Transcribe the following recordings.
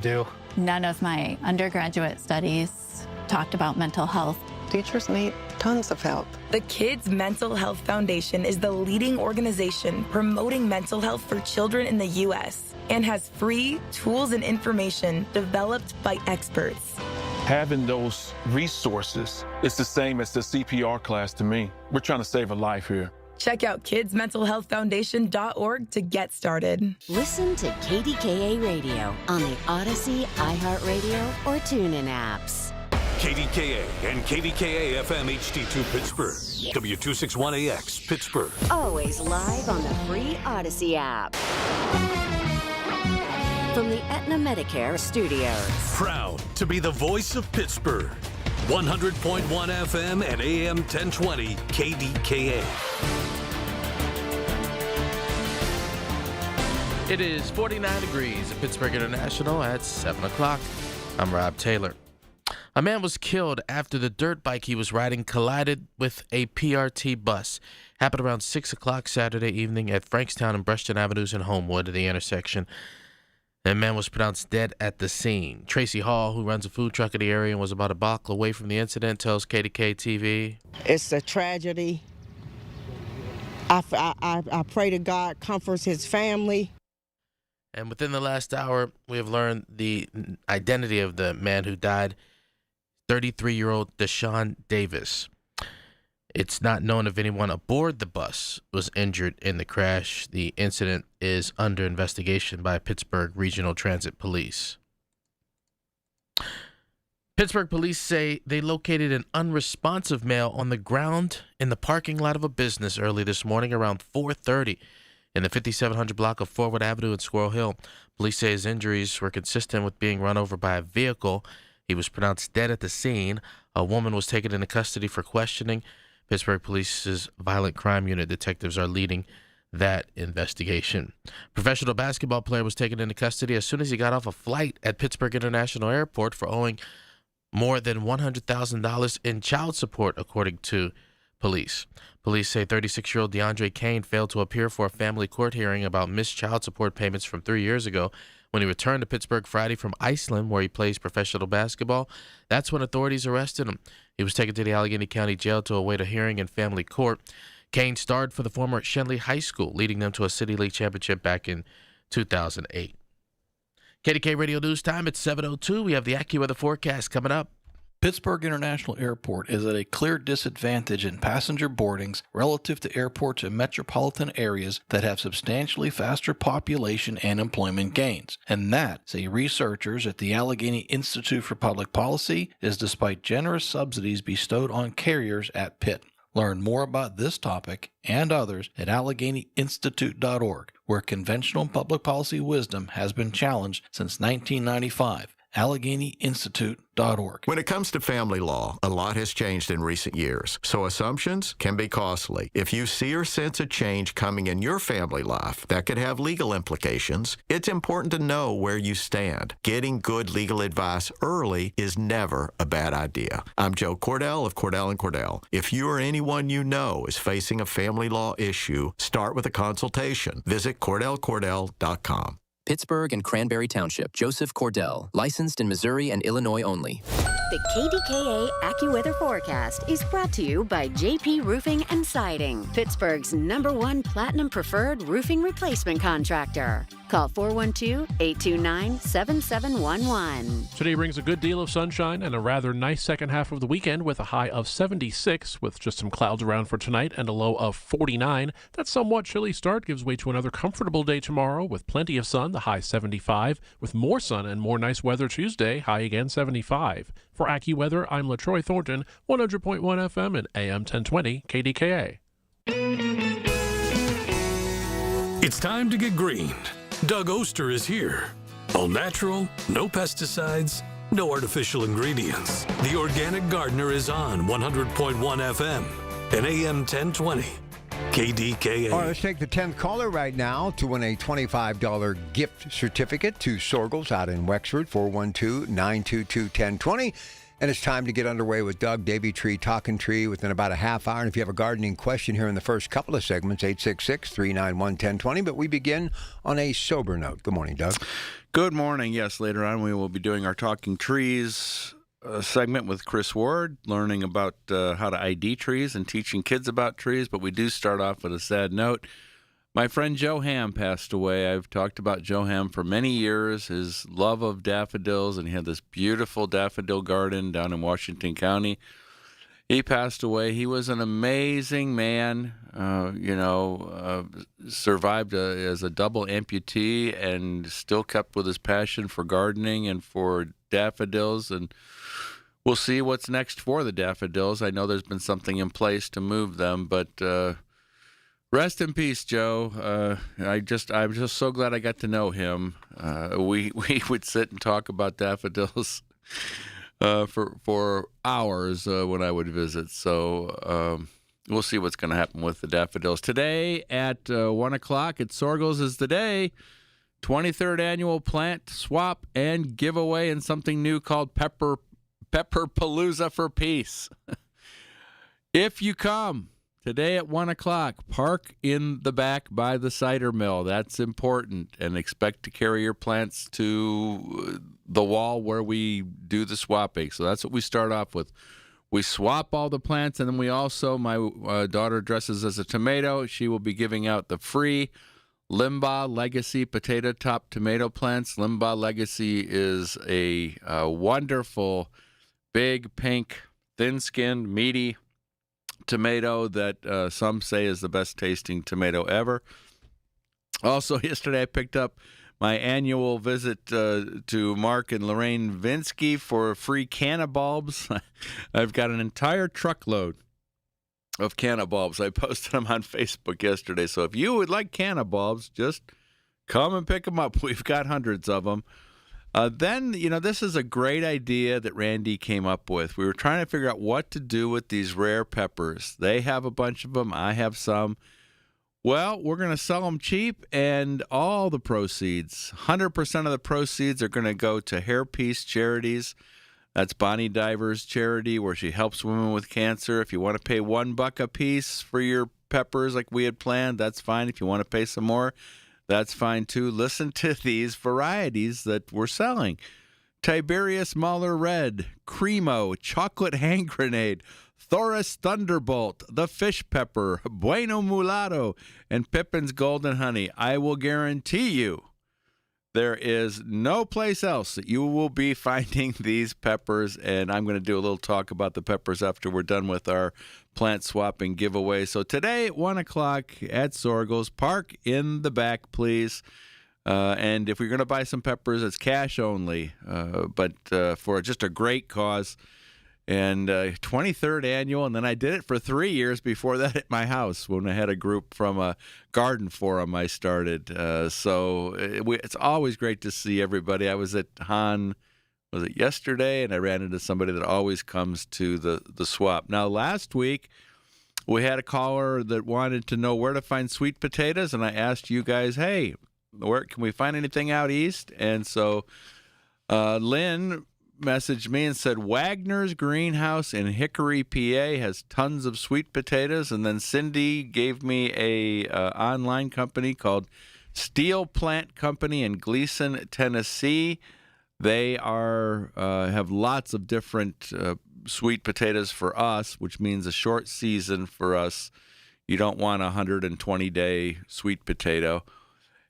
do. None of my undergraduate studies talked about mental health. Teachers need tons of help. The Kids Mental Health Foundation is the leading organization promoting mental health for children in the U.S. and has free tools and information developed by experts. Having those resources is the same as the CPR class to me. We're trying to save a life here. Check out kidsmentalhealthfoundation.org to get started. Listen to KDKA Radio on the Odyssey, iHeartRadio, or TuneIn apps. KDKA and KDKA-FM HD2 Pittsburgh. W261AX Pittsburgh. Always live on the free Odyssey app. From the Aetna Medicare Studios. Proud to be the voice of Pittsburgh. 100.1 FM and AM 1020 KDKA. It is 49 degrees at Pittsburgh International at 7 o'clock. I'm Rob Taylor. A man was killed after the dirt bike he was riding collided with a PRT bus. Happened around 6 o'clock Saturday evening at Frankstown and Brushton Avenues in Homewood at the intersection. The man was pronounced dead at the scene. Tracy Hall, who runs a food truck in the area and was about a block away from the incident, tells KDKA-TV. It's a tragedy. I pray to God comforts his family. And within the last hour, we have learned the identity of the man who died, 33-year-old Deshaun Davis. It's not known if anyone aboard the bus was injured in the crash. The incident is under investigation by Pittsburgh Regional Transit Police. Pittsburgh police say they located an unresponsive male on the ground in the parking lot of a business early this morning around 4:30 in the 5700 block of Forward Avenue in Squirrel Hill. Police say his injuries were consistent with being run over by a vehicle. He was pronounced dead at the scene. A woman was taken into custody for questioning. Pittsburgh Police's Violent Crime Unit detectives are leading that investigation. Professional basketball player was taken into custody as soon as he got off a flight at Pittsburgh International Airport for owing more than $100,000 in child support, according to police. Police say 36-year-old DeAndre Kane failed to appear for a family court hearing about missed child support payments from 3 years ago. When he returned to Pittsburgh Friday from Iceland, where he plays professional basketball, that's when authorities arrested him. He was taken to the Allegheny County Jail to await a hearing in family court. Kane starred for the former Shenley High School, leading them to a City League championship back in 2008. KDK Radio News Time at 7:02. We have the AccuWeather forecast coming up. Pittsburgh International Airport is at a clear disadvantage in passenger boardings relative to airports in metropolitan areas that have substantially faster population and employment gains. And that, say researchers at the Allegheny Institute for Public Policy, is despite generous subsidies bestowed on carriers at Pitt. Learn more about this topic and others at AlleghenyInstitute.org, where conventional public policy wisdom has been challenged since 1995. AlleghenyInstitute.org. When it comes to family law, a lot has changed in recent years, so assumptions can be costly. If you see or sense a change coming in your family life that could have legal implications, it's important to know where you stand. Getting good legal advice early is never a bad idea. I'm Joe Cordell of Cordell & Cordell. If you or anyone you know is facing a family law issue, start with a consultation. Visit CordellCordell.com. Pittsburgh and Cranberry Township. Joseph Cordell. Licensed in Missouri and Illinois only. The KDKA AccuWeather forecast is brought to you by JP Roofing and Siding, Pittsburgh's #1 Platinum Preferred Roofing Replacement Contractor. Call 412-829-7711. Today brings a good deal of sunshine and a rather nice second half of the weekend with a high of 76 with just some clouds around for tonight and a low of 49. That somewhat chilly start gives way to another comfortable day tomorrow with plenty of sun, the high 75, with more sun and more nice weather Tuesday, high again 75. For AccuWeather, I'm LaTroy Thornton, 100.1 FM and AM 1020 KDKA. It's time to get greened. Doug Oster is here. All natural, no pesticides, no artificial ingredients. The Organic Gardener is on 100.1 FM and AM 1020 KDKA. All right, let's take the 10th caller right now to win a $25 gift certificate to Sorgels out in Wexford, 412-922-1020. And it's time to get underway with Doug, Davy Tree, Talking Tree within about a half hour. And if you have a gardening question here in the first couple of segments, 866-391-1020. But we begin on a sober note. Good morning, Doug. Good morning. Yes, later on we will be doing our Talking Trees segment with Chris Ward, learning about how to ID trees and teaching kids about trees. But we do start off with a sad note. My friend Joe Ham passed away. I've talked about Joe Ham for many years, his love of daffodils, and he had this beautiful daffodil garden down in Washington County. He passed away. He was an amazing man, survived as a double amputee and still kept with his passion for gardening and for daffodils. And we'll see what's next for the daffodils. I know there's been something in place to move them, but rest in peace, Joe. I'm just so glad I got to know him. We would sit and talk about daffodils for hours when I would visit. So we'll see what's going to happen with the daffodils. Today at 1 o'clock at Sorgel's is the day. 23rd annual plant swap and giveaway and something new called Pepper Palooza for Peace. If you come today at 1 o'clock, park in the back by the cider mill. That's important. And expect to carry your plants to the wall where we do the swapping. So that's what we start off with. We swap all the plants, and then we also, my daughter dresses as a tomato. She will be giving out the free Limbaugh Legacy potato top tomato plants. Limbaugh Legacy is a wonderful, big, pink, thin-skinned, meaty tomato that some say is the best tasting tomato ever. Also, yesterday I picked up my annual visit to Mark and Lorraine Vinsky for free canna bulbs. I've got an entire truckload of canna bulbs. I posted them on Facebook yesterday. So if you would like canna bulbs, just come and pick them up. We've got hundreds of them. Then, this is a great idea that Randy came up with. We were trying to figure out what to do with these rare peppers. They have a bunch of them. I have some. Well, we're going to sell them cheap, and all the proceeds, 100% of the proceeds are going to go to Hairpiece Charities. That's Bonnie Diver's charity where she helps women with cancer. If you want to pay $1 a piece for your peppers like we had planned, that's fine. If you want to pay some more, that's fine too. Listen to these varieties that we're selling. Tiberius Mahler Red, Cremo, Chocolate Hand Grenade, Thoris Thunderbolt, the Fish Pepper, Bueno Mulatto, and Pippin's Golden Honey. I will guarantee you there is no place else that you will be finding these peppers, and I'm going to do a little talk about the peppers after we're done with our plant swapping giveaway. So today at 1 o'clock at Sorgel's, park in the back, please. And if we're going to buy some peppers, it's cash only, but for just a great cause. And 23rd annual, and then I did it for 3 years before that at my house when I had a group from a garden forum I started. It's always great to see everybody. I was at Han, was it yesterday? And I ran into somebody that always comes to the swap. Now, last week, we had a caller that wanted to know where to find sweet potatoes, and I asked you guys, hey, where can we find anything out east? And so Lynn messaged me and said Wagner's Greenhouse in Hickory, PA has tons of sweet potatoes. And then Cindy gave me a online company called Steel Plant Company in Gleason, Tennessee. They have lots of different sweet potatoes for us, which means a short season for us. You don't want a 120-day sweet potato.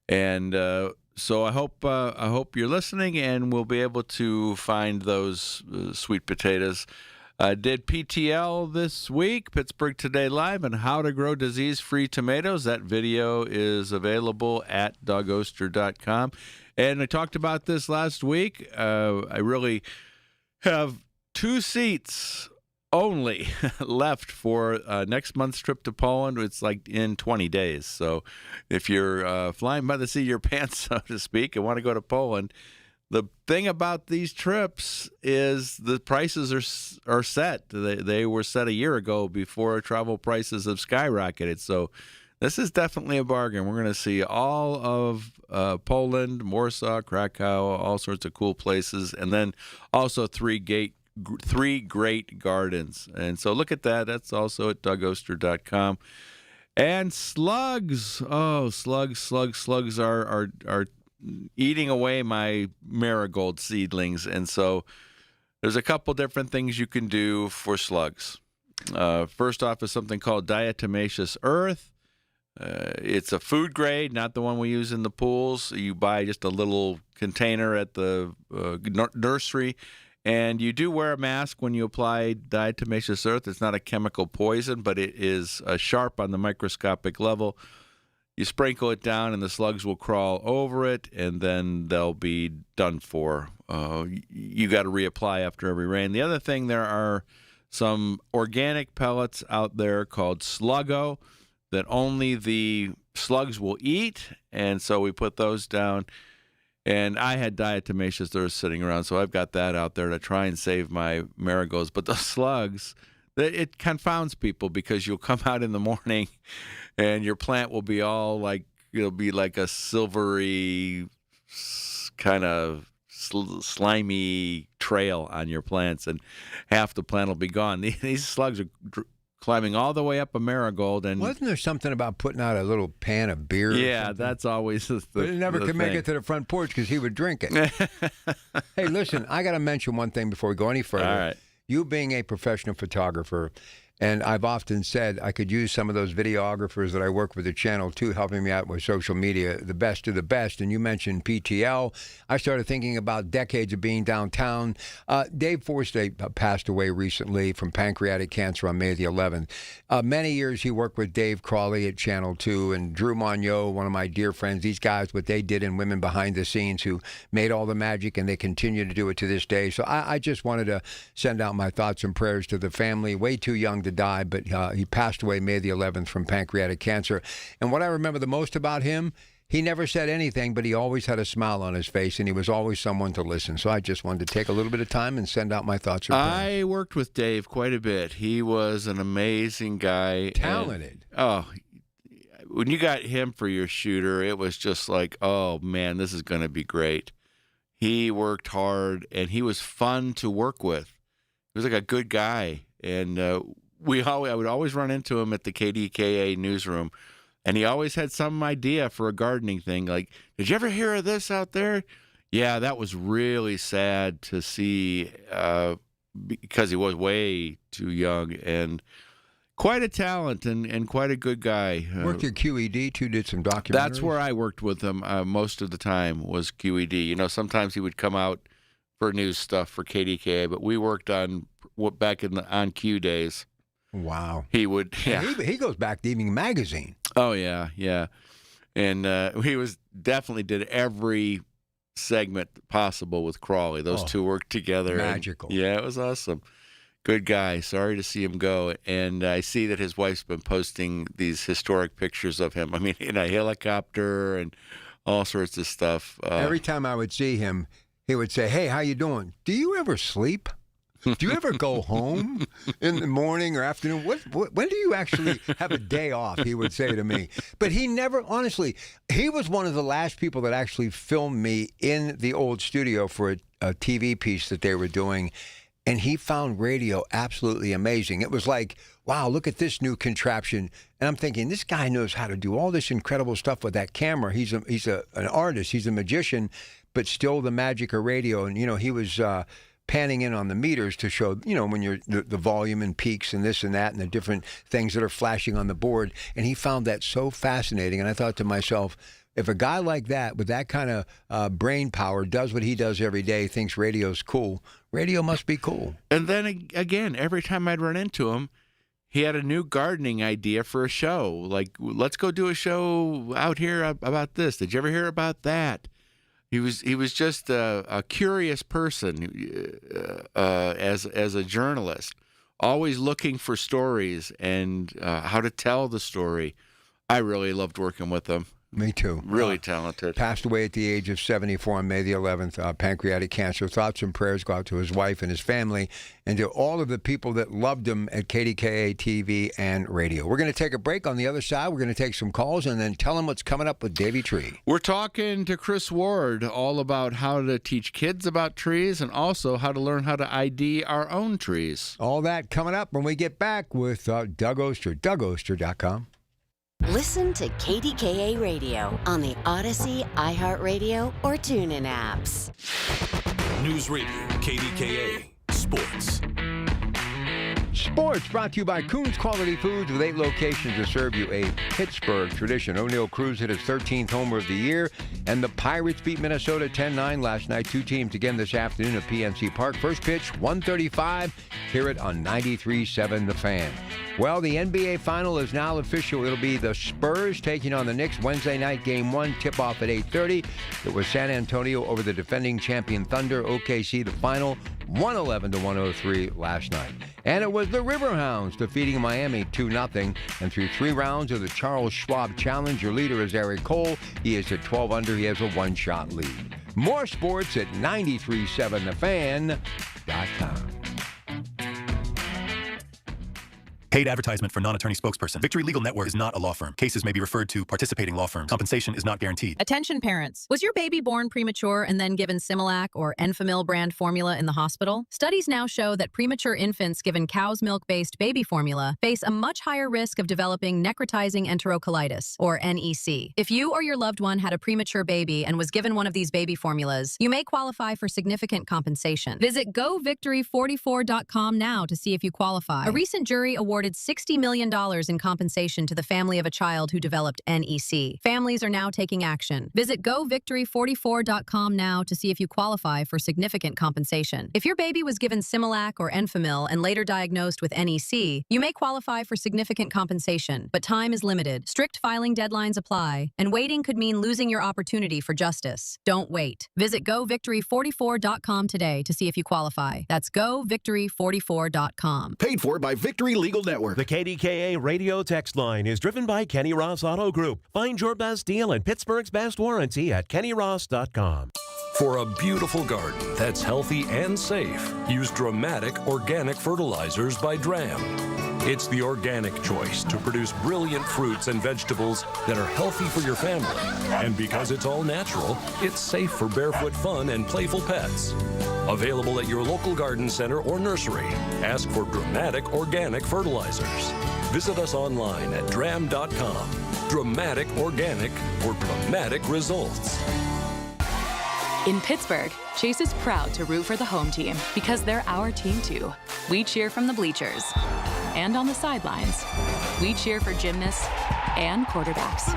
And so I hope you're listening, and we'll be able to find those sweet potatoes. Did PTL this week, Pittsburgh Today Live, on how to grow disease-free tomatoes. That video is available at DougOster.com. And I talked about this last week. I really have 2 seats only left for next month's trip to Poland. It's like in 20 days. So if you're flying by the seat of your pants, so to speak, and want to go to Poland, the thing about these trips is the prices are set. They were set a year ago before travel prices have skyrocketed. So this is definitely a bargain. We're going to see all of Poland, Warsaw, Krakow, all sorts of cool places, and then also 3 great gardens. And so look at that. That's also at DougOster.com. And slugs. Oh, slugs are eating away my marigold seedlings. And so there's a couple different things you can do for slugs. First off is something called diatomaceous earth. It's a food grade, not the one we use in the pools. You buy just a little container at the nursery, and you do wear a mask when you apply diatomaceous earth. It's not a chemical poison, but it is sharp on the microscopic level. You sprinkle it down, and the slugs will crawl over it, and then they'll be done for. You got to reapply after every rain. The other thing, there are some organic pellets out there called Sluggo that only the slugs will eat, and so we put those down. And I had diatomaceous earth sitting around, so I've got that out there to try and save my marigolds. But the slugs, it confounds people because you'll come out in the morning and your plant will be all like, it'll be like a silvery kind of slimy trail on your plants, and half the plant will be gone. These slugs are climbing all the way up a marigold. And wasn't there something about putting out a little pan of beer? Yeah, that's always the But he never the could thing. make it to the front porch because he would drink it. Hey, listen, I got to mention one thing before we go any further. All right. You being a professional photographer, and I've often said I could use some of those videographers that I work with at Channel 2 helping me out with social media, the best of the best. And you mentioned PTL. I started thinking about decades of being downtown. Dave Forstay passed away recently from pancreatic cancer on May the 11th. Many years he worked with Dave Crawley at Channel 2 and Drew Monyo, one of my dear friends. These guys, what they did in Women Behind the Scenes, who made all the magic, and they continue to do it to this day. So I just wanted to send out my thoughts and prayers to the family. Way too young to die, but he passed away May the 11th from pancreatic cancer. And what I remember the most about him, he never said anything, but he always had a smile on his face, and he was always someone to listen. So I just wanted to take a little bit of time and send out my thoughts and prayers. I worked with Dave quite a bit. He was an amazing guy. Talented. When you got him for your shooter, it was just like, oh, man, this is going to be great. He worked hard, and he was fun to work with. He was like a good guy. And I would always run into him at the KDKA newsroom, and he always had some idea for a gardening thing. Like, did you ever hear of this out there? Yeah, that was really sad to see because he was way too young, and quite a talent and quite a good guy. Worked at QED, too, did some documentaries. That's where I worked with him most of the time was QED. You know, sometimes he would come out for news stuff for KDKA, but we worked on back in the On Q days. Wow. He would, yeah. He goes back to Evening Magazine. Oh, yeah, yeah. And he definitely did every segment possible with Crawley. Those two worked together. Magical. Yeah, it was awesome. Good guy. Sorry to see him go. And I see that his wife's been posting these historic pictures of him. I mean, in a helicopter and all sorts of stuff. Every time I would see him, he would say, "Hey, how you doing? Do you ever sleep? Do you ever go home in the morning or afternoon? When do you actually have a day off?" He would say to me. But he never, honestly, he was one of the last people that actually filmed me in the old studio for a TV piece that they were doing. And he found radio absolutely amazing. It was like, wow, look at this new contraption. And I'm thinking, this guy knows how to do all this incredible stuff with that camera. He's an artist. He's a magician, but still the magic of radio. And, you know, he was panning in on the meters to show, you know, when you're the volume and peaks and this and that and the different things that are flashing on the board. And he found that so fascinating. And I thought to myself, if a guy like that with that kind of brain power does what he does every day, thinks radio's cool, radio must be cool. And then again, every time I'd run into him, he had a new gardening idea for a show. Like, let's go do a show out here about this. Did you ever hear about that? He was just a curious person as a journalist, always looking for stories and how to tell the story. I really loved working with him. Me too. Really talented. Passed away at the age of 74 on May the 11th, pancreatic cancer. Thoughts and prayers go out to his wife and his family and to all of the people that loved him at KDKA TV and radio. We're going to take a break. On the other side, we're going to take some calls and then tell them what's coming up with Davy Tree. We're talking to Chris Ward all about how to teach kids about trees and also how to learn how to ID our own trees. All that coming up when we get back with Doug Oster, DougOster.com. Listen to KDKA Radio on the Odyssey, iHeartRadio, or TuneIn apps. News Radio, KDKA, Sports. Sports brought to you by Coons Quality Foods with 8 locations to serve you a Pittsburgh tradition. O'Neal Cruz hit his 13th homer of the year, and the Pirates beat Minnesota 10-9 last night. 2 teams again this afternoon at PNC Park. First pitch, 1:35. Hear it on 93.7 The Fan. Well, the NBA final is now official. It'll be the Spurs taking on the Knicks Wednesday night, Game 1, tip-off at 8:30. It was San Antonio over the defending champion Thunder. OKC, the final, 111-103 last night. And it was the Riverhounds defeating Miami 2-0. And through 3 rounds of the Charles Schwab Challenge, your leader is Eric Cole. He is at 12 under. He has a 1-shot lead. More sports at 937thefan.com. Paid advertisement for non-attorney spokesperson. Victory Legal Network is not a law firm. Cases may be referred to participating law firms. Compensation is not guaranteed. Attention parents. Was your baby born premature and then given Similac or Enfamil brand formula in the hospital? Studies now show that premature infants given cow's milk-based baby formula face a much higher risk of developing necrotizing enterocolitis, or NEC. If you or your loved one had a premature baby and was given one of these baby formulas, you may qualify for significant compensation. Visit govictory44.com now to see if you qualify. A recent jury awarded $60 million in compensation to the family of a child who developed NEC. Families are now taking action. Visit govictory44.com now to see if you qualify for significant compensation. If your baby was given Similac or Enfamil and later diagnosed with NEC, you may qualify for significant compensation, but time is limited. Strict filing deadlines apply, and waiting could mean losing your opportunity for justice. Don't wait. Visit govictory44.com today to see if you qualify. That's govictory44.com. Paid for by Victory Legal Network. The KDKA radio text line is driven by Kenny Ross Auto Group. Find your best deal and Pittsburgh's best warranty at kennyross.com. For a beautiful garden that's healthy and safe, use Dramatic Organic Fertilizers by Dram. It's the organic choice to produce brilliant fruits and vegetables that are healthy for your family. And because it's all natural, it's safe for barefoot fun and playful pets. Available at your local garden center or nursery. Ask for Dramatic Organic Fertilizers. Visit us online at dram.com. Dramatic Organic for dramatic results. In Pittsburgh, Chase is proud to root for the home team because they're our team too. We cheer from the bleachers and on the sidelines. We cheer for gymnasts and quarterbacks.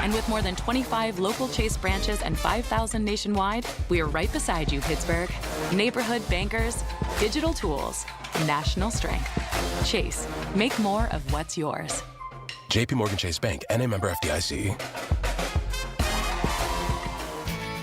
And with more than 25 local Chase branches and 5,000 nationwide, we are right beside you, Pittsburgh. Neighborhood bankers, digital tools, national strength. Chase, make more of what's yours. JP Morgan Chase Bank, NA member FDIC.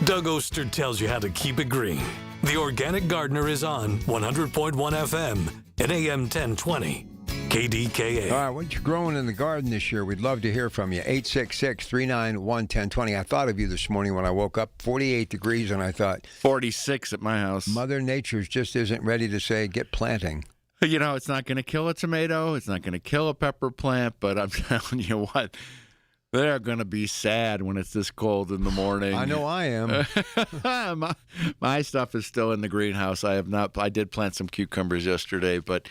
Doug Oster tells you how to keep it green. The Organic Gardener is on 100.1 FM at AM 1020. KDKA. All right, what you growing in the garden this year? We'd love to hear from you. 866-391-1020. I thought of you this morning when I woke up. 48 degrees, and I thought 46 at my house. Mother Nature just isn't ready to say, get planting. You know, it's not going to kill a tomato. It's not going to kill a pepper plant. But I'm telling you what, they're going to be sad when it's this cold in the morning. I know I am. my stuff is still in the greenhouse. I did plant some cucumbers yesterday, but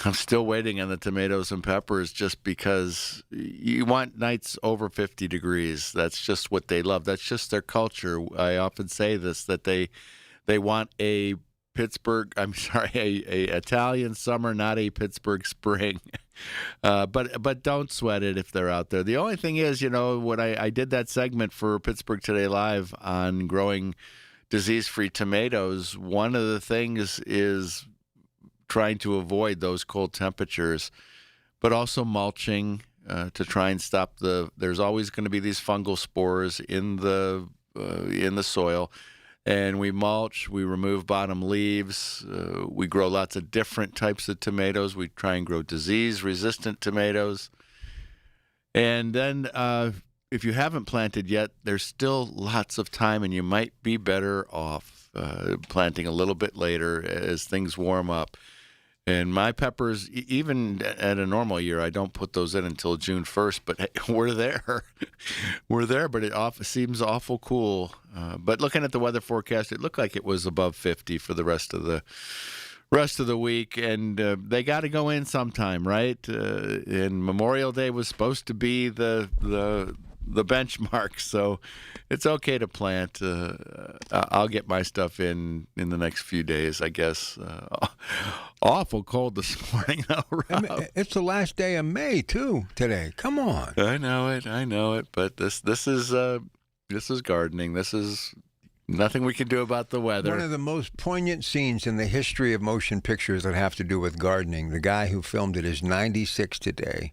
I'm still waiting on the tomatoes and peppers just because you want nights over 50 degrees. That's just what they love. That's just their culture. I often say this, that they want a Italian summer, not a Pittsburgh spring. But don't sweat it if they're out there. The only thing is, when I did that segment for Pittsburgh Today Live on growing disease-free tomatoes, one of the things is trying to avoid those cold temperatures, but also mulching to try and stop there's always going to be these fungal spores in the soil. And we mulch, we remove bottom leaves, we grow lots of different types of tomatoes. We try and grow disease-resistant tomatoes. And then if you haven't planted yet, there's still lots of time, and you might be better off planting a little bit later as things warm up. And my peppers, even at a normal year, I don't put those in until June 1st, but hey, we're there. We're there, but it seems awful cool. But looking at the weather forecast, it looked like it was above 50 for the rest of the rest of the week, and they got to go in sometime, right? And Memorial Day was supposed to be the benchmark, so it's okay to plant. I'll get my stuff in the next few days, I guess. Awful cold this morning, though, Rob. I mean, it's the last day of May too today. Come on. I know it. But this is gardening. This is nothing we can do about the weather. One of the most poignant scenes in the history of motion pictures that have to do with gardening. The guy who filmed it is 96 today.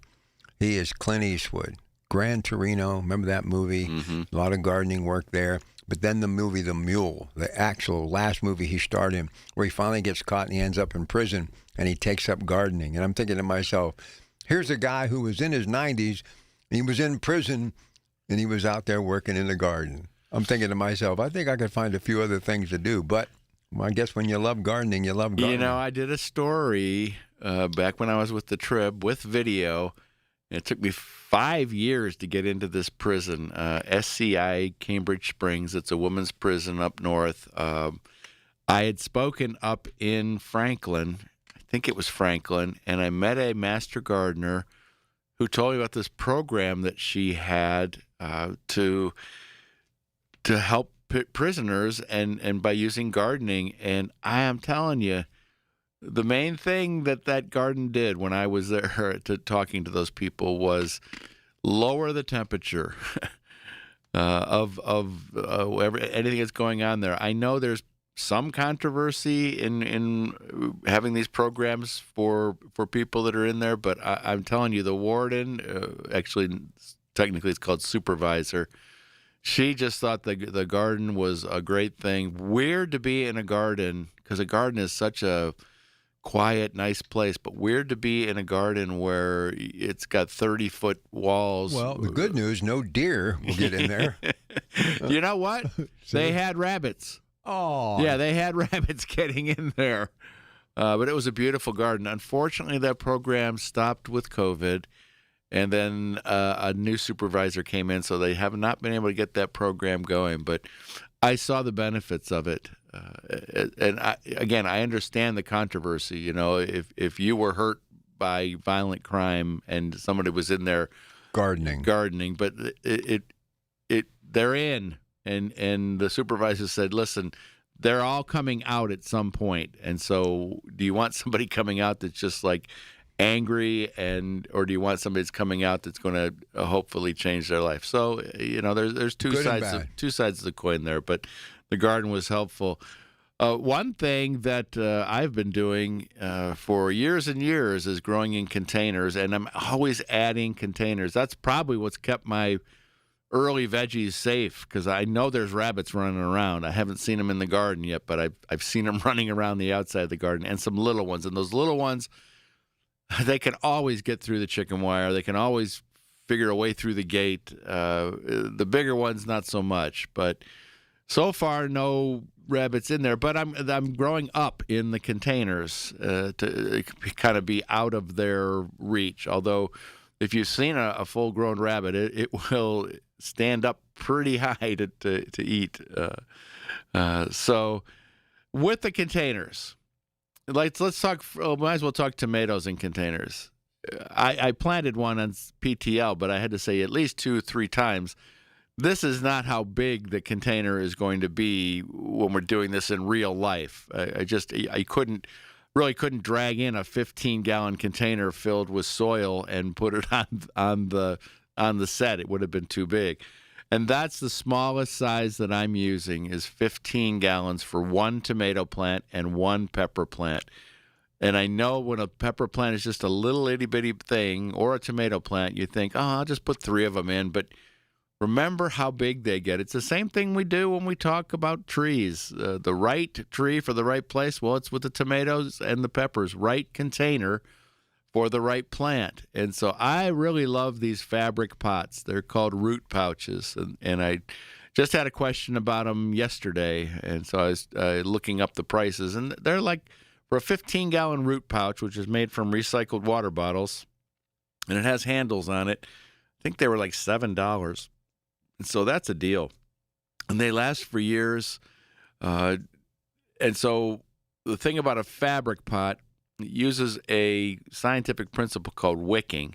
He is Clint Eastwood. Gran Torino, remember that movie? Mm-hmm. A lot of gardening work there. But then the movie The Mule, the actual last movie he starred in, where he finally gets caught and he ends up in prison and he takes up gardening. And I'm thinking to myself, here's a guy who was in his 90s, he was in prison, and he was out there working in the garden. I'm thinking to myself, I think I could find a few other things to do. But I guess when you love gardening, you love gardening. You know, I did a story back when I was with the Trib with video. It took me 5 years to get into this prison, SCI Cambridge Springs. It's a women's prison up north. I had spoken up in Franklin, I think it was Franklin, and I met a master gardener who told me about this program that she had to help prisoners and by using gardening. And I am telling you, the main thing that garden did when I was there talking to those people was lower the temperature of anything that's going on there. I know there's some controversy in having these programs for people that are in there, but I'm telling you, the warden, actually technically it's called supervisor, she just thought the garden was a great thing. Weird to be in a garden, because a garden is such a quiet, nice place, but weird to be in a garden where it's got 30-foot walls. Well, the good news, no deer will get in there. You know what? They had rabbits. Oh. Yeah, they had rabbits getting in there. But it was a beautiful garden. Unfortunately, that program stopped with COVID, and then a new supervisor came in, so they have not been able to get that program going. But I saw the benefits of it. And I understand the controversy. You know, if you were hurt by violent crime and somebody was in there gardening, but they're in, and the supervisor said, listen, they're all coming out at some point, and so do you want somebody coming out that's just like angry, or do you want somebody that's coming out that's going to hopefully change their life? So you know, there's two sides of the coin there, but the garden was helpful. One thing that I've been doing for years and years is growing in containers, and I'm always adding containers. That's probably what's kept my early veggies safe, because I know there's rabbits running around. I haven't seen them in the garden yet, but I've seen them running around the outside of the garden, and some little ones. And those little ones, they can always get through the chicken wire. They can always figure a way through the gate. The bigger ones, not so much. But so far, no rabbits in there. But I'm growing up in the containers to kind of be out of their reach. Although, if you've seen a full-grown rabbit, it will stand up pretty high to eat. So, with the containers, let's talk. Might as well talk tomatoes in containers. I planted one on PTL, but I had to say at least 2-3 times, this is not how big the container is going to be when we're doing this in real life. I couldn't drag in a 15-gallon container filled with soil and put it on the set. It would have been too big. And that's the smallest size that I'm using, is 15 gallons for one tomato plant and one pepper plant. And I know when a pepper plant is just a little itty-bitty thing, or a tomato plant, you think, oh, I'll just put 3 of them in. But remember how big they get. It's the same thing we do when we talk about trees. The right tree for the right place, well, it's with the tomatoes and the peppers. Right container for the right plant. And so I really love these fabric pots. They're called root pouches. And I just had a question about them yesterday. And so I was looking up the prices. And they're like, for a 15-gallon root pouch, which is made from recycled water bottles, and it has handles on it, I think they were like $7. And so that's a deal. And they last for years. And so the thing about a fabric pot, it uses a scientific principle called wicking.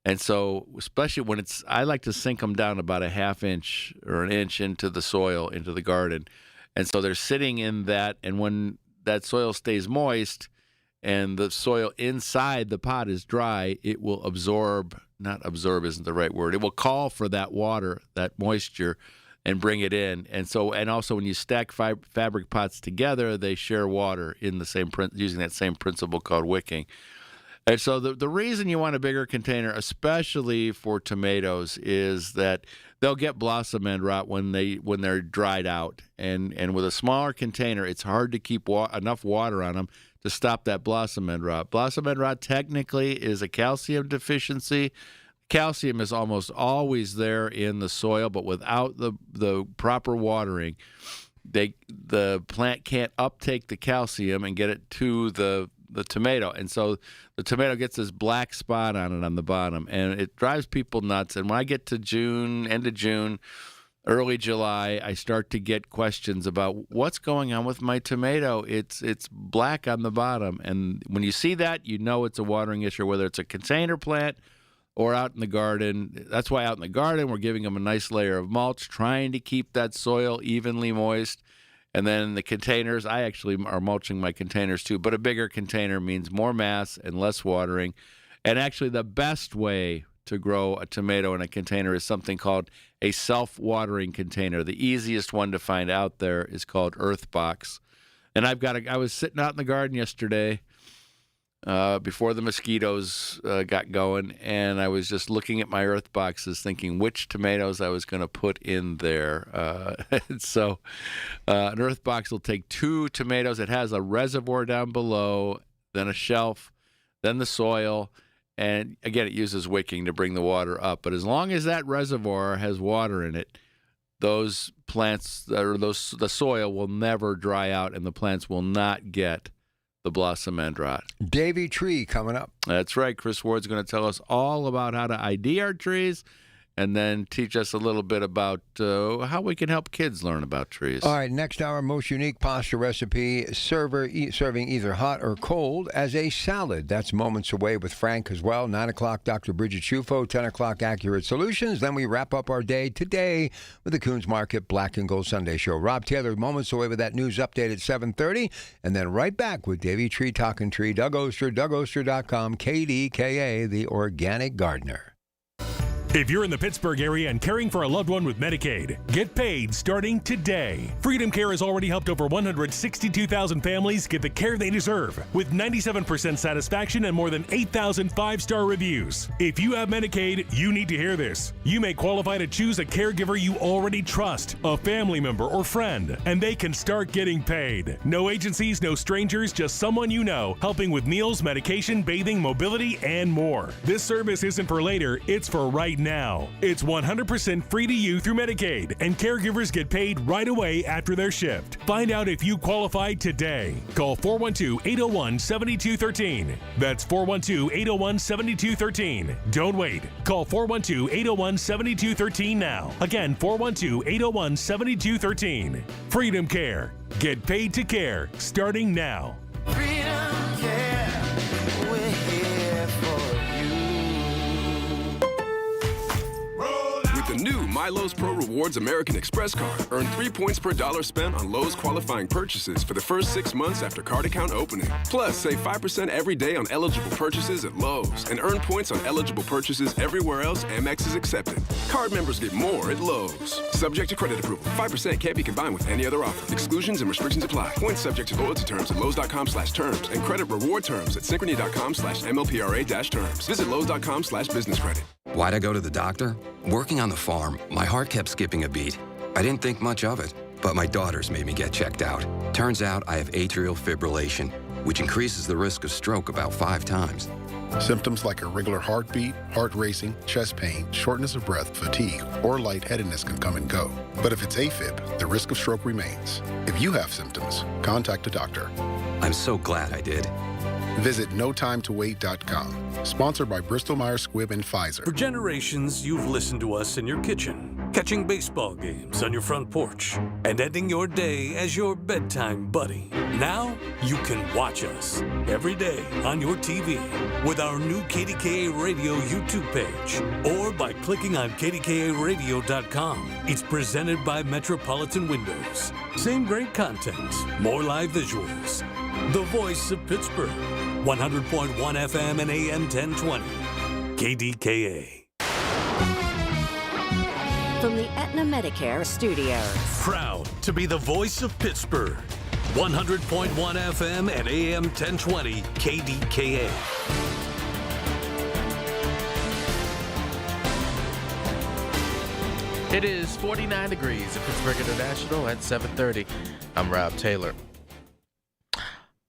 And so, especially when I like to sink them down about a half inch or an inch into the soil, into the garden. And so they're sitting in that, and when that soil stays moist and the soil inside the pot is dry, it will not absorb isn't the right word. It will call for that water, that moisture, and bring it in. And also when you stack fabric pots together, they share water in the same using that same principle called wicking. And so the reason you want a bigger container, especially for tomatoes, is that they'll get blossom end rot when they're dried out. And with a smaller container, it's hard to keep enough water on them to stop that blossom end rot. Blossom end rot technically is a calcium deficiency. Calcium is almost always there in the soil, but without the proper watering, the plant can't uptake the calcium and get it to the tomato. And so the tomato gets this black spot on it on the bottom, and it drives people nuts. And when I get to end of June, early July, I start to get questions about what's going on with my tomato. It's black on the bottom. And when you see that, you know it's a watering issue, whether it's a container plant or out in the garden. That's why out in the garden, we're giving them a nice layer of mulch, trying to keep that soil evenly moist. And then the containers, I actually are mulching my containers too, but a bigger container means more mass and less watering. And actually the best way to grow a tomato in a container is something called a self-watering container. The easiest one to find out there is called Earthbox. And I was sitting out in the garden yesterday before the mosquitoes got going, and I was just looking at my earth boxes thinking which tomatoes I was going to put in there. So an earth box will take 2 tomatoes. It has a reservoir down below, then a shelf, then the soil, and again, it uses wicking to bring the water up. But as long as that reservoir has water in it, those plants, or the soil will never dry out, and the plants will not get the blossom end rot. Davy Tree coming up. That's right. Chris Ward's going to tell us all about how to ID our trees and then teach us a little bit about how we can help kids learn about trees. All right, next hour, most unique pasta recipe, serving either hot or cold as a salad. That's moments away with Frank as well. 9 o'clock, Dr. Bridget Schufo, 10 o'clock, Accurate Solutions. Then we wrap up our day today with the Coons Market Black and Gold Sunday Show. Rob Taylor, moments away with that news update at 7:30. And then right back with Davy Tree Talking Tree, Doug Oster, DougOster.com, KDKA, the Organic Gardener. If you're in the Pittsburgh area and caring for a loved one with Medicaid, get paid starting today. Freedom Care has already helped over 162,000 families get the care they deserve, with 97% satisfaction and more than 8,000 five-star reviews. If you have Medicaid, you need to hear this. You may qualify to choose a caregiver you already trust, a family member or friend, and they can start getting paid. No agencies, no strangers, just someone you know, helping with meals, medication, bathing, mobility, and more. This service isn't for later, it's for right now. It's 100% free to you through Medicaid, and caregivers get paid right away after their shift. Find out if you qualify today. Call 412-801-7213. That's 412-801-7213. Don't wait. Call 412-801-7213 now. Again, 412-801-7213. Freedom Care. Get paid to care, starting now. Freedom Care. We're here for With the new MyLowe's Pro Rewards American Express card, earn 3 points per dollar spent on Lowe's qualifying purchases for the first 6 months after card account opening. Plus, save 5% every day on eligible purchases at Lowe's and earn points on eligible purchases everywhere else Amex is accepted. Card members get more at Lowe's. Subject to credit approval. 5% can't be combined with any other offer. Exclusions and restrictions apply. Points subject to loyalty terms at Lowe's.com/terms and credit reward terms at Synchrony.com/MLPRA-terms. Visit Lowe's.com/business credit. Why'd I go to the doctor? Working on the farm, my heart kept skipping a beat. I didn't think much of it, but my daughters made me get checked out. Turns out I have atrial fibrillation, which increases the risk of stroke about 5 times. Symptoms like irregular heartbeat, heart racing, chest pain, shortness of breath, fatigue, or lightheadedness can come and go. But if it's AFib, the risk of stroke remains. If you have symptoms, contact a doctor. I'm so glad I did. Visit NoTimeToWait.com. Sponsored by Bristol Myers Squibb and Pfizer. For generations, you've listened to us in your kitchen. catching baseball games on your front porch, and ending your day as your bedtime buddy. Now you can watch us every day on your TV with our new KDKA Radio YouTube page or by clicking on KDKARadio.com. It's presented by Metropolitan Windows. Same great content, more live visuals. The voice of Pittsburgh, 100.1 FM and AM 1020. KDKA. From the Aetna Medicare Studios. Proud to be the voice of Pittsburgh. 100.1 FM and AM 1020 KDKA. It is 49 degrees at Pittsburgh International at 7:30. I'm Rob Taylor.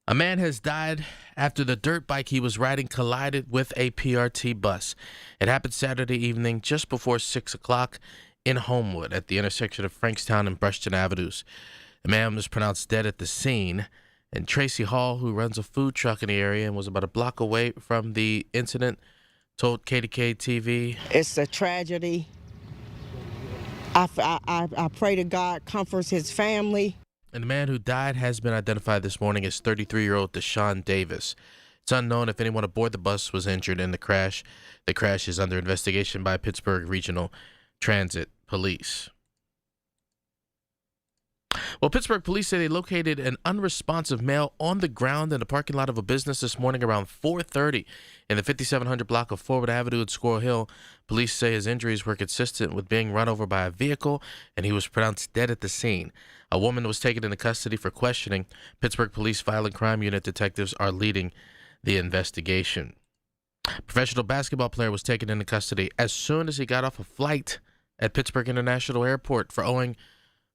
A man has died after the dirt bike he was riding collided with a PRT bus. It happened Saturday evening just before 6 o'clock in Homewood at the intersection of Frankstown and Brushton Avenues. The man was pronounced dead at the scene, and Tracy Hall, who runs a food truck in the area and was about a block away from the incident, told KDKA-TV, It's a tragedy. I pray to God comforts his family. And the man who died has been identified this morning as 33-year-old Deshaun Davis. It's unknown if anyone aboard the bus was injured in the crash. The crash is under investigation by Pittsburgh Regional Transit Police. Well, Pittsburgh police say they located an unresponsive male on the ground in the parking lot of a business this morning around 4:30 in the 5700 block of Forward Avenue in Squirrel Hill. Police say his injuries were consistent with being run over by a vehicle, and he was pronounced dead at the scene. A woman was taken into custody for questioning. Pittsburgh Police Violent Crime Unit detectives are leading the investigation. Professional basketball player was taken into custody as soon as he got off a flight at Pittsburgh International Airport for owing,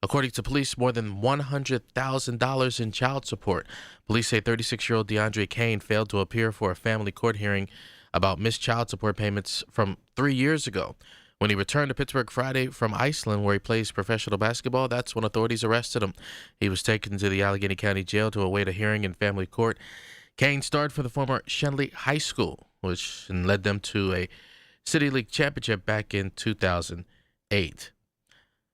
according to police, more than $100,000 in child support. Police say 36-year-old DeAndre Kane failed to appear for a family court hearing about missed child support payments from 3 years ago. When he returned to Pittsburgh Friday from Iceland, where he plays professional basketball, that's when authorities arrested him. He was taken to the Allegheny County Jail to await a hearing in family court. Kane starred for the former Shenley High School, which led them to a City League championship back in 2008.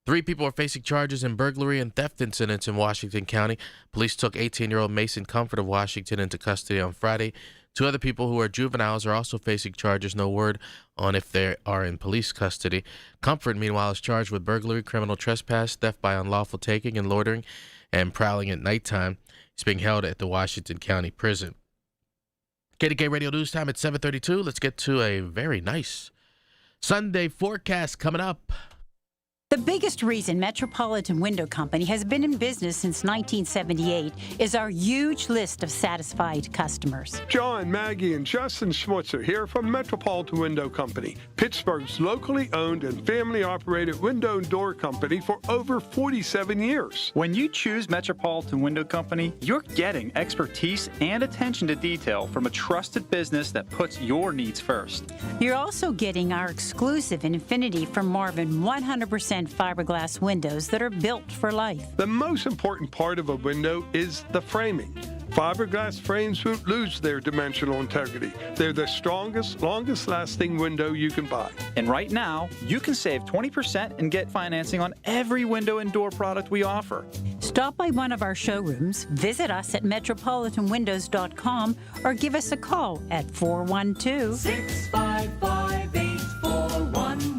3 people are facing charges in burglary and theft incidents in Washington County. Police took 18-year-old Mason Comfort of Washington into custody on Friday. 2 other people who are juveniles are also facing charges. No word on if they are in police custody. Comfort, meanwhile, is charged with burglary, criminal trespass, theft by unlawful taking, and loitering, and prowling at nighttime. He's being held at the Washington County Prison. KDK Radio News Time at 7:32. Let's get to a very nice Sunday forecast coming up. The biggest reason Metropolitan Window Company has been in business since 1978 is our huge list of satisfied customers. John, Maggie, and Justin Schmutzer here from Metropolitan Window Company, Pittsburgh's locally owned and family-operated window and door company for over 47 years. When you choose Metropolitan Window Company, you're getting expertise and attention to detail from a trusted business that puts your needs first. You're also getting our exclusive Infinity from Marvin 100% fiberglass windows that are built for life. The most important part of a window is the framing. Fiberglass frames won't lose their dimensional integrity. They're the strongest, longest-lasting window you can buy. And right now, you can save 20% and get financing on every window and door product we offer. Stop by one of our showrooms, visit us at metropolitanwindows.com, or give us a call at 412-655-8411.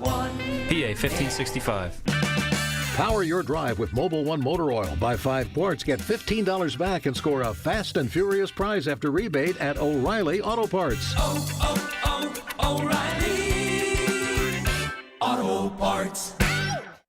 PA 1565. Power your drive with Mobil 1 motor oil. Buy 5 quarts, get $15 back, and score a fast and furious prize after rebate at O'Reilly Auto Parts. O'Reilly Auto Parts.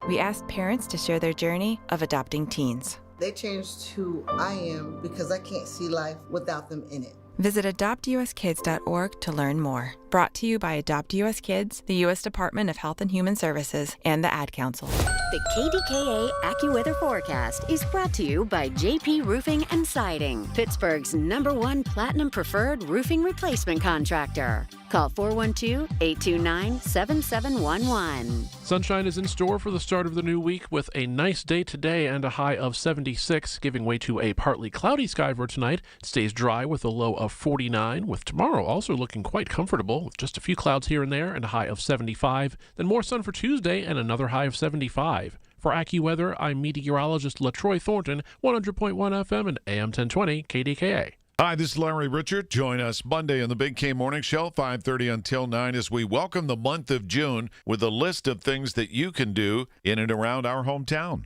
We asked parents to share their journey of adopting teens. They changed who I am because I can't see life without them in it. Visit adoptuskids.org to learn more. Brought to you by Adopt US Kids, the U.S. Department of Health and Human Services, and the Ad Council. The KDKA AccuWeather forecast is brought to you by JP Roofing and Siding, Pittsburgh's #1 Platinum Preferred Roofing Replacement Contractor. Call 412-829-7711. Sunshine is in store for the start of the new week with a nice day today and a high of 76, giving way to a partly cloudy sky for tonight. It stays dry with a low of 49, with tomorrow also looking quite comfortable with just a few clouds here and there and a high of 75. Then more sun for Tuesday and another high of 75. For AccuWeather, I'm meteorologist LaTroy Thornton, 100.1 FM and AM 1020 KDKA. Hi, this is Larry Richard. Join us Monday on the Big K Morning Show, 5:30 until 9, as we welcome the month of June with a list of things that you can do in and around our hometown.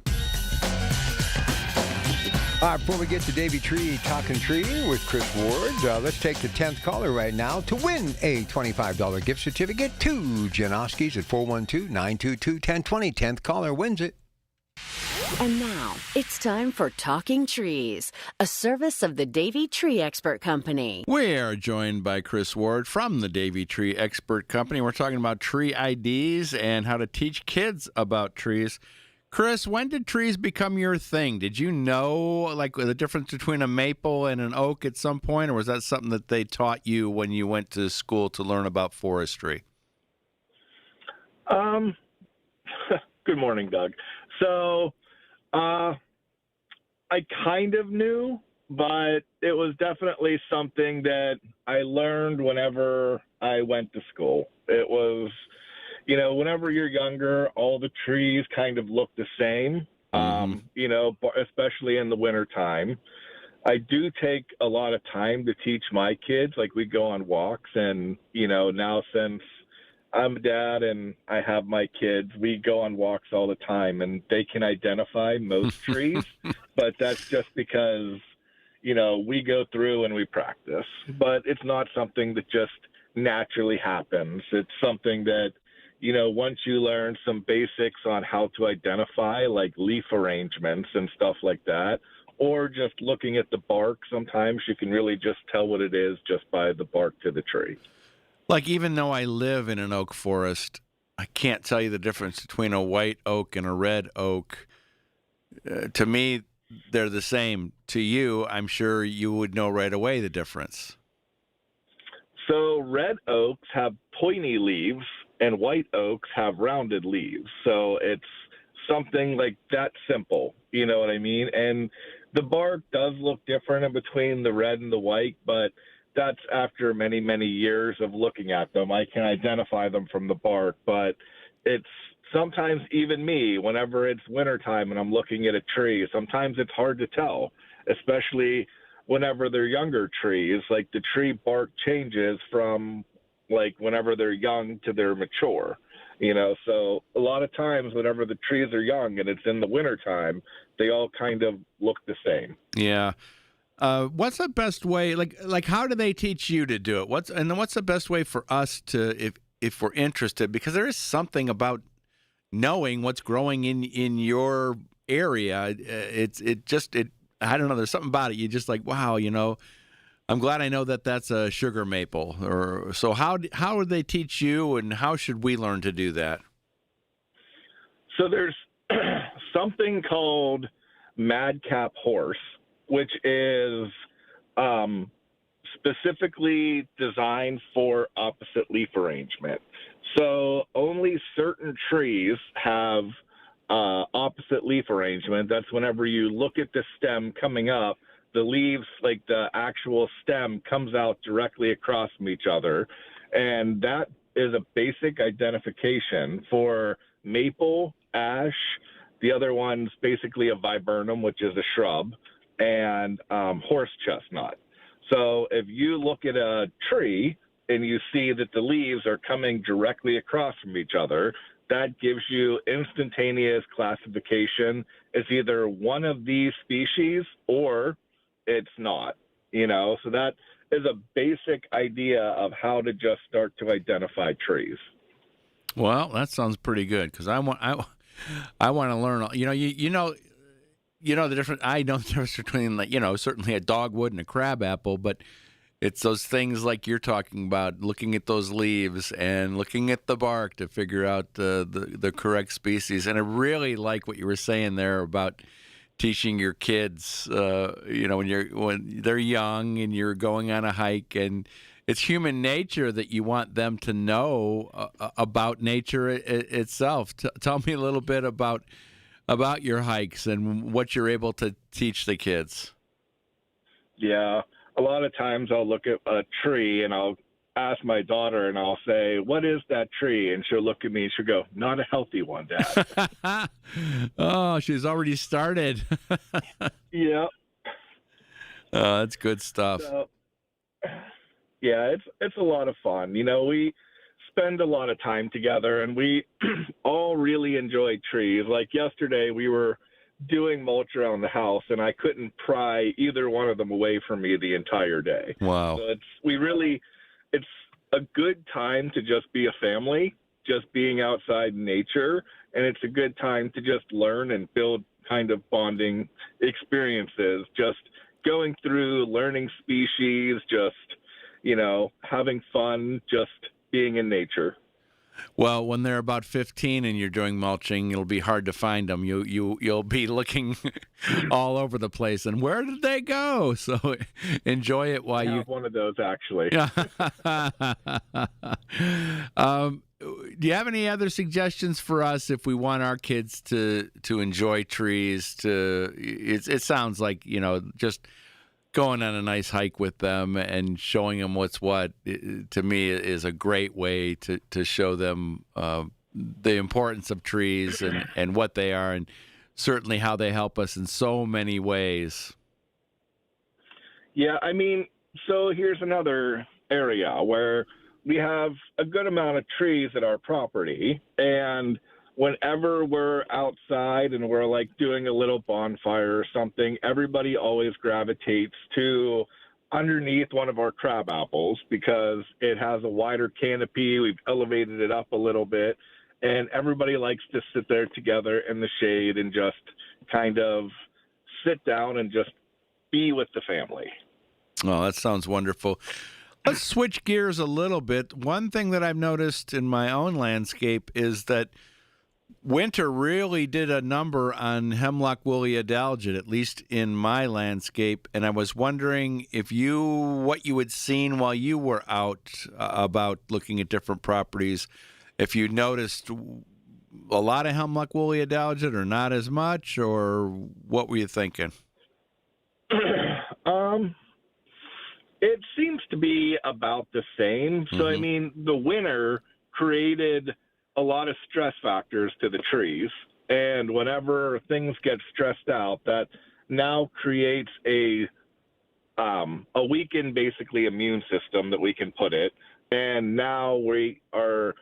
All right, before we get to Davy Tree Talking Tree with Chris Ward, let's take the 10th caller right now to win a $25 gift certificate to Janoski's at 412-922-1020. 10th caller wins it. And now, it's time for Talking Trees, a service of the Davy Tree Expert Company. We are joined by Chris Ward from the Davy Tree Expert Company. We're talking about tree IDs and how to teach kids about trees. Chris, when did trees become your thing? Did you know, like, the difference between a maple and an oak at some point, or was that something that they taught you when you went to school to learn about forestry? Good morning, Doug. So, I kind of knew, but it was definitely something that I learned whenever I went to school. It was, whenever you're younger, all the trees kind of look the same, especially in the wintertime. I do take a lot of time to teach my kids. Like, we go on walks, and, now since I'm a dad and I have my kids, we go on walks all the time, and they can identify most trees, but that's just because, we go through and we practice. But it's not something that just naturally happens. It's something that, once you learn some basics on how to identify, like leaf arrangements and stuff like that, or just looking at the bark, sometimes you can really just tell what it is just by the bark to the tree. Like, even though I live in an oak forest, I can't tell you the difference between a white oak and a red oak. To me, they're the same. To you, I'm sure you would know right away the difference. So red oaks have pointy leaves and white oaks have rounded leaves. So it's something like that simple. You know what I mean? And the bark does look different in between the red and the white, but that's after many, many years of looking at them. I can identify them from the bark, but it's sometimes even me, whenever it's wintertime and I'm looking at a tree, sometimes it's hard to tell, especially whenever they're younger trees. Like, the tree bark changes from, like, whenever they're young to they're mature, So a lot of times whenever the trees are young and it's in the wintertime, they all kind of look the same. Yeah. What's the best way? Like, how do they teach you to do it? What's the best way for us to, if we're interested? Because there is something about knowing what's growing in your area. I don't know. There's something about it. You just like, wow, I'm glad I know that that's a sugar maple. Or so. How would they teach you, and how should we learn to do that? So there's something called madcap horse, which is specifically designed for opposite leaf arrangement. So only certain trees have opposite leaf arrangement. That's whenever you look at the stem coming up, the leaves, like the actual stem, comes out directly across from each other. And that is a basic identification for maple, ash. The other one's basically a viburnum, which is a shrub, and horse chestnut. So if you look at a tree and you see that the leaves are coming directly across from each other, that gives you instantaneous classification. It's either one of these species or it's not, So that is a basic idea of how to just start to identify trees. Well, that sounds pretty good, because I want to learn. You know the difference. I know the difference between, like, certainly a dogwood and a crabapple, but it's those things like you're talking about, looking at those leaves and looking at the bark to figure out the correct species. And I really like what you were saying there about teaching your kids, when they're young and you're going on a hike, and it's human nature that you want them to know about nature itself. Tell me a little bit about your hikes and what you're able to teach the kids. Yeah. A lot of times I'll look at a tree and I'll ask my daughter, and I'll say, "What is that tree?" And she'll look at me and she'll go, "Not a healthy one, Dad." Oh, she's already started. Yeah. That's good stuff. So, yeah, it's a lot of fun. We spend a lot of time together, and we all really enjoy trees. Like yesterday, we were doing mulch around the house, and I couldn't pry either one of them away from me the entire day. Wow. So it's a good time to just be a family, just being outside in nature, and it's a good time to just learn and build kind of bonding experiences, just going through learning species, just, having fun, just being in nature. Well, when they're about 15 and you're doing mulching, it'll be hard to find them. You'll be looking all over the place. And where did they go? So enjoy it while I you. have one of those actually. Do you have any other suggestions for us if we want our kids to enjoy trees? It sounds like just going on a nice hike with them and showing them what's what, to me, is a great way to show them the importance of trees and what they are, and certainly how they help us in so many ways. Yeah, so here's another area where we have a good amount of trees at our property, and whenever we're outside and we're like doing a little bonfire or something, everybody always gravitates to underneath one of our crab apples because it has a wider canopy. We've elevated it up a little bit, and everybody likes to sit there together in the shade and just kind of sit down and just be with the family. Oh, that sounds wonderful. Let's switch gears a little bit. One thing that I've noticed in my own landscape is that winter really did a number on hemlock woolly adelgid, at least in my landscape. And I was wondering what you had seen while you were out about looking at different properties, if you noticed a lot of hemlock woolly adelgid or not as much, or what were you thinking? It seems to be about the same. So, the winter created a lot of stress factors to the trees. And whenever things get stressed out, that now creates a weakened, basically, immune system that we can put it. And now we are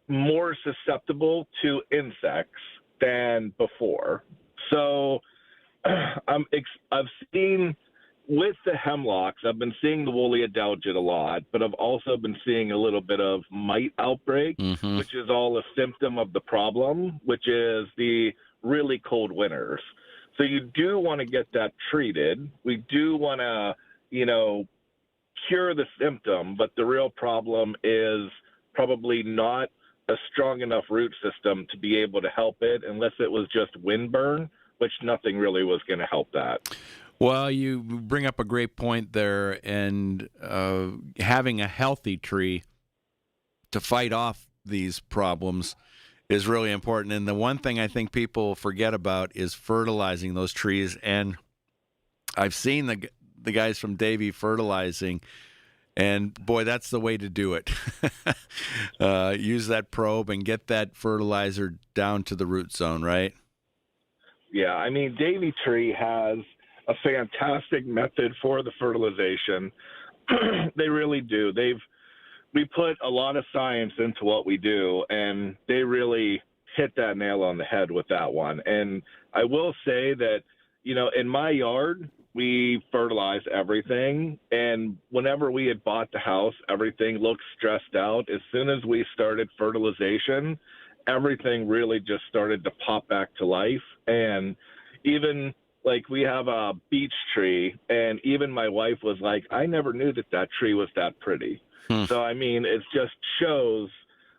more susceptible to insects than before. So I've seen with the hemlocks, I've been seeing the woolly adelgid a lot, but I've also been seeing a little bit of mite outbreak, which is all a symptom of the problem, which is the really cold winters. So you do want to get that treated. We do want to, cure the symptom, but the real problem is probably not a strong enough root system to be able to help it unless it was just windburn, which nothing really was going to help that. Well, you bring up a great point there, and having a healthy tree to fight off these problems is really important. And the one thing I think people forget about is fertilizing those trees. And I've seen the guys from Davy fertilizing, and boy, that's the way to do it. Use that probe and get that fertilizer down to the root zone, right? Yeah, Davy Tree has a fantastic method for the fertilization. They really do. We put a lot of science into what we do, and they really hit that nail on the head with that one. And I will say that, in my yard, we fertilize everything. And whenever we had bought the house, everything looked stressed out. As soon as we started fertilization, everything really just started to pop back to life. And even we have a beech tree, and even my wife was like, I never knew that tree was that pretty. So, it just shows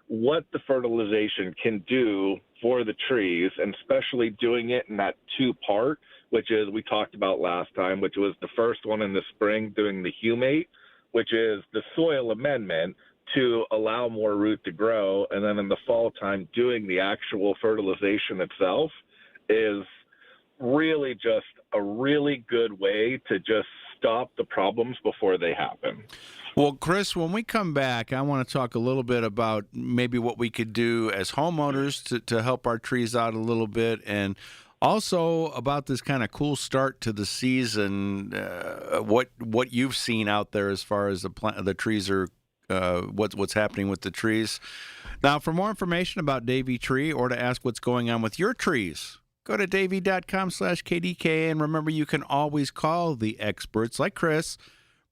what the fertilization can do for the trees, and especially doing it in that two-part, which is we talked about last time, which was the first one in the spring doing the humate, which is the soil amendment to allow more root to grow. And then in the fall time, doing the actual fertilization itself is really just a really good way to just stop the problems before they happen. Well, Chris, when we come back, I want to talk a little bit about maybe what we could do as homeowners to help our trees out a little bit, and also about this kind of cool start to the season, what you've seen out there as far as the trees are, what's happening with the trees. Now, for more information about Davey Tree or to ask what's going on with your trees, go to davey.com/KDKA, and remember, you can always call the experts like Chris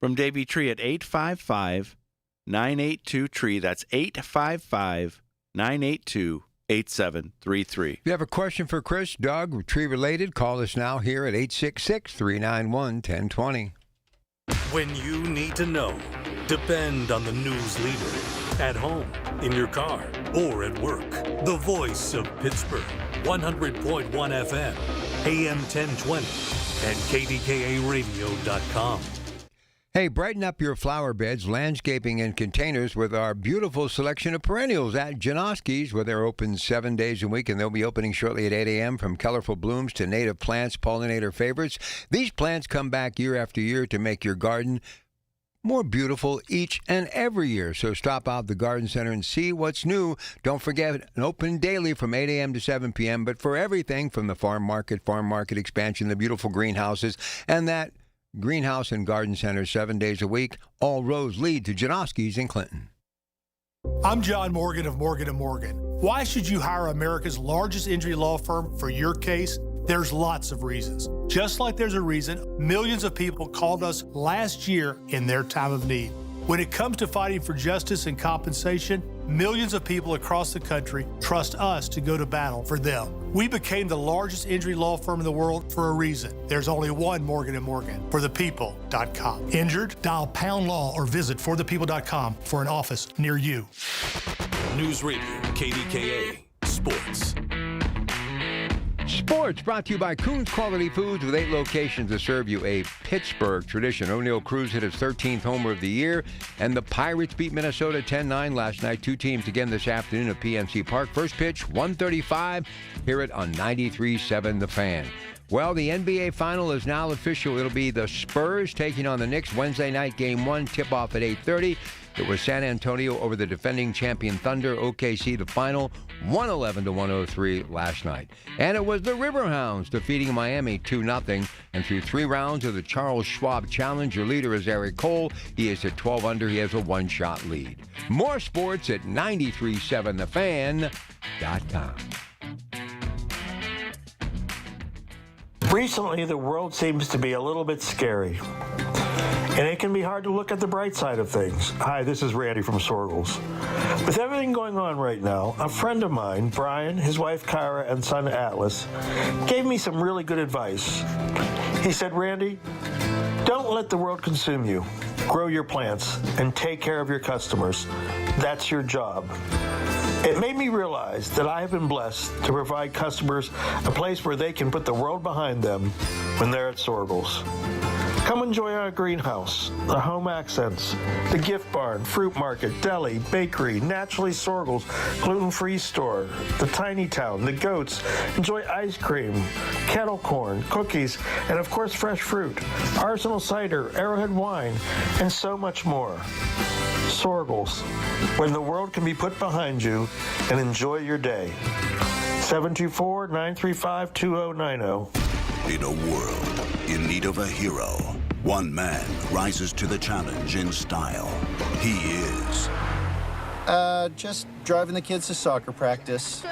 from Davey Tree at 855-982-TREE. That's 855-982-8733. If you have a question for Chris, Doug, tree-related, call us now here at 866-391-1020. When you need to know, depend on the news leader. At home, in your car, or at work. The voice of Pittsburgh. 100.1 FM, AM 1020, and KDKA-radio.com. Hey, brighten up your flower beds, landscaping, and containers with our beautiful selection of perennials at Janoski's, where they're open 7 days a week, and they'll be opening shortly at 8 a.m. From colorful blooms to native plants, pollinator favorites. These plants come back year after year to make your garden more beautiful each and every year. So stop out the garden center and see what's new. Don't forget, open daily from 8 a.m. to 7 p.m., but for everything from the farm market expansion, the beautiful greenhouses, and that greenhouse and garden center 7 days a week, all roads lead to Janoski's in Clinton. I'm John Morgan of Morgan & Morgan. Why should you hire America's largest injury law firm for your case? There's lots of reasons. Just like there's a reason millions of people called us last year in their time of need. When it comes to fighting for justice and compensation, millions of people across the country trust us to go to battle for them. We became the largest injury law firm in the world for a reason. There's only one Morgan & Morgan, forthepeople.com. Injured? Dial #law or visit forthepeople.com for an office near you. News Radio, KDKA, Sports. Sports brought to you by Coons Quality Foods, with 8 locations to serve you a Pittsburgh tradition. O'Neill Cruz hit his 13th homer of the year, and the Pirates beat Minnesota 10-9 last night. Two teams again this afternoon at PNC Park. First pitch, 1:35. Hear it on 93.7 The Fan. Well, the NBA Final is now official. It'll be the Spurs taking on the Knicks Wednesday night, Game 1, tip-off at 8:30. It was San Antonio over the defending champion Thunder. OKC, the final, 111-103 last night. And it was the Riverhounds defeating Miami 2-0. And through 3 rounds of the Charles Schwab Challenge, your leader is Eric Cole. He is at 12 under. He has a 1-shot lead. More sports at 937thefan.com. Recently, the world seems to be a little bit scary. And it can be hard to look at the bright side of things. Hi, this is Randy from Sorgles. With everything going on right now, a friend of mine, Brian, his wife Kyra, and son Atlas, gave me some really good advice. He said, Randy, don't let the world consume you. Grow your plants and take care of your customers. That's your job. It made me realize that I have been blessed to provide customers a place where they can put the world behind them when they're at Sorgles. Come enjoy our greenhouse, the home accents, the gift barn, fruit market, deli, bakery, Naturally Sorgles, gluten-free store, the tiny town, the goats. Enjoy ice cream, kettle corn, cookies, and of course fresh fruit, Arsenal cider, Arrowhead wine, and so much more. Sorgles, when the world can be put behind you, and enjoy your day. 724-935-2090. In a world in need of a hero, one man rises to the challenge in style. He is... just driving the kids to soccer practice.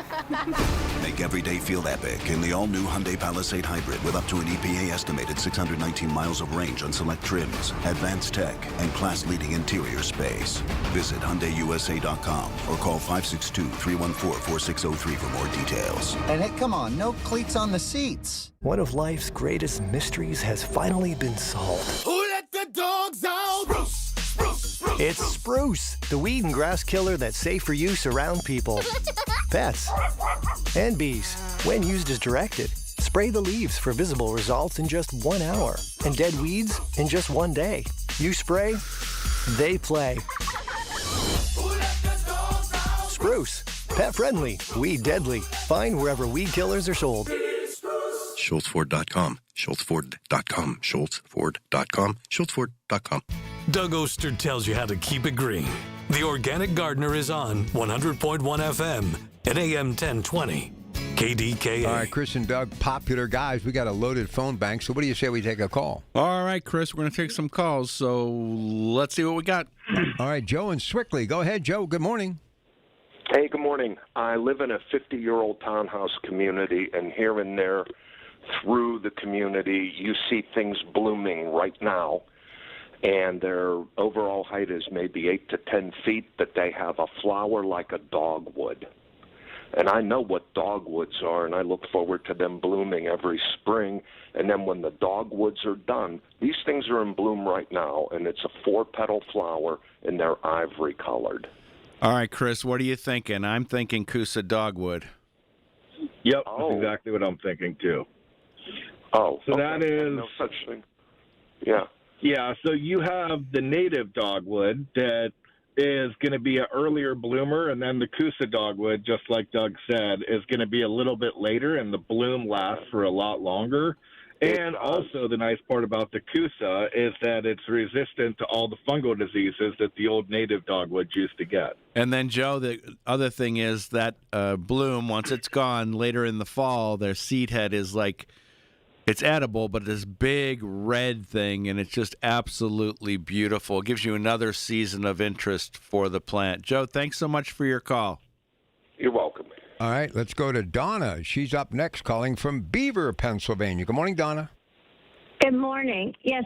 Make every day feel epic in the all-new Hyundai Palisade Hybrid with up to an EPA-estimated 619 miles of range on select trims, advanced tech, and class-leading interior space. Visit HyundaiUSA.com or call 562-314-4603 for more details. And come on, no cleats on the seats. One of life's greatest mysteries has finally been solved. Who let the dogs out? Spruce! It's Spruce, the weed and grass killer that's safe for use around people, pets, and bees. When used as directed, spray the leaves for visible results in just 1 hour, and dead weeds in just 1 day. You spray, they play. Spruce, pet friendly, weed deadly. Find wherever weed killers are sold. SchultzFord.com. SchultzFord.com. SchultzFord.com. SchultzFord.com. Doug Oster tells you how to keep it green. The Organic Gardener is on 100.1 FM and AM 1020. KDKA. All right, Chris and Doug, popular guys. We got a loaded phone bank, so what do you say we take a call? All right, Chris, we're going to take some calls, so let's see what we got. All right, Joe and Swickley. Go ahead, Joe. Good morning. Hey, good morning. I live in a 50-year-old townhouse community, and here and there through the community, you see things blooming right now, and their overall height is maybe 8 to 10 feet, but they have a flower like a dogwood. And I know what dogwoods are, and I look forward to them blooming every spring. And then when the dogwoods are done, these things are in bloom right now, and it's a 4-petal flower, and they're ivory-colored. All right, Chris, what are you thinking? I'm thinking Coosa dogwood. Yep, that's exactly what I'm thinking, too. Oh, so okay. that is no such thing. Yeah. Yeah, so you have the native dogwood that is going to be an earlier bloomer, and then the Coosa dogwood, just like Doug said, is going to be a little bit later, and the bloom lasts for a lot longer. And also the nice part about the Coosa is that it's resistant to all the fungal diseases that the old native dogwoods used to get. And then, Joe, the other thing is that bloom, once it's gone later in the fall, their seed head is like, it's edible, but this big red thing, and it's just absolutely beautiful. It gives you another season of interest for the plant. Joe, thanks so much for your call. You're welcome. All right, let's go to Donna. She's up next, calling from Beaver, Pennsylvania. Good morning, Donna. Good morning. Yes,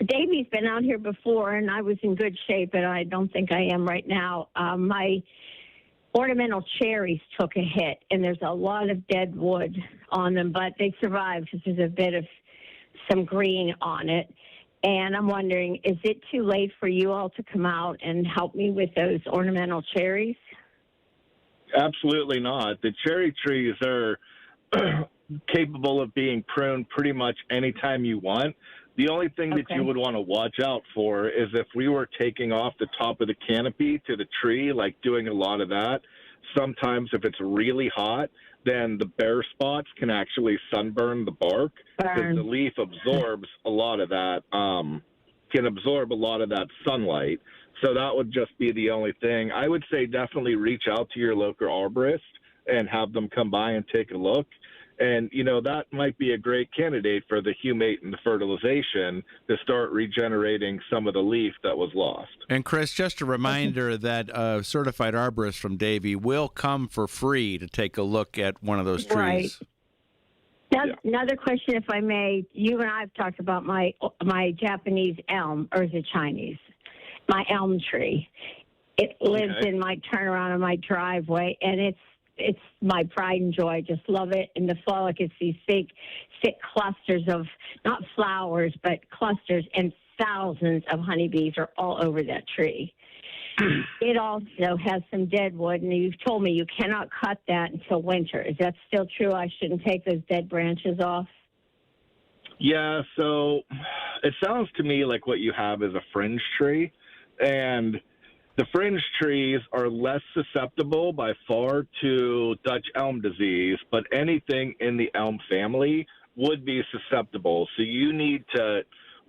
Davey's been out here before, and I was in good shape, but I don't think I am right now. My ornamental cherries took a hit, and there's a lot of dead wood on them, but they survived because there's a bit of some green on it. And I'm wondering, is it too late for you all to come out and help me with those ornamental cherries? Absolutely not. The cherry trees are capable of being pruned pretty much anytime you want. The only thing that you would want to watch out for is if we were taking off the top of the canopy to the tree, like doing a lot of that, sometimes if it's really hot, then the bare spots can actually sunburn the bark because the leaf absorbs a lot of that, can absorb a lot of that sunlight. So that would just be the only thing. I would say definitely reach out to your local arborist and have them come by and take a look. And, you know, that might be a great candidate for the humate and the fertilization to start regenerating some of the leaf that was lost. And, Chris, just a reminder that a certified arborist from Davie will come for free to take a look at one of those trees. Right. Another question, if I may. You and I have talked about my Japanese elm, or is it Chinese? My elm tree. It lives in my turnaround in my driveway, and it's my pride and joy. I just love it. In the fall, it's these big, thick clusters of, not flowers, but clusters, and thousands of honeybees are all over that tree. It also has some dead wood, and you've told me you cannot cut that until winter. Is that still true? I shouldn't take those dead branches off? Yeah, so it sounds to me like what you have is a fringe tree, and the fringe trees are less susceptible by far to Dutch elm disease, but anything in the elm family would be susceptible. So you need to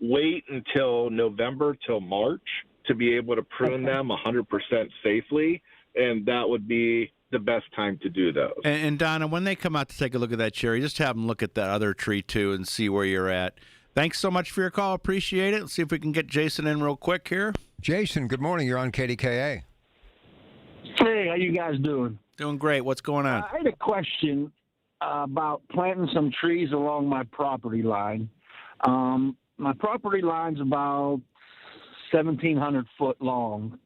wait until November till March to be able to prune them 100% safely, and that would be the best time to do those. And Donna, when they come out to take a look at that cherry, just have them look at that other tree too and see where you're at. Thanks so much for your call. Appreciate it. Let's see if we can get Jason in real quick here. Jason, good morning. You're on KDKA. Hey, how you guys doing? Doing great. What's going on? I had a question about planting some trees along my property line. My property line's about 1,700 foot long.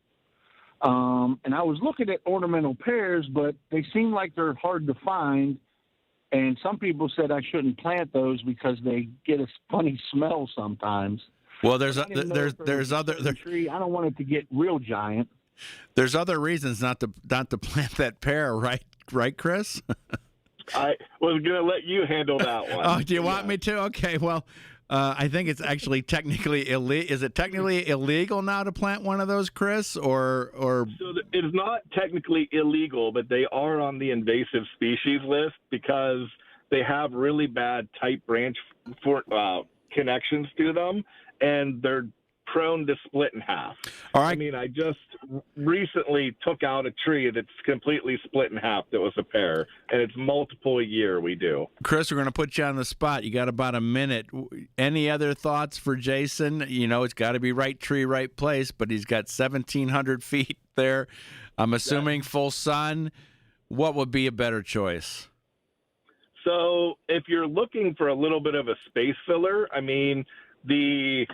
And I was looking at ornamental pears, but they seem like they're hard to find. And some people said I shouldn't plant those because they get a funny smell sometimes. Well, there's tree. I don't want it to get real giant. There's other reasons not to plant that pear, right, Chris? I was going to let you handle that one. Oh, do you want me to? Okay, well, I think it's actually technically illegal. Is it technically illegal now to plant one of those, Chris? Or So it is not technically illegal, but they are on the invasive species list because they have really bad tight branch connections to them, and they're prone to split in half. All right. I mean, I just recently took out a tree that's completely split in half that was a pear, and it's multiple a year we do. Chris, we're going to put you on the spot. You got about a minute. Any other thoughts for Jason? You know, it's got to be right tree, right place, but he's got 1,700 feet there. I'm assuming full sun. What would be a better choice? So if you're looking for a little bit of a space filler, I mean, the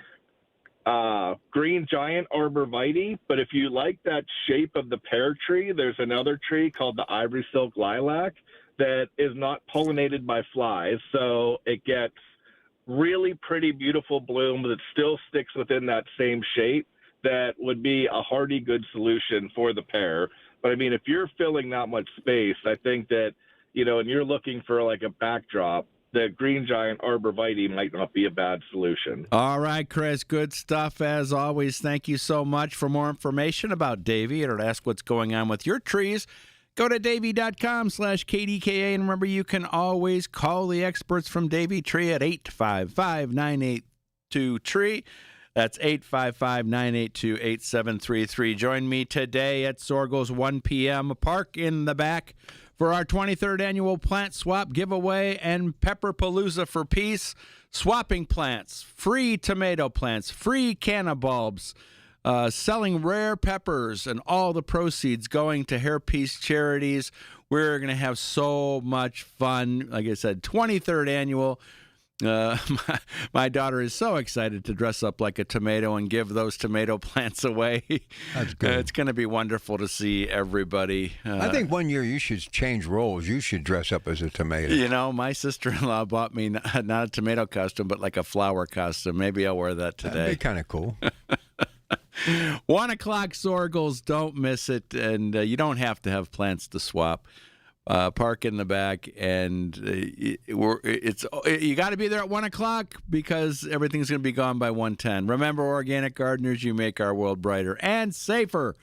green giant arborvitae, but if you like that shape of the pear tree, there's another tree called the ivory silk lilac that is not pollinated by flies, so it gets really pretty, beautiful bloom that still sticks within that same shape. That would be a hardy, good solution for the pear. But I mean, if you're filling that much space, I think that, you know, and you're looking for like a backdrop, the green giant arborvitae might not be a bad solution. All right, Chris, good stuff as always. Thank you so much. For more information about Davey or to ask what's going on with your trees, go to davey.com/KDKA. And remember, you can always call the experts from Davey Tree at 855-982-TREE. That's 855-982-8733. Join me today at Sorgel's 1 p.m. Park in the back for our 23rd annual plant swap giveaway and Pepperpalooza for Peace. Swapping plants, free tomato plants, free canna bulbs, selling rare peppers, and all the proceeds going to Hairpiece Charities. We're going to have so much fun. Like I said, 23rd annual. My daughter is so excited to dress up like a tomato and give those tomato plants away. That's good. It's going to be wonderful to see everybody. I think one year you should change roles. You should dress up as a tomato. You know, my sister-in-law bought me not a tomato costume, but like a flower costume. Maybe I'll wear that today. That'd be kind of cool. 1 o'clock Sorgels, don't miss it. And you don't have to have plants to swap. Park in the back, and you got to be there at 1 o'clock because everything's going to be gone by 1:10. Remember, organic gardeners, you make our world brighter and safer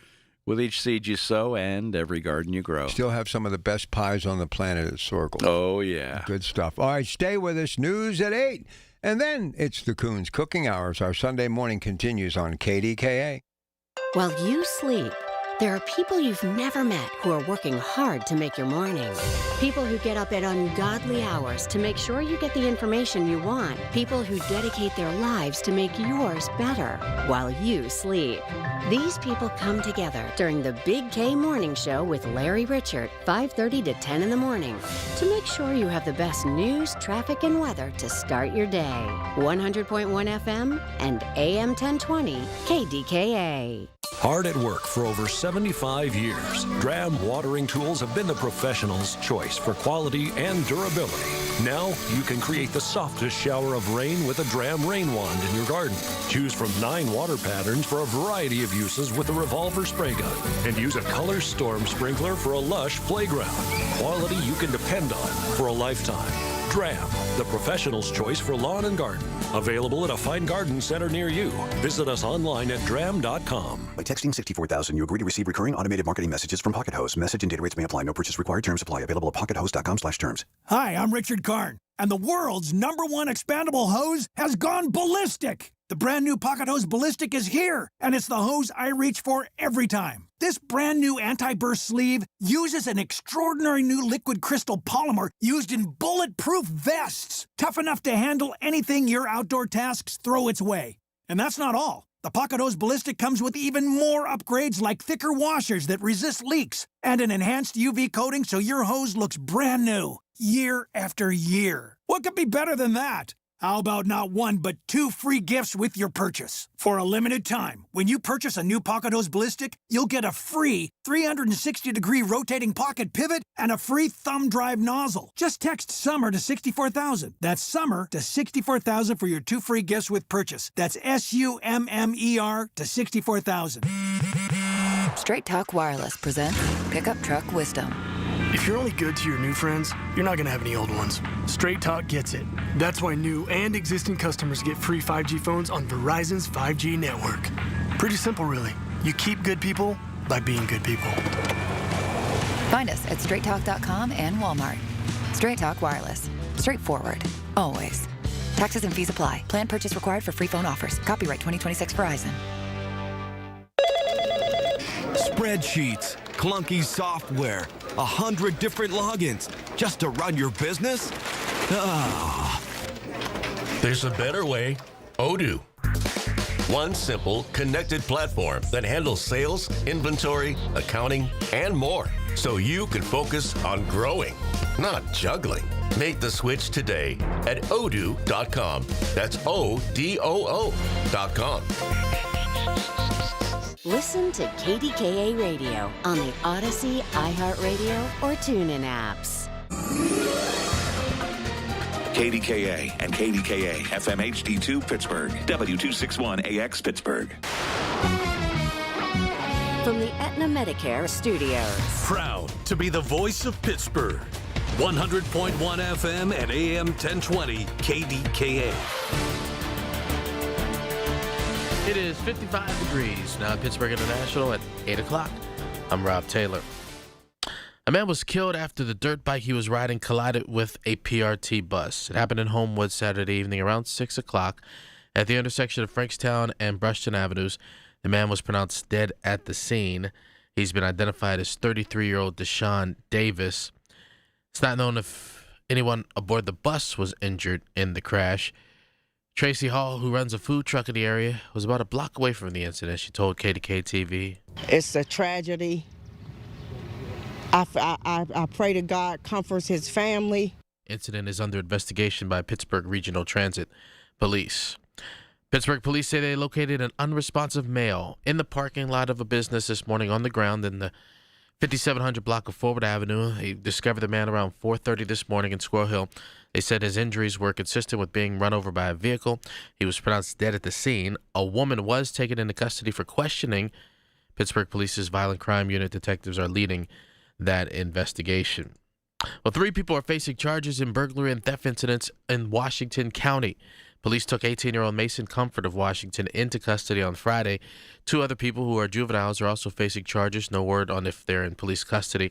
with each seed you sow and every garden you grow. Still have some of the best pies on the planet at Sorgel. Oh, yeah. Good stuff. All right, stay with us. News at 8. And then it's the Coons Cooking Hours. Our Sunday morning continues on KDKA. While you sleep, there are people you've never met who are working hard to make your morning. People who get up at ungodly hours to make sure you get the information you want. People who dedicate their lives to make yours better while you sleep. These people come together during the Big K Morning Show with Larry Richert, 5:30 to 10 in the morning, to make sure you have the best news, traffic, and weather to start your day. 100.1 FM and AM 1020 KDKA. Hard at work for over 75 years, Dram watering tools have been the professional's choice for quality and durability. Now you can create the softest shower of rain with a Dram rain wand in your garden. Choose from 9 water patterns for a variety of uses with a revolver spray gun. And use a color storm sprinkler for a lush playground. Quality you can depend on for a lifetime. Dram, the professional's choice for lawn and garden. Available at a fine garden center near you. Visit us online at dram.com. By texting 64,000, you agree to receive recurring automated marketing messages from Pocket Host. Message and data rates may apply. No purchase required. Terms apply. Available at pockethost.com/terms. Hi, I'm Richard Karn, and the world's #1 expandable hose has gone ballistic. The brand new Pocket Hose Ballistic is here, and it's the hose I reach for every time. This brand new anti-burst sleeve uses an extraordinary new liquid crystal polymer used in bulletproof vests, tough enough to handle anything your outdoor tasks throw its way. And that's not all. The Pocket Hose Ballistic comes with even more upgrades like thicker washers that resist leaks and an enhanced UV coating so your hose looks brand new year after year. What could be better than that? How about not 1, but 2 free gifts with your purchase? For a limited time, when you purchase a new Pocket Hose Ballistic, you'll get a free 360-degree rotating pocket pivot and a free thumb drive nozzle. Just text SUMMER to 64,000. That's SUMMER to 64,000 for your 2 free gifts with purchase. That's SUMMER to 64,000. Straight Talk Wireless presents Pickup Truck Wisdom. If you're only good to your new friends, you're not going to have any old ones. Straight Talk gets it. That's why new and existing customers get free 5G phones on Verizon's 5G network. Pretty simple, really. You keep good people by being good people. Find us at straighttalk.com and Walmart. Straight Talk Wireless. Straightforward. Always. Taxes and fees apply. Plan purchase required for free phone offers. Copyright 2026 Verizon. Spreadsheets, clunky software, 100 different logins just to run your business? Ah. There's a better way. Odoo. One simple, connected platform that handles sales, inventory, accounting, and more. So you can focus on growing, not juggling. Make the switch today at odoo.com. That's ODOO.com. Listen to KDKA Radio on the Odyssey, iHeartRadio, or TuneIn apps. KDKA and KDKA FM HD2 Pittsburgh, W261AX Pittsburgh. From the Aetna Medicare Studios. Proud to be the voice of Pittsburgh. 100.1 FM and AM 1020 KDKA. It is 55 degrees now at Pittsburgh International at 8 o'clock. I'm Rob Taylor. A man was killed after the dirt bike he was riding collided with a PRT bus. It happened in Homewood Saturday evening around 6 o'clock at the intersection of Frankstown and Brushton Avenues. The man was pronounced dead at the scene. He's been identified as 33-year-old Deshaun Davis. It's not known if anyone aboard the bus was injured in the crash. Tracy Hall, who runs a food truck in the area, was about a block away from the incident. She told KDKA-TV. It's a tragedy. I pray to God comforts his family. Incident is under investigation by Pittsburgh Regional Transit Police. Pittsburgh police say they located an unresponsive male in the parking lot of a business this morning on the ground in the 5700 block of Forward Avenue. They discovered the man around 4:30 this morning in Squirrel Hill. They said his injuries were consistent with being run over by a vehicle. He was pronounced dead at the scene. A woman was taken into custody for questioning. Pittsburgh Police's Violent Crime Unit detectives are leading that investigation. Well, 3 people are facing charges in burglary and theft incidents in Washington County. Police took 18-year-old Mason Comfort of Washington into custody on Friday. 2 other people who are juveniles are also facing charges. No word on if they're in police custody.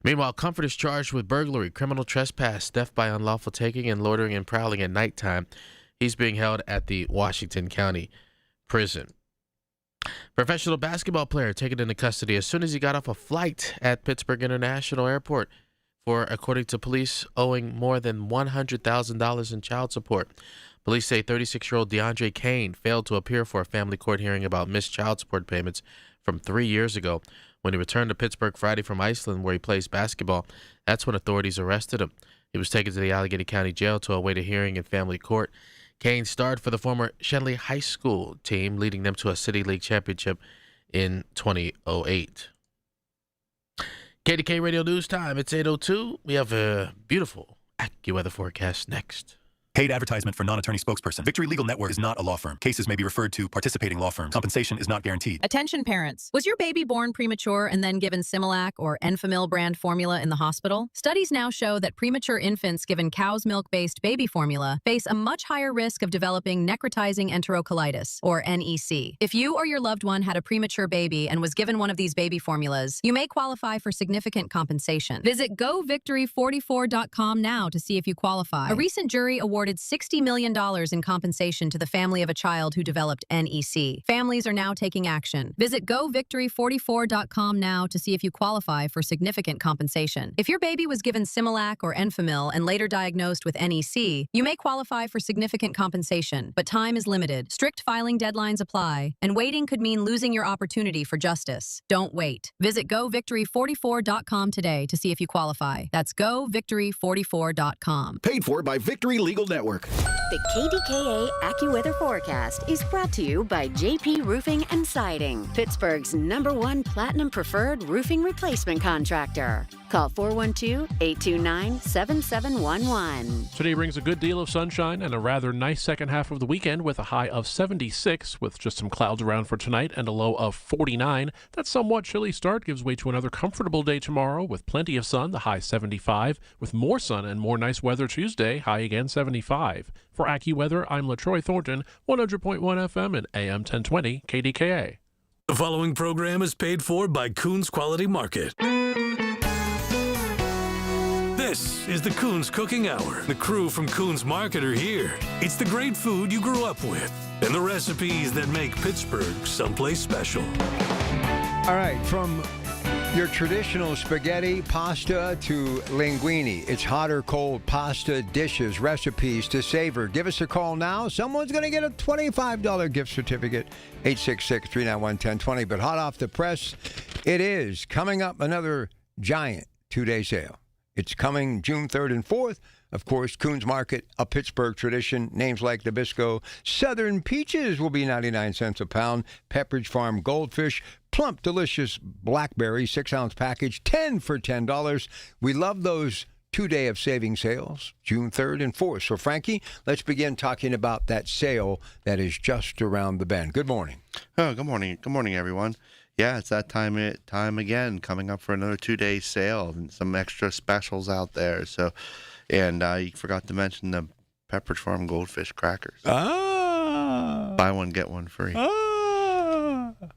Meanwhile, Comfort is charged with burglary, criminal trespass, theft by unlawful taking, and loitering and prowling at nighttime. He's being held at the Washington County Prison. Professional basketball player taken into custody as soon as he got off a flight at Pittsburgh International Airport for, according to police, owing more than $100,000 in child support. Police say 36-year-old DeAndre Kane failed to appear for a family court hearing about missed child support payments from 3 years ago. When he returned to Pittsburgh Friday from Iceland, where he plays basketball, that's when authorities arrested him. He was taken to the Allegheny County Jail to await a hearing in family court. Kane starred for the former Shenley High School team, leading them to a City League championship in 2008. KDK Radio News Time. It's 8:02. We have a beautiful AccuWeather forecast next. Paid advertisement for non-attorney spokesperson. Victory Legal Network is not a law firm. Cases may be referred to participating law firms. Compensation is not guaranteed. Attention parents. Was your baby born premature and then given Similac or Enfamil brand formula in the hospital? Studies now show that premature infants given cow's milk-based baby formula face a much higher risk of developing necrotizing enterocolitis, or NEC. If you or your loved one had a premature baby and was given one of these baby formulas, you may qualify for significant compensation. Visit govictory44.com now to see if you qualify. A recent jury awarded $60 million in compensation to the family of a child who developed NEC. Families are now taking action. Visit govictory44.com now to see if you qualify for significant compensation. If your baby was given Similac or Enfamil and later diagnosed with NEC, you may qualify for significant compensation, but time is limited. Strict filing deadlines apply, and waiting could mean losing your opportunity for justice. Don't wait. Visit govictory44.com today to see if you qualify. That's govictory44.com. Paid for by Victory Legal Network. The KDKA AccuWeather forecast is brought to you by JP Roofing and Siding, Pittsburgh's #1 Platinum Preferred Roofing Replacement Contractor. Call 412-829-7711. Today brings a good deal of sunshine and a rather nice second half of the weekend with a high of 76 with just some clouds around for tonight and a low of 49. That somewhat chilly start gives way to another comfortable day tomorrow with plenty of sun, the high 75, with more sun and more nice weather Tuesday, high again 75. For AccuWeather, I'm LaTroy Thornton, 100.1 FM and AM 1020 KDKA. The following program is paid for by Coons Quality Market. This This is the Coons Cooking Hour. The crew from Coons Market are here. It's the great food you grew up with and the recipes that make Pittsburgh someplace special. All right, from your traditional spaghetti, pasta to linguine. It's hot or cold pasta dishes, recipes to savor. Give us a call now. Someone's going to get a $25 gift certificate. 866-391-1020. But hot off the press, it is coming up another giant two-day sale. It's coming June 3rd and 4th. Of course, Coons Market, a Pittsburgh tradition. Names like Nabisco. Southern Peaches will be 99 cents a pound. Pepperidge Farm Goldfish. Plump, delicious blackberry 6-ounce package, 10 for $10. We love those two-day of saving sales, June 3rd and 4th. So, Frankie, let's begin talking about that sale that is just around the bend. Good morning. Oh, good morning. Good morning, everyone. Yeah, it's that time again, coming up for another two-day sale and some extra specials out there. So, and you forgot to mention the Pepperidge Farm Goldfish crackers. Buy one, get one free.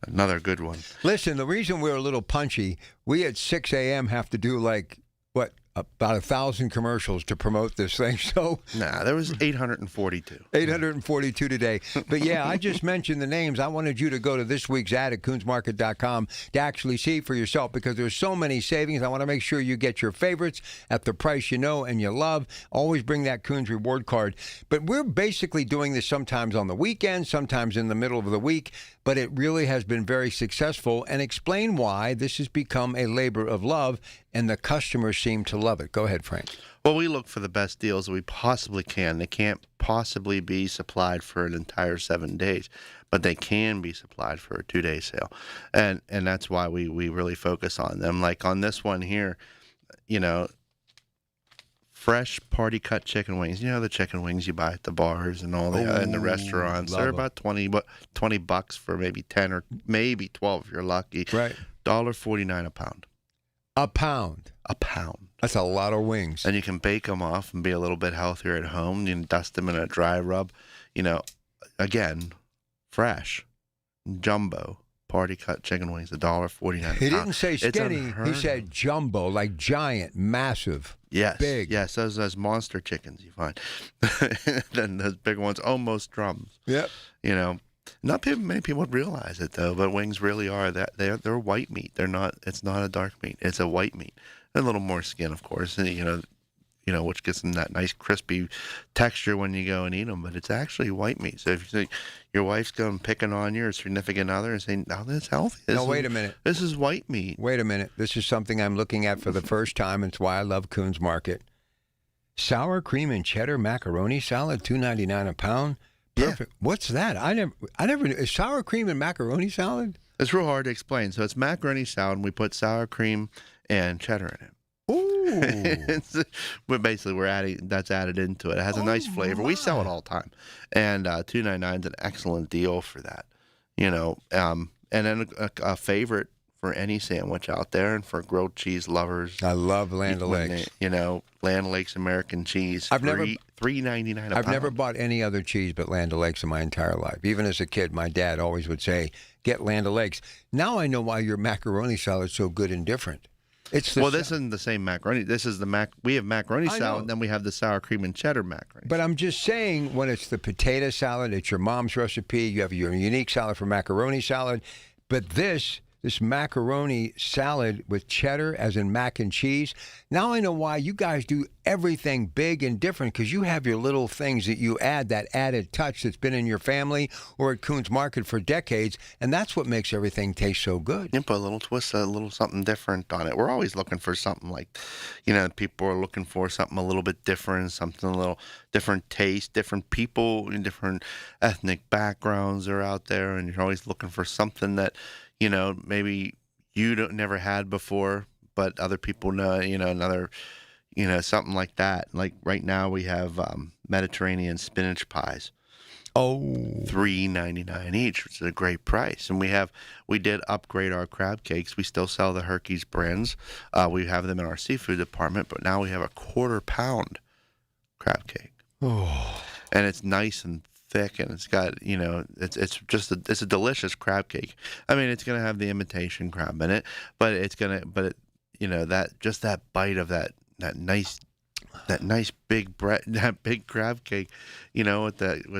Another good one. Listen, the reason we're a little punchy, we at 6 a.m. have to do about 1,000 commercials to promote this thing. So there was 842. 842 today. But yeah, I just mentioned the names. I wanted you to go to this week's ad at coonsmarket.com to actually see for yourself because there's so many savings. I want to make sure you get your favorites at the price you know and you love. Always bring that Coons reward card. But we're basically doing this sometimes on the weekend, sometimes in the middle of the week. But it really has been very successful, and explain why this has become a labor of love, and the customers seem to love it. Go ahead, Frank. Well, we look for the best deals that we possibly can. They can't possibly be supplied for an entire 7 days, but they can be supplied for a two-day sale, and that's why we really focus on them. Like on this one here, fresh party cut chicken wings. You know the chicken wings you buy at the bars and all the in the restaurants. They're about $20 for maybe 10 or maybe 12 if you're lucky. Right. $1.49 a pound. A pound. A pound. That's a lot of wings. And you can bake them off and be a little bit healthier at home. You can dust them in a dry rub. Again, fresh, jumbo. Party cut chicken wings, $1.49. He didn't say skinny. He said jumbo, like giant, massive, big. Yes, those monster chickens you find. Then those big ones, almost drums. Yep. Not many people would realize it though, but wings really are that they're white meat. They're not. It's not a dark meat. It's a white meat. A little more skin, of course. And, which gives them that nice crispy texture when you go and eat them. But it's actually white meat. So if you think your wife's going picking on you or significant other and saying, "No, that's healthy." Wait a minute. This is white meat. Wait a minute. This is something I'm looking at for the first time. It's why I love Coons Market. Sour cream and cheddar macaroni salad, $2.99 a pound. Perfect. Yeah. What's that? I never knew. Is sour cream and macaroni salad? It's real hard to explain. So it's macaroni salad, and we put sour cream and cheddar in it. Ooh. But basically, that's added into it. It has a nice flavor. We sell it all the time, and $2.99 is an excellent deal for that. And then a favorite for any sandwich out there, and for grilled cheese lovers. I love Land O'Lakes. Land O'Lakes American cheese. $3.99 a pound. I've never bought any other cheese but Land O'Lakes in my entire life. Even as a kid, my dad always would say, "Get Land O'Lakes." Now I know why your macaroni salad is so good and different. This isn't the same macaroni. This is we have macaroni salad, and then we have the sour cream and cheddar macaroni. But I'm just saying, when it's the potato salad, it's your mom's recipe. You have your unique salad for macaroni salad. But this macaroni salad with cheddar, as in mac and cheese. Now I know why you guys do everything big and different, because you have your little things that you add, that added touch that's been in your family or at Coons Market for decades, and that's what makes everything taste so good. You put a little twist, a little something different on it. We're always looking for something like, people are looking for something a little bit different, something a little different taste, different people, different ethnic backgrounds are out there, and you're always looking for something that maybe you never had before, but other people know, something like that. Like right now we have Mediterranean spinach pies. $3.99 each, which is a great price. And we did upgrade our crab cakes. We still sell the Herky's brands. We have them in our seafood department, but now we have a 1/4 pound crab cake. Oh. And it's nice and thick, and it's got, it's a delicious crab cake. I mean, it's going to have the imitation crab in it, but that bite of that nice that nice big bread, that big crab cake, with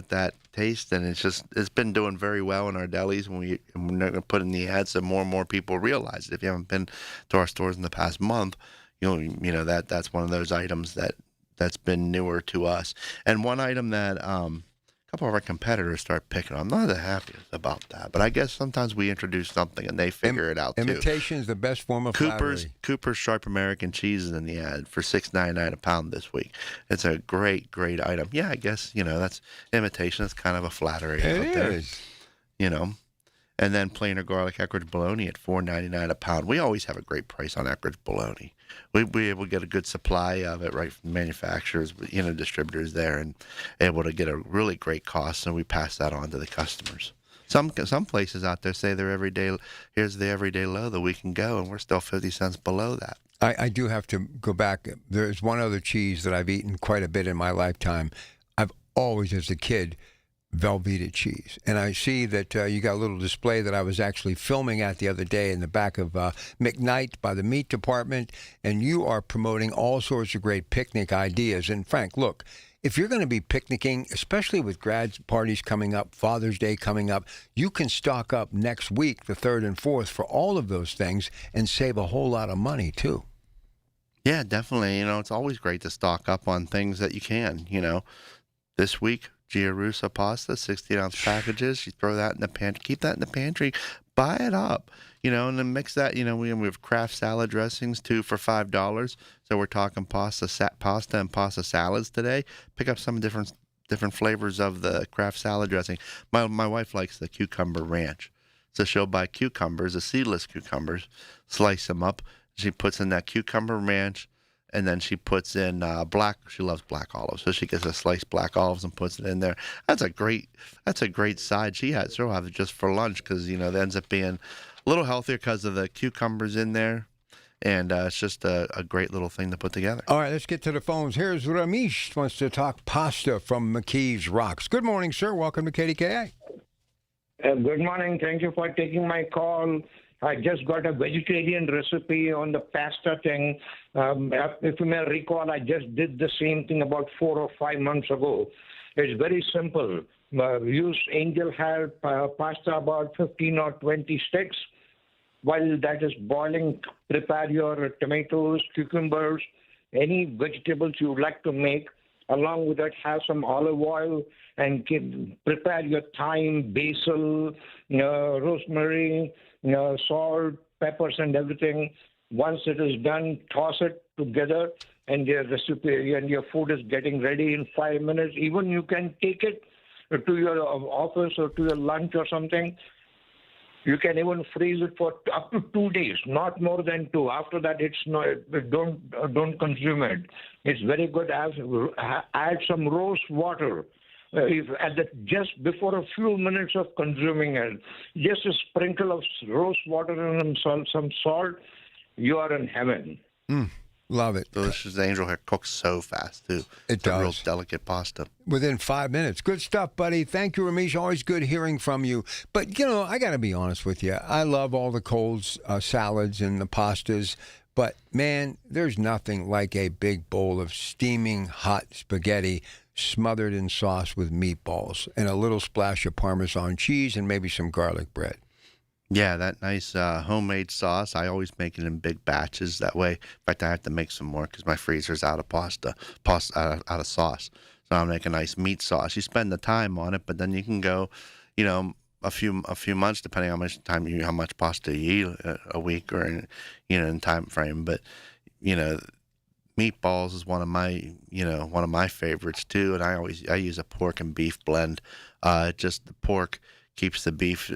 that taste, and it's been doing very well in our delis, and we're going to put in the ads so more and more people realize it. If you haven't been to our stores in the past month, that's one of those items that's been newer to us. And one item that a couple of our competitors start picking on. I'm not the happiest about that, but I guess sometimes we introduce something and they figure it out too. Imitation is the best form of flattery. Cooper's Sharp American Cheese is in the ad for $6.99 a pound this week. It's a great item. Yeah, I guess that's imitation. It's kind of a flattery out there. And then plain or garlic Eckrich bologna at $4.99 a pound. We always have a great price on Eckrich bologna. We able to get a good supply of it right from manufacturers, distributors there, and able to get a really great cost, and we pass that on to the customers. Some places out there say they're here's the everyday low that we can go, and we're still 50 cents below that. I do have to go back. There's one other cheese that I've eaten quite a bit in my lifetime. I've always, as a kid, Velveeta cheese. And I see that you got a little display that I was actually filming at the other day in the back of McKnight by the meat department, and you are promoting all sorts of great picnic ideas. And Frank, look, if you're going to be picnicking, especially with grad parties coming up, Father's Day coming up, you can stock up next week, the 3rd and 4th, for all of those things and save a whole lot of money, too. Yeah, definitely. It's always great to stock up on things that you can. This week, Giarusa pasta, 16-ounce packages. You throw that in the pantry. Keep that in the pantry. Buy it up, and then mix that. We have Kraft salad dressings, 2 for $5. So we're talking pasta and pasta salads today. Pick up some different flavors of the Kraft salad dressing. My wife likes the cucumber ranch, so she'll buy cucumbers, the seedless cucumbers, slice them up. She puts in that cucumber ranch. And then she puts in she loves black olives. So she gets a sliced black olives and puts it in there. That's a great side. She'll have it just for lunch because, it ends up being a little healthier because of the cucumbers in there. And it's just a great little thing to put together. All right, let's get to the phones. Here's Ramesh wants to talk pasta from McKee's Rocks. Good morning, sir. Welcome to KDKA. Good morning. Thank you for taking my call. I just got a vegetarian recipe on the pasta thing. If you may recall, I just did the same thing about 4 or 5 months ago. It's very simple. Use angel hair pasta, about 15 or 20 sticks. While that is boiling, prepare your tomatoes, cucumbers, any vegetables you would like to make. Along with that, have some olive oil and prepare your thyme, basil, rosemary, salt, peppers, and everything. Once it is done, toss it together, and your recipe and your food is getting ready in 5 minutes. Even you can take it to your office or to your lunch or something. You can even freeze it for up to 2 days, not more than 2. After that, don't consume it. It's very good. Add some rose water. Just before a few minutes of consuming it, just a sprinkle of rose water and some salt, you are in heaven. Love it. Delicious. Angel hair cooks so fast, too. It does. A real delicate pasta. Within 5 minutes. Good stuff, buddy. Thank you, Ramesh. Always good hearing from you. But, I got to be honest with you. I love all the cold salads and the pastas. But, man, there's nothing like a big bowl of steaming hot spaghetti smothered in sauce with meatballs and a little splash of Parmesan cheese and maybe some garlic bread. Yeah, that nice homemade sauce. I always make it in big batches. That way, in fact, I have to make some more because my freezer's out of out of sauce. So I'll make a nice meat sauce. You spend the time on it, but then you can go, a few months, depending on how much pasta you eat a week or in time frame. But meatballs is one of my favorites too, and I use a pork and beef blend. Just the pork keeps the beef.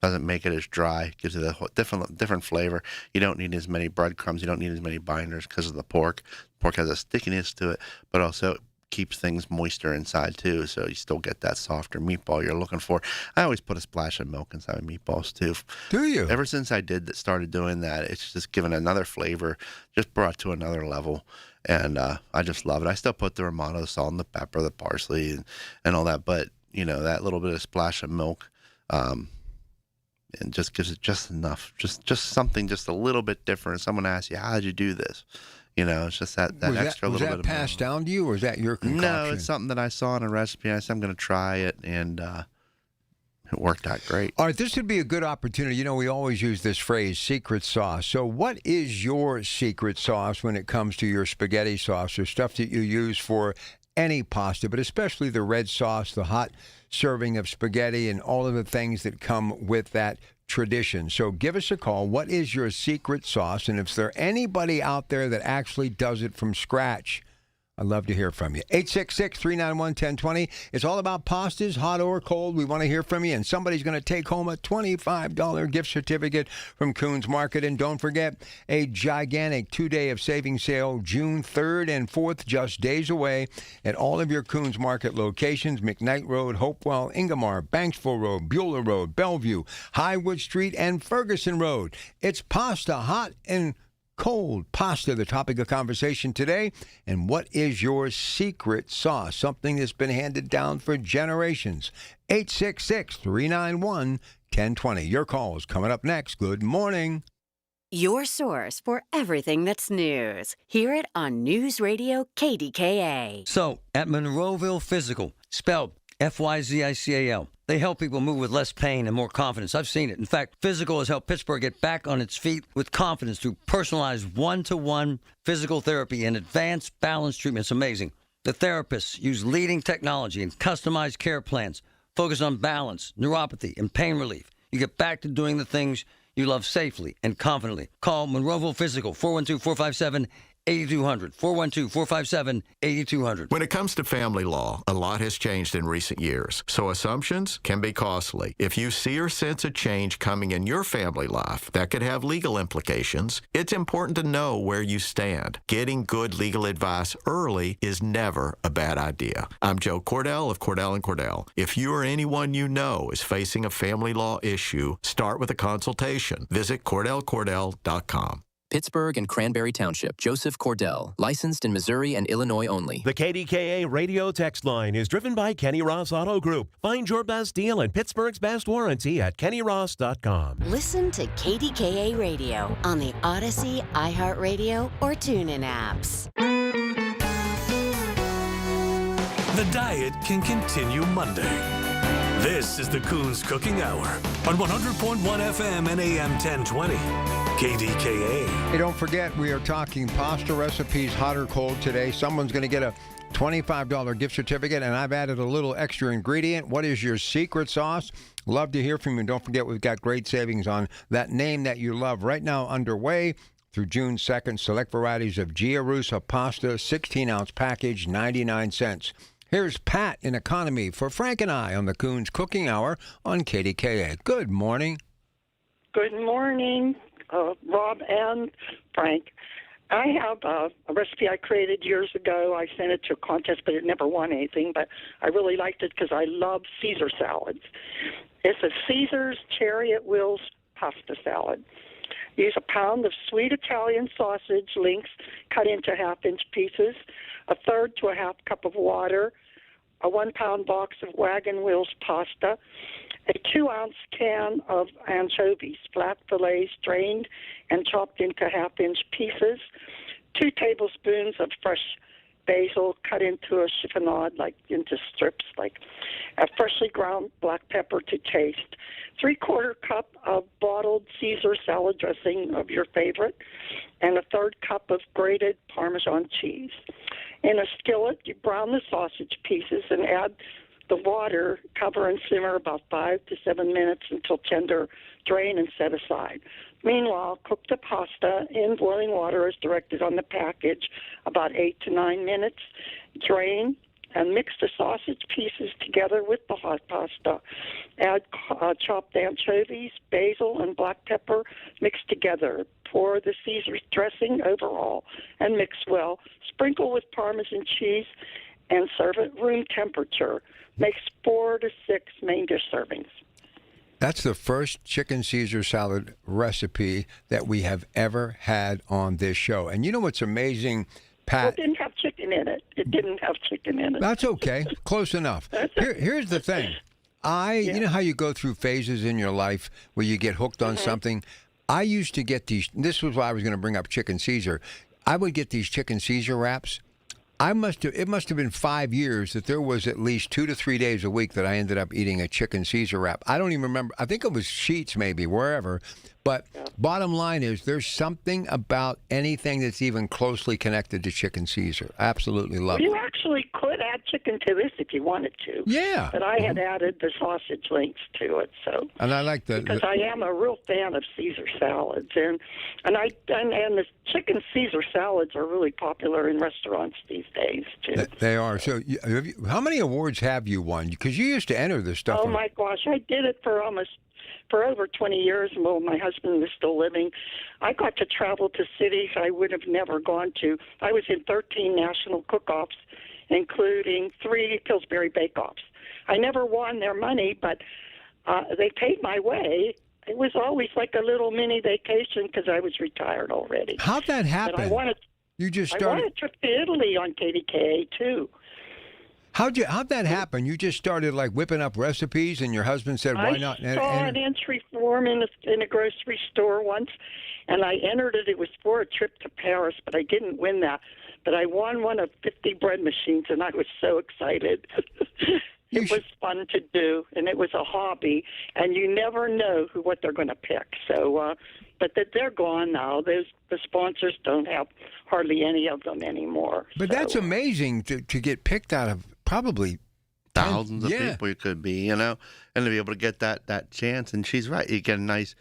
Doesn't make it as dry, gives it a different flavor. You don't need as many breadcrumbs. You don't need as many binders because of the pork. Pork has a stickiness to it, but also keeps things moister inside too, so you still get that softer meatball you're looking for. I always put a splash of milk inside of meatballs too. Do you? Ever since I started doing that, it's just given another flavor, just brought to another level, and I just love it. I still put the Romano, the salt, and the pepper, the parsley, and all that, but that little bit of splash of milk. And just gives it just enough, just something just a little bit different. Someone asks you, how did you do this? It's just that extra was little that bit of passed down to you, or is that your concoction? No, it's something that I saw in a recipe. I said I'm going to try it, and it worked out great. All right, this would be a good opportunity. We always use this phrase, secret sauce. So what is your secret sauce when it comes to your spaghetti sauce or stuff that you use for any pasta, but especially the red sauce, the hot serving of spaghetti, and all of the things that come with that tradition? So give us a call. What is your secret sauce? And if there anybody out there that actually does it from scratch, I'd love to hear from you. 866-391-1020. It's all about pastas, hot or cold. We want to hear from you, and somebody's going to take home a $25 gift certificate from Coons Market. And don't forget, a gigantic 2-day of savings sale, June 3rd and 4th, just days away, at all of your Coons Market locations: McKnight Road, Hopewell, Ingomar, Banksville Road, Beulah Road, Bellevue, Highwood Street, and Ferguson Road. It's pasta, hot and cold pasta, the topic of conversation today. And what is your secret sauce? Something that's been handed down for generations. 866-391-1020. Your call is coming up next. Good morning. Your source for everything that's news. Hear it on News Radio KDKA. So, at Monroeville Physical, spelled F-Y-Z-I-C-A-L, they help people move with less pain and more confidence. I've seen it. In fact, Physical has helped Pittsburgh get back on its feet with confidence through personalized one-to-one physical therapy and advanced balance treatment. It's amazing. The therapists use leading technology and customized care plans, focus on balance, neuropathy, and pain relief. You get back to doing the things you love safely and confidently. Call Monroeville Physical, 412-457-8200, 412-457-8200. When it comes to family law, a lot has changed in recent years, so assumptions can be costly. If you see or sense a change coming in your family life that could have legal implications, it's important to know where you stand. Getting good legal advice early is never a bad idea. I'm Joe Cordell of Cordell & Cordell. If you or anyone you know is facing a family law issue, start with a consultation. Visit CordellCordell.com. Pittsburgh and Cranberry Township. Joseph Cordell. Licensed in Missouri and Illinois only. The KDKA radio text line is driven by Kenny Ross Auto Group. Find your best deal and Pittsburgh's best warranty at KennyRoss.com. Listen to KDKA Radio on the Odyssey, iHeartRadio, or TuneIn apps. The diet can continue Monday. This is the Coons Cooking Hour on 100.1 FM and AM 1020. KDKA. Hey, don't forget, we are talking pasta recipes, hot or cold today. Someone's going to get a $25 gift certificate, and I've added a little extra ingredient. What is your secret sauce? Love to hear from you. And don't forget, we've got great savings on that name that you love right now underway through June 2nd. Select varieties of Giarusa pasta, 16-ounce package, 99 cents. Here's Pat in economy for Frank and I on the Coons Cooking Hour on KDKA. Good morning. Good morning, Rob and Frank. I have a recipe I created years ago. I sent it to a contest, but it never won anything. But I really liked it because I love Caesar salads. It's a Caesar's Chariot Wheels pasta salad. Use a pound of sweet Italian sausage links cut into half-inch pieces, a third to a half cup of water, a 1-pound box of Wagon Wheels pasta, a 2-ounce can of anchovies, flat fillets drained and chopped into half-inch pieces, 2 tablespoons of fresh basil cut into a chiffonade, like into strips, like a freshly ground black pepper to taste, 3/4 cup of bottled Caesar salad dressing of your favorite, and a 1/3 cup of grated Parmesan cheese. In a skillet, you brown the sausage pieces and add the water. Cover and simmer about 5 to 7 minutes until tender. Drain and set aside. Meanwhile, cook the pasta in boiling water as directed on the package, about 8 to 9 minutes. Drain and mix the sausage pieces together with the hot pasta. Add chopped anchovies, basil, and black pepper mixed together. Pour the Caesar dressing over all and mix well. Sprinkle with Parmesan cheese and serve at room temperature. Makes 4 to 6 main dish servings. That's the first chicken Caesar salad recipe that we have ever had on this show. And you know what's amazing, Pat? Well, it didn't have chicken in it. It didn't have chicken in it. That's okay. Close enough. Here's the thing. You know how you go through phases in your life where you get hooked on something? I used to get these. This was why I was going to bring up chicken Caesar. I would get these chicken Caesar wraps. It must have been 5 years that there was at least 2 to 3 days a week that I ended up eating a chicken Caesar wrap. I don't even remember. I think it was Sheetz maybe, wherever. But bottom line is there's something about anything that's even closely connected to chicken Caesar. Absolutely love it. You actually could add chicken to this if you wanted to. Yeah. But I had added the sausage links to it, so. And I like the... Because I am a real fan of Caesar salads, and the chicken Caesar salads are really popular in restaurants these days too. They are. So how many awards have you won? Because you used to enter this stuff. Oh my gosh, I did it for over 20 years while my husband was still living. I got to travel to cities I would have never gone to. I was in 13 national cook-offs, including 3 Pillsbury bake-offs. I never won their money, but they paid my way. It was always like a little mini vacation because I was retired already. How'd that happen? But I won a trip to Italy on KDKA, too. How'd that happen? You just started like whipping up recipes, and your husband said, "Why not?" I saw an entry form in a grocery store once, and I entered it. It was for a trip to Paris, but I didn't win that. But I won one of 50 bread machines, and I was so excited. It was fun to do, and it was a hobby, and you never know what they're going to pick. So, but they're gone now. The sponsors don't have hardly any of them anymore. But that's amazing to get picked out of probably thousands of people. You could be, and to be able to get that chance. And she's right. You get a nice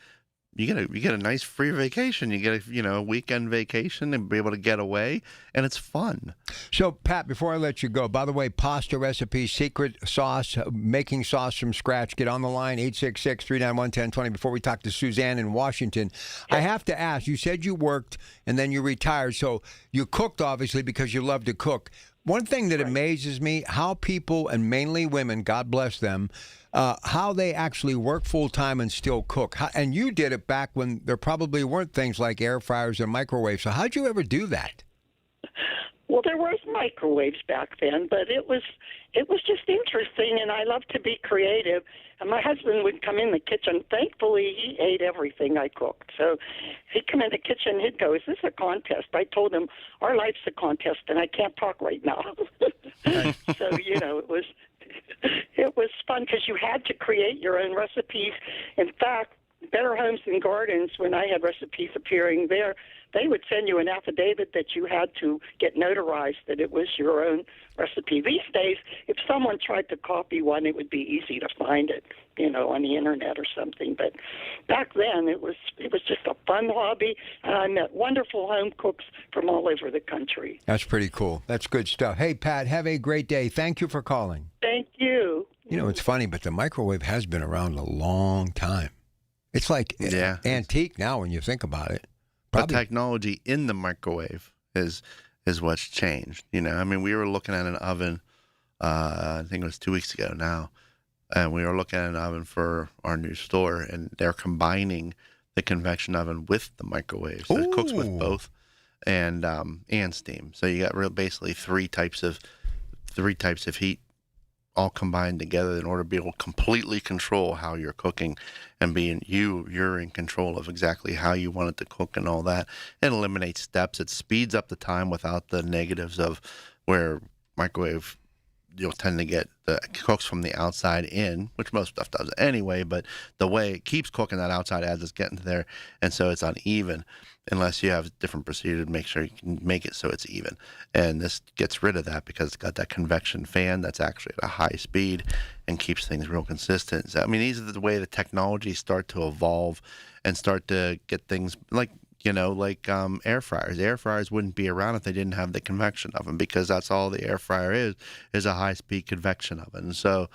free vacation. You get a weekend vacation and be able to get away, and it's fun. So, Pat, before I let you go, by the way, pasta recipe, secret sauce, making sauce from scratch. Get on the line, 866-391-1020. Before we talk to Suzanne in Washington, I have to ask. You said you worked and then you retired, so you cooked obviously because you love to cook. One thing that amazes me, how people, and mainly women, God bless them, how they actually work full-time and still cook. And you did it back when there probably weren't things like air fryers and microwaves. So how'd you ever do that? Well, there was microwaves back then, but it was just interesting, and I love to be creative. And my husband would come in the kitchen. Thankfully, he ate everything I cooked. So he'd come in the kitchen, he'd go, "Is this a contest?" I told him, "Our life's a contest, and I can't talk right now." So, it was fun because you had to create your own recipes. In fact, Better Homes and Gardens, when I had recipes appearing there, they would send you an affidavit that you had to get notarized that it was your own recipe. These days, if someone tried to copy one, it would be easy to find it, on the internet or something. But back then, it was just a fun hobby, and I met wonderful home cooks from all over the country. That's pretty cool. That's good stuff. Hey, Pat, have a great day. Thank you for calling. Thank you. It's funny, but the microwave has been around a long time. It's like antique now when you think about it. The technology in the microwave is what's changed. We were looking at an oven, I think it was 2 weeks ago now, and we were looking at an oven for our new store, and they're combining the convection oven with the microwave. So it cooks with both and steam. So you got basically three types of heat all combined together in order to be able to completely control how you're cooking and you're in control of exactly how you want it to cook and all that. It eliminates steps. It speeds up the time without the negatives of where microwave you'll tend to get the cooks from the outside in, which most stuff does anyway, but the way it keeps cooking that outside as it's getting there, and so it's uneven unless you have a different procedure to make sure you can make it so it's even. And this gets rid of that because it's got that convection fan that's actually at a high speed and keeps things real consistent. So, these are the way the technologies start to evolve and start to get things like air fryers. Air fryers wouldn't be around if they didn't have the convection oven, because that's all the air fryer is a high-speed convection oven. And so,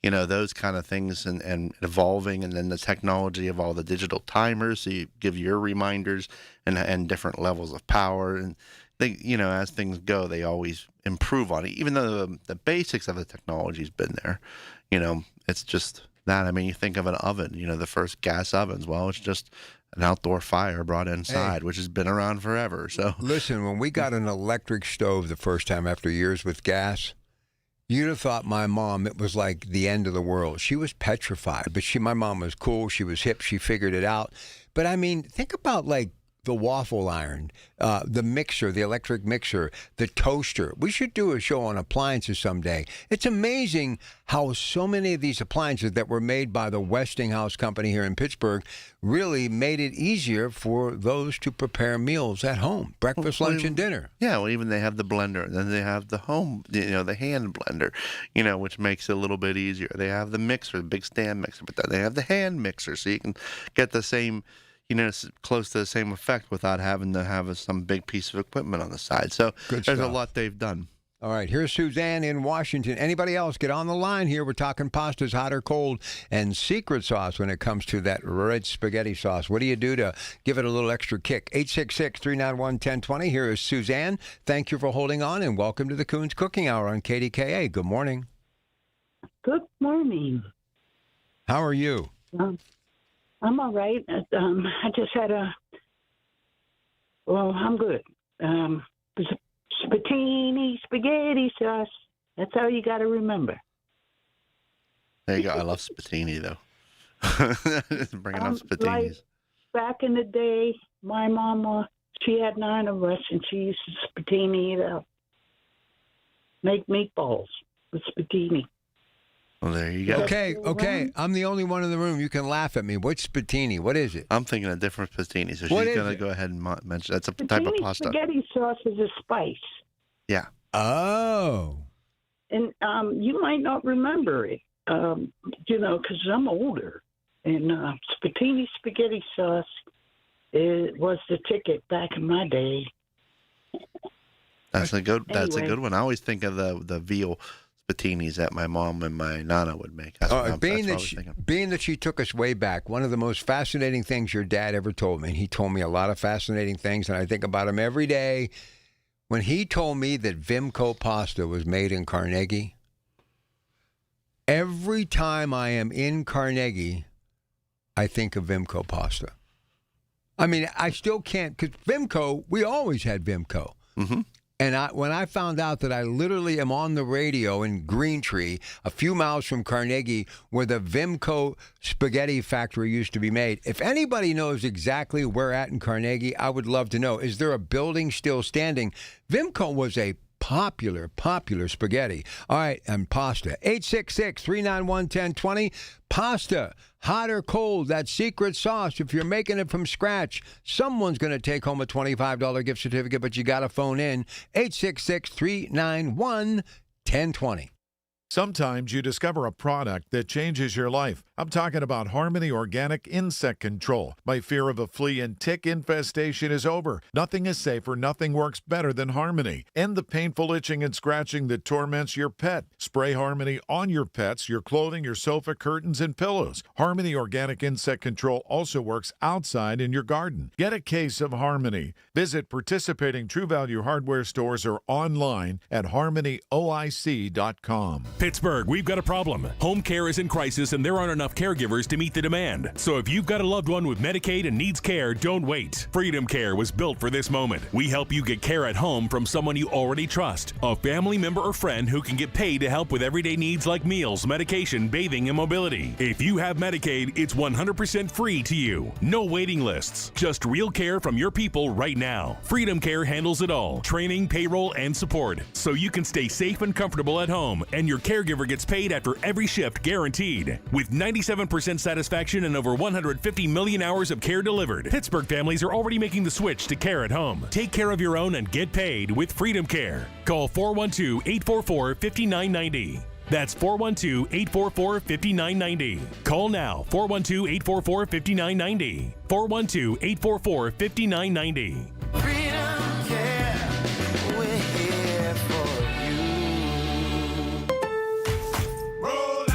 those kind of things and evolving, and then the technology of all the digital timers, so you give your reminders and different levels of power. And they, as things go, they always improve on it, even though the basics of the technology's been there. It's just that. You think of an oven, the first gas ovens. Well, it's just an outdoor fire brought inside, which has been around forever. So listen, when we got an electric stove the first time after years with gas, you'd have thought my mom, it was like the end of the world. She was petrified, but my mom was cool. She was hip. She figured it out. But think about the waffle iron, the mixer, the electric mixer, the toaster. We should do a show on appliances someday. It's amazing how so many of these appliances that were made by the Westinghouse company here in Pittsburgh really made it easier for those to prepare meals at home, breakfast, lunch, and dinner. Yeah, well, even they have the blender, and then they have the home, the hand blender, which makes it a little bit easier. They have the mixer, the big stand mixer, but then they have the hand mixer, so you can get the same, close to the same effect without having to have some big piece of equipment on the side. So Good there's stuff. a lot they've done. All right, here's Suzanne in Washington. Anybody else, get on the line here. We're talking pastas, hot or cold, and secret sauce when it comes to that red spaghetti sauce. What do you do to give it a little extra kick? 866-391-1020. Here is Suzanne. Thank you for holding on, and welcome to the Coons Cooking Hour on KDKA. Good morning. Good morning. How are you? I'm all right. I just had I'm good. Spaghetti sauce. That's all you got to remember. There you go. I love spaghetti, though. Bringing up spaghettis. Like back in the day, my mama, she had 9 of us, and she used to spaghetti it up. Make meatballs with spaghetti. Well, there you go. Okay. I'm the only one in the room. You can laugh at me. What's spaghetti? What is it? I'm thinking of different spaghetti, so What she's is going to it? go ahead and mention that's a type of pasta. Spaghetti sauce is a spice. Yeah. Oh. And you might not remember it, because I'm older. And spaghetti sauce was the ticket back in my day. That's a good Anyway. one. I always think of the veal spaghettis that my mom and my nana would make. That's what I was thinking. Being that she took us way back, one of the most fascinating things your dad ever told me, and he told me a lot of fascinating things, and I think about him every day, when he told me that Vimco pasta was made in Carnegie. Every time I am in Carnegie, I think of Vimco pasta. I mean, I still can't, because Vimco, we always had Vimco. Mm-hmm. And when I found out that I literally am on the radio in Greentree, a few miles from Carnegie, where the Vimco spaghetti factory used to be made, if anybody knows exactly where at in Carnegie, I would love to know. Is there a building still standing? Vimco was a popular spaghetti. All right, and pasta. 866-391-1020. Pasta, hot or cold, that secret sauce. If you're making it from scratch, someone's going to take home a $25 gift certificate, but you got to phone in. 866-391-1020. Sometimes you discover a product that changes your life. I'm talking about Harmony Organic Insect Control. My fear of a flea and tick infestation is over. Nothing is safer, nothing works better than Harmony. End the painful itching and scratching that torments your pet. Spray Harmony on your pets, your clothing, your sofa, curtains, and pillows. Harmony Organic Insect Control also works outside in your garden. Get a case of Harmony. Visit participating True Value hardware stores or online at harmonyoic.com. Pittsburgh, we've got a problem. Home care is in crisis and there aren't enough caregivers to meet the demand. So if you've got a loved one with Medicaid and needs care, don't wait. Freedom Care was built for this moment. We help you get care at home from someone you already trust. A family member or friend who can get paid to help with everyday needs like meals, medication, bathing, and mobility. If you have Medicaid, it's 100% free to you. No waiting lists. Just real care from your people right now. Freedom Care handles it all. Training, payroll, and support. So you can stay safe and comfortable at home and your caregiver gets paid after every shift guaranteed. With 97% satisfaction and over 150 million hours of care delivered, Pittsburgh families are already making the switch to care at home. Take care of your own and get paid with Freedom Care. Call 412-844-5990. That's 412-844-5990. Call now, 412-844-5990. 412-844-5990. Freedom Care, we're here for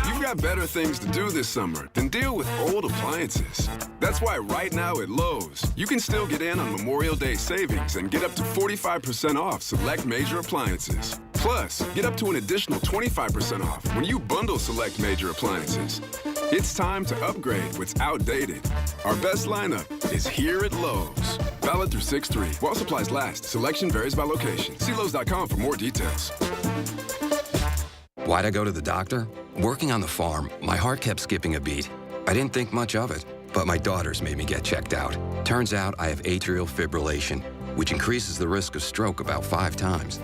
You've got better things to do this summer than deal with old appliances. That's why right now at Lowe's, you can still get in on Memorial Day savings and get up to 45% off select major appliances. Plus, get up to an additional 25% off when you bundle select major appliances. It's time to upgrade what's outdated. Our best lineup is here at Lowe's. Valid through 6/3. While supplies last, selection varies by location. See Lowe's.com for more details. Why'd I go to the doctor? Working on the farm, my heart kept skipping a beat. I didn't think much of it. but my daughters made me get checked out. Turns out I have atrial fibrillation, which increases the risk of stroke about 5 times.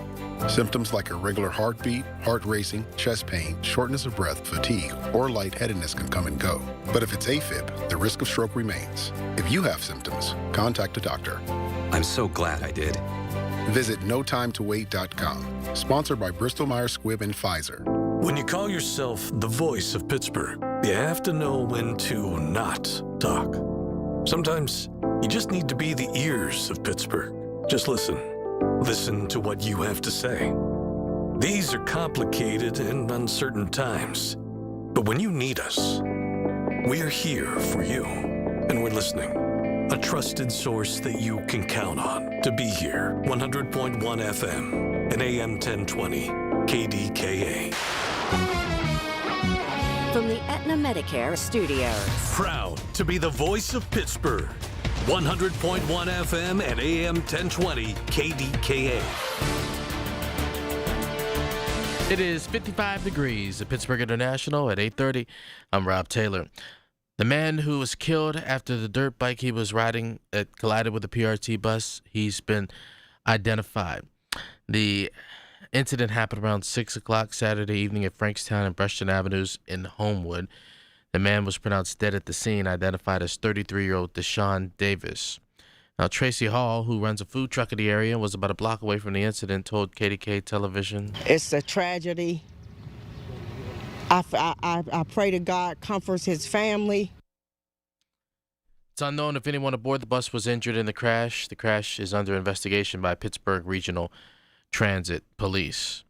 Symptoms like irregular heartbeat, heart racing, chest pain, shortness of breath, fatigue, or lightheadedness can come and go. But if it's AFib, the risk of stroke remains. If you have symptoms, contact a doctor. I'm so glad I did. Visit notimetowait.com. Sponsored by Bristol Myers Squibb and Pfizer. When you call yourself the voice of Pittsburgh, you have to know when to not talk. Sometimes you just need to be the ears of Pittsburgh. Just listen. Listen to what you have to say. These are complicated and uncertain times. But when you need us, we are here for you. And we're listening. A trusted source that you can count on to be here. 100.1 FM and AM 1020 KDKA. From the Aetna Medicare studios. Proud to be the voice of Pittsburgh. 100.1 FM and AM 1020 KDKA. It is 55 degrees at Pittsburgh International at 8:30. I'm Rob Taylor. The man who was killed after the dirt bike he was riding collided with a PRT bus, he's been identified. The incident happened around 6 o'clock Saturday evening at Frankstown and Brushton Avenues in Homewood. The man was pronounced dead at the scene, identified as 33-year-old Deshaun Davis. Now, Tracy Hall, who runs a food truck in the area and was about a block away from the incident, told KDKA Television. It's a tragedy. I pray to God comforts his family. It's unknown if anyone aboard the bus was injured in the crash. The crash is under investigation by Pittsburgh Regional Transit Police.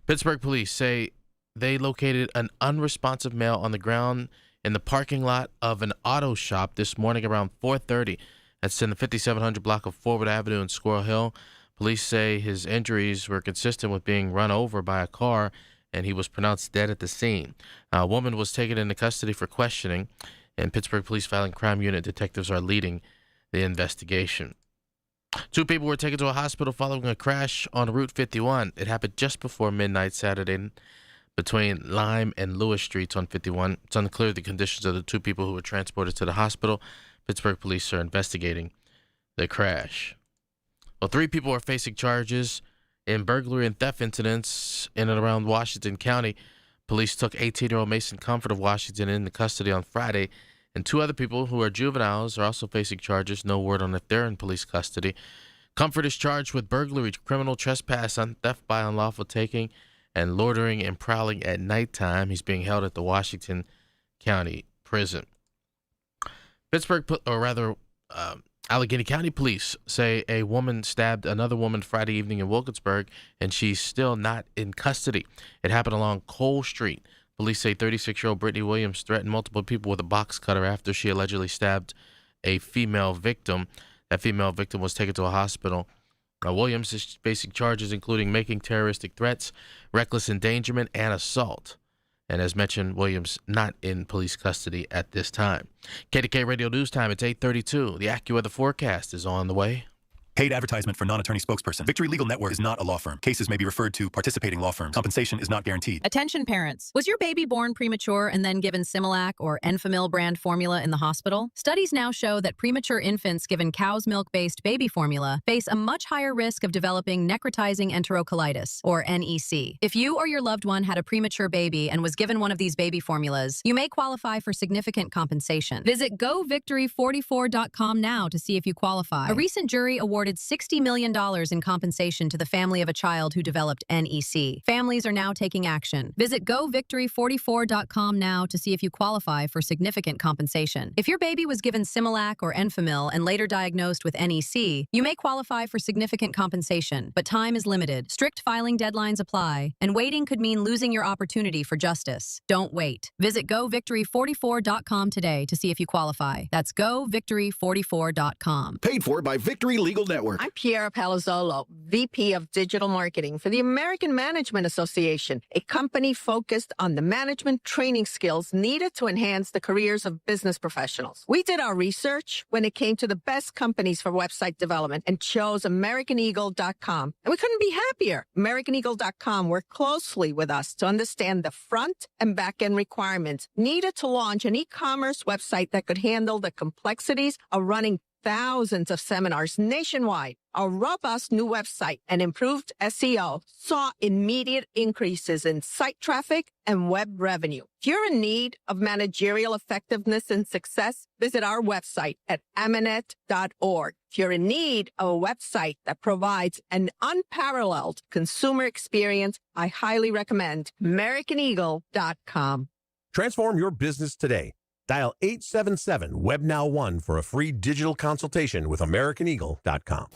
Pittsburgh police say they located an unresponsive male on the ground in the parking lot of an auto shop this morning around 4:30. That's in the 5700 block of Forward Avenue in Squirrel Hill. Police say his injuries were consistent with being run over by a car, and he was pronounced dead at the scene. A woman was taken into custody for questioning, and Pittsburgh Police Violent Crime Unit detectives are leading the investigation. 2 people were taken to a hospital following a crash on Route 51. It happened just before midnight Saturday between Lime and Lewis Streets on 51. It's unclear the conditions of the 2 people who were transported to the hospital. Pittsburgh police are investigating the crash. Well, 3 people are facing charges in burglary and theft incidents in and around Washington County. Police took 18-year-old Mason Comfort of Washington into custody on Friday, and 2 other people who are juveniles are also facing charges. No word on if they're in police custody. Comfort is charged with burglary, criminal trespass, theft by unlawful taking, and loitering and prowling at nighttime. He's being held at the Washington County Prison. Allegheny County police say a woman stabbed another woman Friday evening in Wilkinsburg, and she's still not in custody. It happened along Cole Street. Police say 36-year-old Brittany Williams threatened multiple people with a box cutter after she allegedly stabbed a female victim. That female victim was taken to a hospital. Williams is facing charges including making terroristic threats, reckless endangerment, and assault. And as mentioned, Williams not in police custody at this time. KDK Radio News Time, it's 8:32. The AccuWeather forecast is on the way. Paid advertisement for non-attorney spokesperson. Victory Legal Network is not a law firm. Cases may be referred to participating law firms. Compensation is not guaranteed. Attention parents. Was your baby born premature and then given Similac or Enfamil brand formula in the hospital? Studies now show that premature infants given cow's milk-based baby formula face a much higher risk of developing necrotizing enterocolitis, or NEC. If you or your loved one had a premature baby and was given one of these baby formulas, you may qualify for significant compensation. Visit govictory44.com now to see if you qualify. A recent jury awarded $60 million in compensation to the family of a child who developed NEC. Families are now taking action. Visit govictory44.com now to see if you qualify for significant compensation. If your baby was given Similac or Enfamil and later diagnosed with NEC, you may qualify for significant compensation, but time is limited. Strict filing deadlines apply, and waiting could mean losing your opportunity for justice. Don't wait. Visit govictory44.com today to see if you qualify. That's govictory44.com. Paid for by Victory Legal Network. Network. I'm Piera Palazzolo, VP of Digital Marketing for the American Management Association, a company focused on the management training skills needed to enhance the careers of business professionals. We did our research when it came to the best companies for website development and chose AmericanEagle.com. And we couldn't be happier. AmericanEagle.com worked closely with us to understand the front and back end requirements needed to launch an e-commerce website that could handle the complexities of running thousands of seminars nationwide. Our robust new website and improved SEO saw immediate increases in site traffic and web revenue. If you're in need of managerial effectiveness and success, visit our website at amanet.org. If you're in need of a website that provides an unparalleled consumer experience, I highly recommend AmericanEagle.com. Transform your business today. Dial 877-WEB-NOW-1 for a free digital consultation with AmericanEagle.com.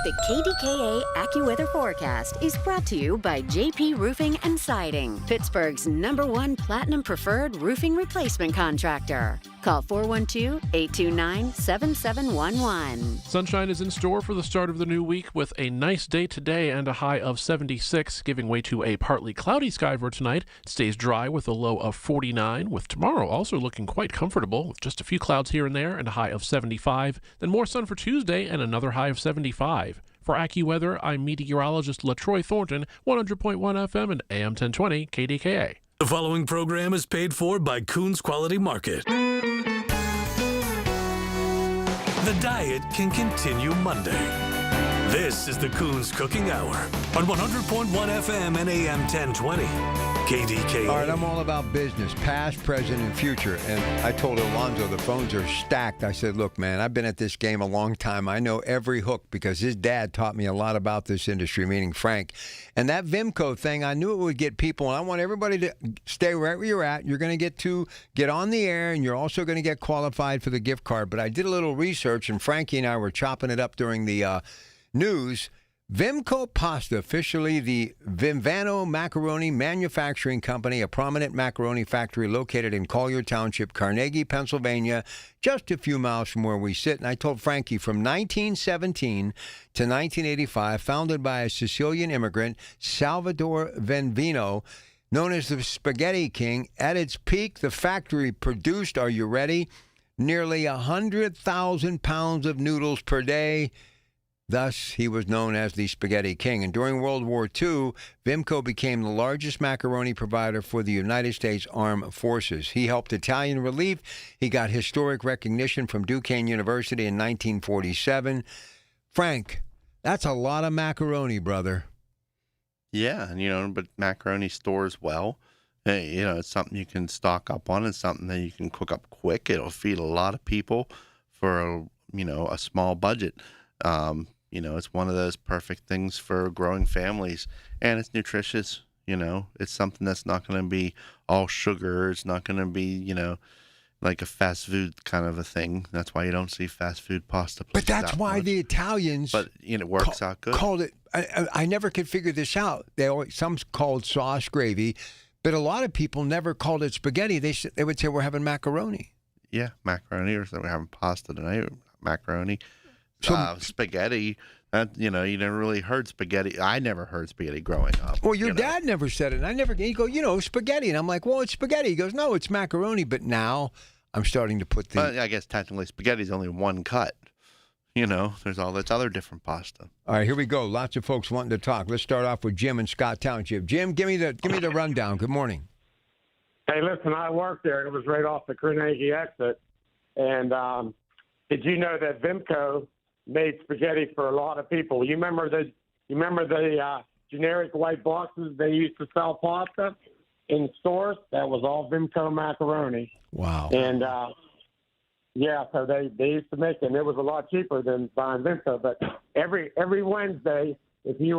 The KDKA AccuWeather forecast is brought to you by JP Roofing and Siding, Pittsburgh's #1 Platinum Preferred Roofing Replacement Contractor. Call 412-829-7711. Sunshine is in store for the start of the new week with a nice day today and a high of 76, giving way to a partly cloudy sky for tonight. It stays dry with a low of 49, with tomorrow also looking quite comfortable with just a few clouds here and there and a high of 75. Then more sun for Tuesday and another high of 75. For AccuWeather, I'm meteorologist LaTroy Thornton, 100.1 FM and AM 1020 KDKA. The following program is paid for by Coons Quality Market. The diet can continue Monday. This is the Coons Cooking Hour on 100.1 FM and AM 1020 KDKA. All right, I'm all about business, past, present, and future. And I told Alonzo the phones are stacked. I said, look, man, I've been at this game a long time. I know every hook because his dad taught me a lot about this industry, meaning Frank. And that Vimco thing, I knew it would get people. And I want everybody to stay right where you're at. You're going to get on the air, and you're also going to get qualified for the gift card. But I did a little research, and Frankie and I were chopping it up during the news. Vimco Pasta, officially the Vimvano Macaroni Manufacturing Company, a prominent macaroni factory located in Collier Township, Carnegie, Pennsylvania, just a few miles from where we sit. And I told Frankie, from 1917 to 1985, founded by a Sicilian immigrant, Salvatore Venvino, known as the Spaghetti King. At its peak, the factory produced, are you ready, nearly 100,000 pounds of noodles per day. Thus, he was known as the Spaghetti King. And during World War II, Vimco became the largest macaroni provider for the United States Armed Forces. He helped Italian relief. He got historic recognition from Duquesne University in 1947. Frank, that's a lot of macaroni, brother. Yeah, and but macaroni stores well. Hey, it's something you can stock up on. It's something that you can cook up quick. It'll feed a lot of people for a small budget. It's one of those perfect things for growing families, and it's nutritious. It's something that's not going to be all sugar. It's not going to be, like a fast food kind of a thing. That's why you don't see fast food pasta. But that's why the Italians. But it works out good. Called it. I never could figure this out. Some called sauce gravy, but a lot of people never called it spaghetti. They would say we're having macaroni. Yeah, macaroni, or we're having pasta tonight. Macaroni. So, spaghetti, you never really heard spaghetti. I never heard spaghetti growing up. Well, your dad never said it. And he go, spaghetti. And I'm like, well, it's spaghetti. He goes, no, it's macaroni. But now I'm starting to put Well, I guess technically spaghetti is only one cut. There's all this other different pasta. All right, here we go. Lots of folks wanting to talk. Let's start off with Jim in Scott Township. Jim, give me the rundown. Good morning. Hey, listen, I worked there. It was right off the Carnegie exit. And did you know that Vimco made spaghetti for a lot of people? You remember the generic white boxes they used to sell pasta in stores? That was all Vimco macaroni. Wow. And so they used to make it, and it was a lot cheaper than buying Vimco. But every Wednesday, if you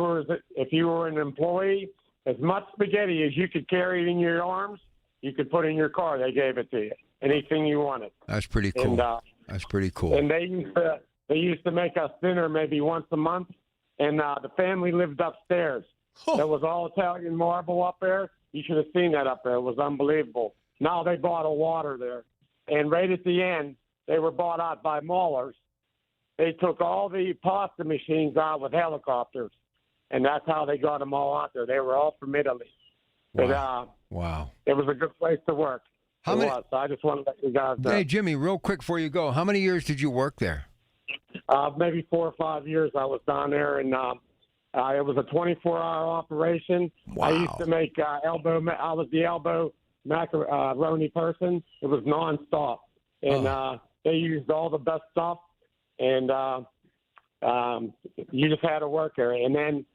were an employee, as much spaghetti as you could carry in your arms, you could put in your car. They gave it to you, anything you wanted. That's pretty cool. And, that's pretty cool. And they used to make us dinner maybe once a month, and the family lived upstairs. There was all Italian marble up there. You should have seen that up there. It was unbelievable. Now they bought a water there. And right at the end, they were bought out by Maulers, they took all the pasta machines out with helicopters, and that's how they got them all out there. They were all from Italy. But, Wow. It was a good place to work. How many? So I just want to let you guys know. Hey, Jimmy, real quick before you go, how many years did you work there? Maybe 4 or 5 years I was down there, and it was a 24-hour operation. Wow. I used to make I was the elbow macaroni person. It was nonstop, and they used all the best stuff, and you just had to work there. And then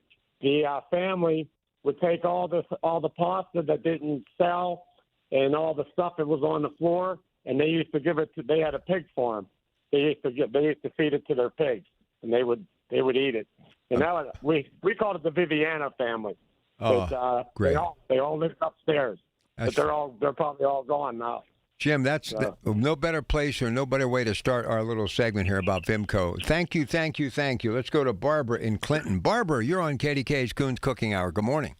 the family would take all the pasta that didn't sell and all the stuff that was on the floor, and they used to give it to. They had a pig farm. They used to feed it to their pigs, and they would eat it. And that was, we called it the Viviana family. Oh, great. They all lived upstairs, but they're probably all gone now. Jim, that's no better place or no better way to start our little segment here about Vimco. Thank you. Let's go to Barbara in Clinton. Barbara, you're on KDKA's Coons Cooking Hour. Good morning.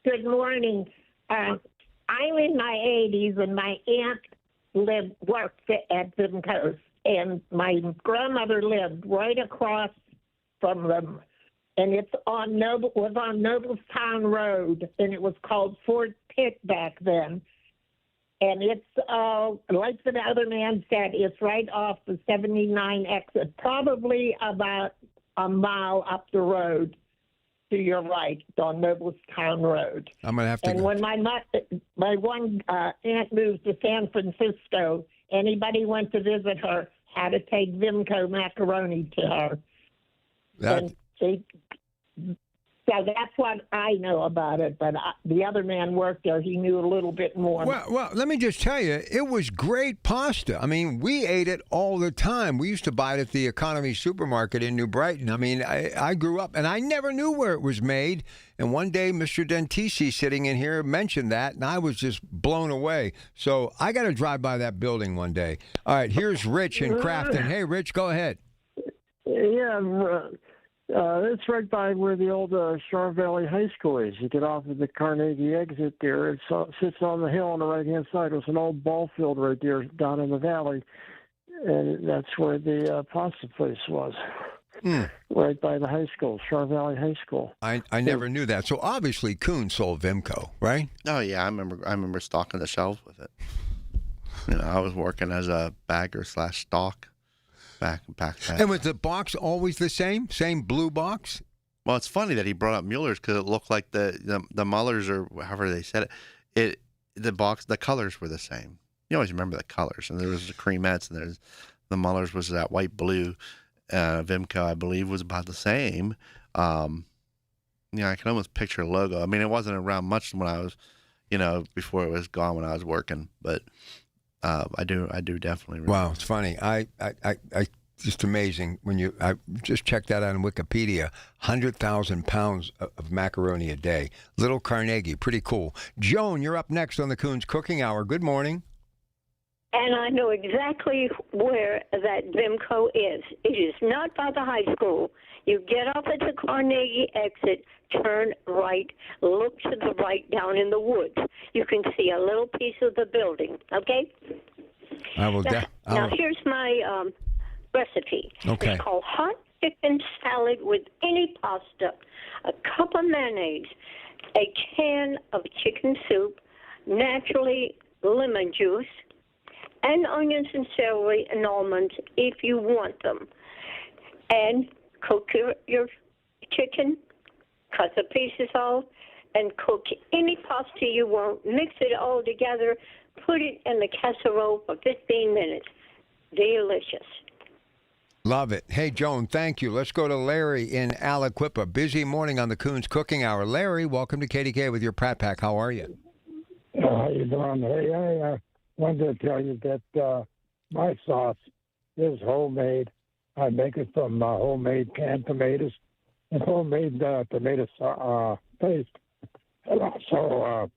Good morning. I'm in my 80s, and my aunt worked at Vimco's, and my grandmother lived right across from them, and was on Noblestown Road, and it was called Fort Pitt back then. And it's, like the other man said, it's right off the 79 exit, probably about a mile up the road to your right on Noblestown Road. I'm going to have to. And when my one aunt moved to San Francisco, anybody went to visit her had to take Vimco macaroni to her. So that's what I know about it, but the other man worked there. He knew a little bit more. Well, let me just tell you, it was great pasta. I mean, we ate it all the time. We used to buy it at the Economy Supermarket in New Brighton. I mean, I grew up, and I never knew where it was made. And one day, Mr. Dentisi sitting in here mentioned that, and I was just blown away. So I got to drive by that building one day. All right, here's Rich in Crafton. Hey, Rich, go ahead. Yeah, it's right by where the old Shar Valley High School is. You get off of the Carnegie exit there. It sits on the hill on the right-hand side. There's an old ball field right there down in the valley, and that's where the pasta place was, right by the high school, Shar Valley High School. I never knew that. So obviously, Coon sold Vimco, right? Oh yeah, I remember stocking the shelves with it. You know, I was working as a bagger / stock. Back. And was the box always the same? Same blue box? Well, it's funny that he brought up Mueller's because it looked like the Muellers, or however they said it. The colors were the same. You always remember the colors. And there was the creamettes, and the Muellers was that white blue. Vimco, I believe, was about the same. I can almost picture a logo. I mean, it wasn't around much when I was, before it was gone when I was working, but. I do definitely remember. Wow, it's funny. I just amazing when I just checked that out on Wikipedia. 100,000 pounds of macaroni a day. Little Carnegie, pretty cool. Joan, you're up next on the Coons Cooking Hour. Good morning. And I know exactly where that Vimco is. It is not by the high school. You get off at the Carnegie exit, turn right, look to the right down in the woods. You can see a little piece of the building, okay? I will. Now here's my recipe. Okay. It's called hot chicken salad with any pasta, a cup of mayonnaise, a can of chicken soup, naturally lemon juice, and onions and celery and almonds if you want them. And cook your chicken, cut the pieces off, and cook any pasta you want. Mix it all together, put it in the casserole for 15 minutes. Delicious. Love it. Hey, Joan, thank you. Let's go to Larry in Aliquippa. Busy morning on the Coons Cooking Hour. Larry, welcome to KDK with your Pratt Pack. How are you? How you doing? Hey, I wanted to tell you that my sauce is homemade. I make it from homemade canned tomatoes and homemade tomato paste. And also,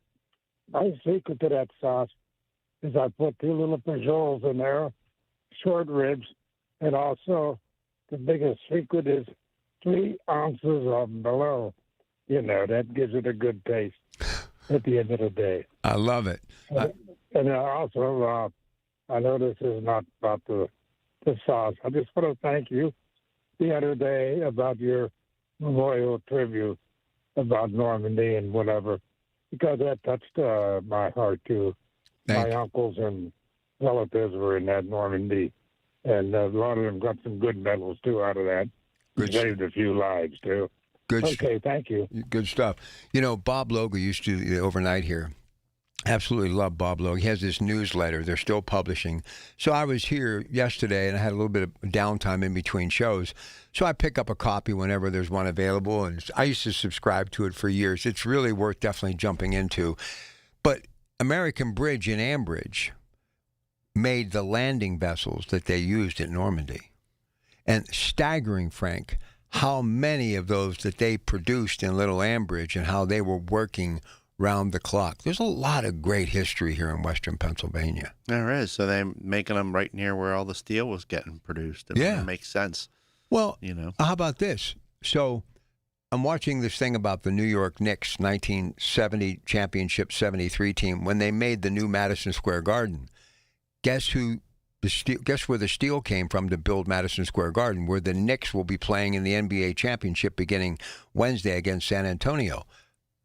my secret to that sauce is I put 2 little pigeons in there, short ribs, and also the biggest secret is 3 ounces of melon. That gives it a good taste at the end of the day. I love it. And also, I know this is not about the the sauce. I just want to thank you the other day about your memorial tribute about Normandy and whatever, because that touched my heart too. My uncles and relatives were in that Normandy, and a lot of them got some good medals too out of that. Saved a few lives too. Good. Okay, thank you. Good stuff. You know, Bob Logan used to overnight here. Absolutely love Bob Logan. He has this newsletter. They're still publishing. So I was here yesterday, and I had a little bit of downtime in between shows. So I pick up a copy whenever there's one available, and I used to subscribe to it for years. It's really worth definitely jumping into. But American Bridge in Ambridge made the landing vessels that they used at Normandy. And staggering, Frank, how many of those that they produced in Little Ambridge and how they were working round the clock. There's a lot of great history here in Western Pennsylvania. There is. So they're making them right near where all the steel was getting produced. It makes sense. Well, you know, how about this? So I'm watching this thing about the New York Knicks 1970 championship 73 team when they made the new Madison Square Garden. Guess where the steel came from to build Madison Square Garden, where the Knicks will be playing in the NBA championship beginning Wednesday against San Antonio.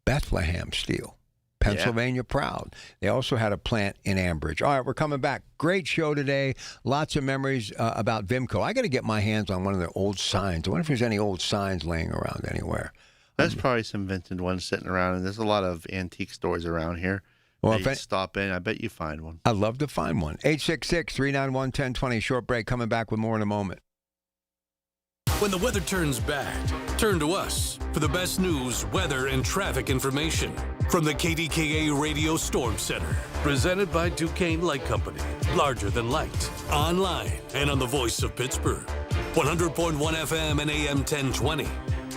Bethlehem Steel. Pennsylvania proud. They also had a plant in Ambridge. All right, we're coming back. Great show today. Lots of memories about Vimco. I got to get my hands on one of the old signs. I wonder if there's any old signs laying around anywhere. There's probably some vintage ones sitting around, and there's a lot of antique stores around here. Well, if you stop in, I bet you find one. I'd love to find one. 866-391-1020. Short break. Coming back with more in a moment. When the weather turns bad, turn to us for the best news, weather, and traffic information from the KDKA Radio Storm Center. Presented by Duquesne Light Company. Larger than light. Online and on the voice of Pittsburgh. 100.1 FM and AM 1020.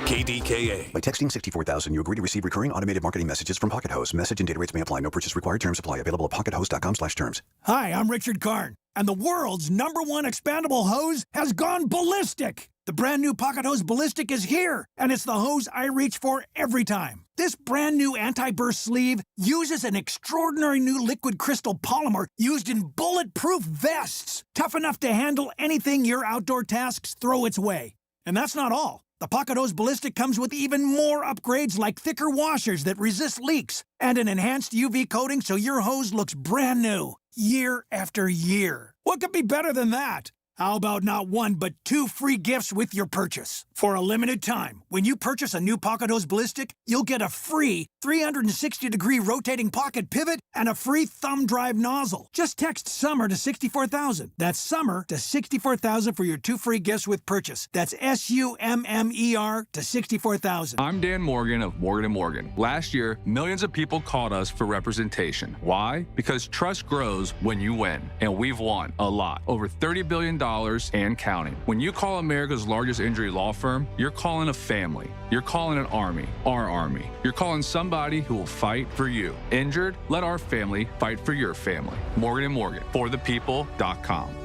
KDKA. By texting 64,000, you agree to receive recurring automated marketing messages from Pocket Host. Message and data rates may apply. No purchase required. Terms apply. Available at pockethost.com/terms. Hi, I'm Richard Karn, and the world's #1 expandable hose has gone ballistic. The brand new Pocket Hose Ballistic is here, and it's the hose I reach for every time. This brand new anti-burst sleeve uses an extraordinary new liquid crystal polymer used in bulletproof vests, tough enough to handle anything your outdoor tasks throw its way. And that's not all. The Pocket Hose Ballistic comes with even more upgrades like thicker washers that resist leaks and an enhanced UV coating so your hose looks brand new year after year. What could be better than that? How about not one, but 2 free gifts with your purchase? For a limited time, when you purchase a new Pocket Hose Ballistic, you'll get a free 360-degree rotating pocket pivot and a free thumb drive nozzle. Just text SUMMER to 64,000. That's SUMMER to 64,000 for your 2 free gifts with purchase. That's SUMMER to 64,000. I'm Dan Morgan of Morgan & Morgan. Last year, millions of people called us for representation. Why? Because trust grows when you win. And we've won a lot. Over $30 billion and counting. When you call America's largest injury law firm, you're calling a family. You're calling an army, our army. You're calling somebody who will fight for you. Injured? Let our family fight for your family. Morgan & Morgan, forthepeople.com.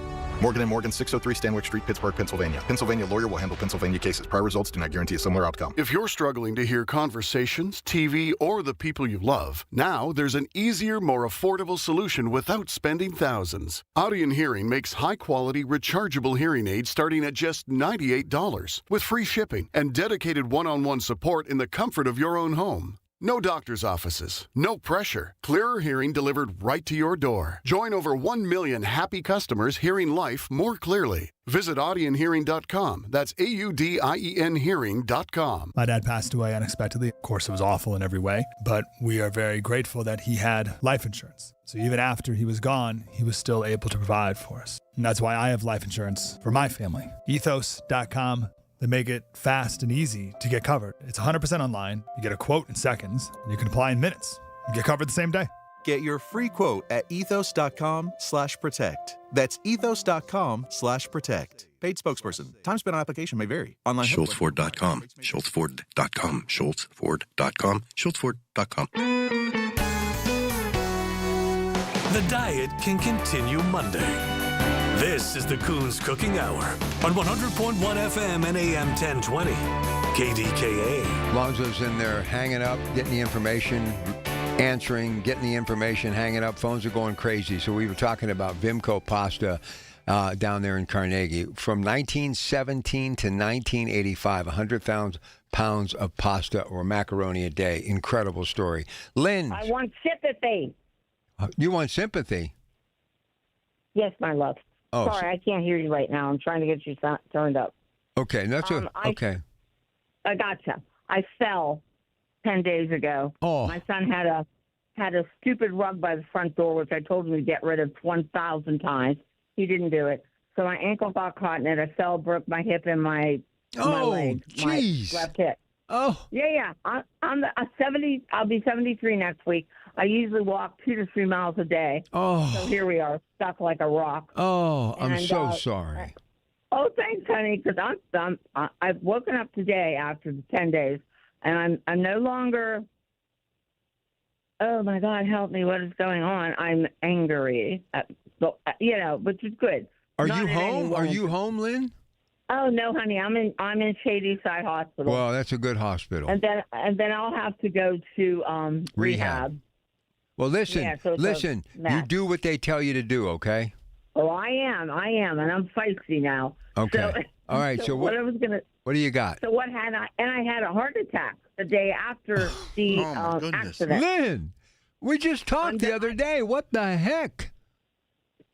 Morgan & Morgan, 603 Stanwyck Street, Pittsburgh, Pennsylvania. Pennsylvania lawyer will handle Pennsylvania cases. Prior results do not guarantee a similar outcome. If you're struggling to hear conversations, TV, or the people you love, now there's an easier, more affordable solution without spending thousands. Audion Hearing makes high-quality, rechargeable hearing aids starting at just $98 with free shipping and dedicated one-on-one support in the comfort of your own home. No doctor's offices, no pressure. Clearer hearing delivered right to your door. Join over 1 million happy customers hearing life more clearly. Visit audionhearing.com. That's AUDIEN hearing.com. My dad passed away unexpectedly. Of course, it was awful in every way, but we are very grateful that he had life insurance. So even after he was gone, he was still able to provide for us. And that's why I have life insurance for my family. Ethos.com. They make it fast and easy to get covered. It's 100% online. You get a quote in seconds, and you can apply in minutes. You get covered the same day. Get your free quote at ethos.com/protect. That's ethos.com/protect. Paid spokesperson. Time spent on application may vary. Online. SchultzFord.com. SchultzFord.com. SchultzFord.com. SchultzFord.com. The diet can continue Monday. This is the Coons Cooking Hour on 100.1 FM and AM 1020. KDKA. Lonzo's in there hanging up, getting the information, answering, getting the information, hanging up. Phones are going crazy. So we were talking about Vimco pasta. down there in Carnegie. From 1917 to 1985, 100,000 pounds of pasta or macaroni a day. Incredible story. Lynn. I want sympathy. You want sympathy? Yes, my love. Oh, Sorry, I can't hear you right now. I'm trying to get you turned up. Okay, that's okay. I gotcha. I fell 10 days ago. Oh. My son had a stupid rug by the front door, which I told him to get rid of 1,000 times. He didn't do it. So my ankle got caught in it. I fell, broke my hip and my leg, jeez. my left hip. Oh. Yeah. I'm 70. I'll be 73 next week. I usually walk 2 to 3 miles a day. Oh. So here we are, stuck like a rock. Oh, I'm so sorry. Oh, thanks, honey. Because I've woken up today after the 10 days, and I'm no longer. Oh my God, help me! What is going on? I'm angry. Which is good. Are Not you in home? any way. Are you home, Lynn? Oh no, honey. I'm in Shady Side Hospital. Well, that's a good hospital. And then I'll have to go to rehab. Well, listen, Yeah, so it's listen. a mess. You do what they tell you to do, okay? Oh, I am, and I'm feisty now. Okay. So, All right. So what? I was gonna. What do you got? So what had I? And I had a heart attack the day after the accident. Lynn, we just talked the other day. What the heck?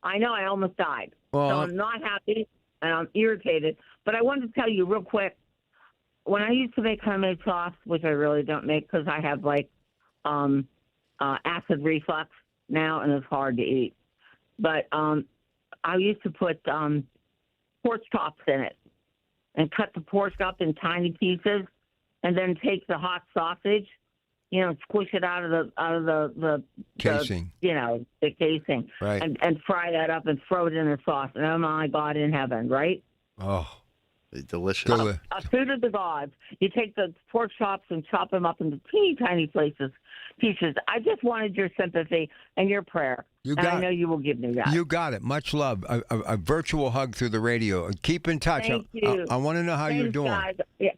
I know. I almost died. Well, so I'm not happy and I'm irritated. But I wanted to tell you real quick. When I used to make homemade sauce, which I really don't make because I have acid reflux now and it's hard to eat. But I used to put pork chops in it and cut the pork up in tiny pieces, and then take the hot sausage, squish it out of the casing, the casing, right, and fry that up and throw it in the sauce. And oh my God in heaven, right? Oh, delicious. A food of the gods. You take the pork chops and chop them up into teeny tiny pieces. I just wanted your sympathy and your prayer. I know you will give me that. You got it. Much love. A virtual hug through the radio. Keep in touch. Thank you. I want to know how you're doing. Guys. Yeah.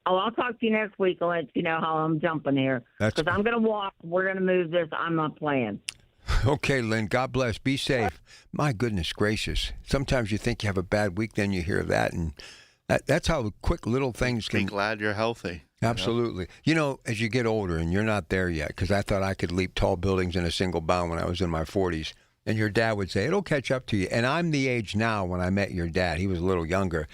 Oh, I'll talk to you next week. I'll let you know how I'm jumping here. Because I'm going to walk. We're going to move this. I'm not playing. Okay, Lynn. God bless. Be safe. My goodness gracious. Sometimes you think you have a bad week, then you hear that, and that's how quick little things can. Be glad you're healthy. Absolutely. As you get older, and you're not there yet, because I thought I could leap tall buildings in a single bound when I was in my 40s. And your dad would say, it'll catch up to you. And I'm the age now when I met your dad. He was a little younger.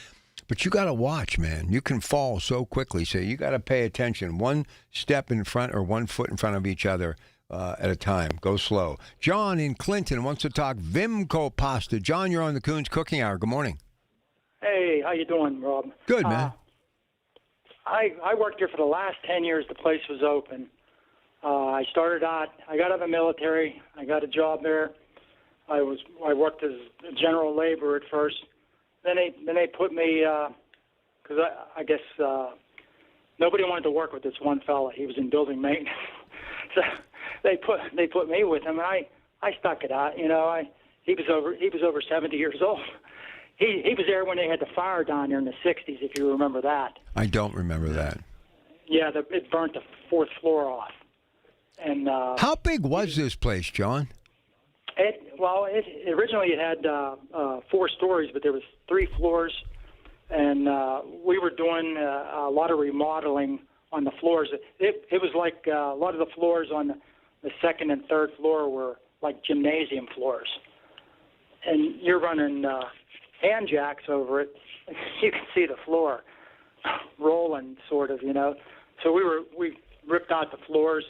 But you got to watch, man. You can fall so quickly. So you got to pay attention. One step in front or 1 foot in front of each other at a time. Go slow. John in Clinton wants to talk Vimco pasta. John, you're on the Coons Cooking Hour. Good morning. Hey, how you doing, Rob? Good, man. I worked here for the last 10 years the place was open. I started out, I got out of the military. I got a job there. I worked as a general laborer at first. Then they put me, because I guess nobody wanted to work with this one fella. He was in building maintenance. So they put me with him, and I stuck it out. He was over 70 years old. He was there when they had the fire down there in the 60s, if you remember that. I don't remember that. Yeah, it burnt the fourth floor off. And how big was this place, John? Originally it had 4 stories, but there was 3 floors, and we were doing a lot of remodeling on the floors. It was like a lot of the floors on the second and third floor were like gymnasium floors, and you're running hand jacks over it. You can see the floor rolling, sort of, So we ripped out the floors,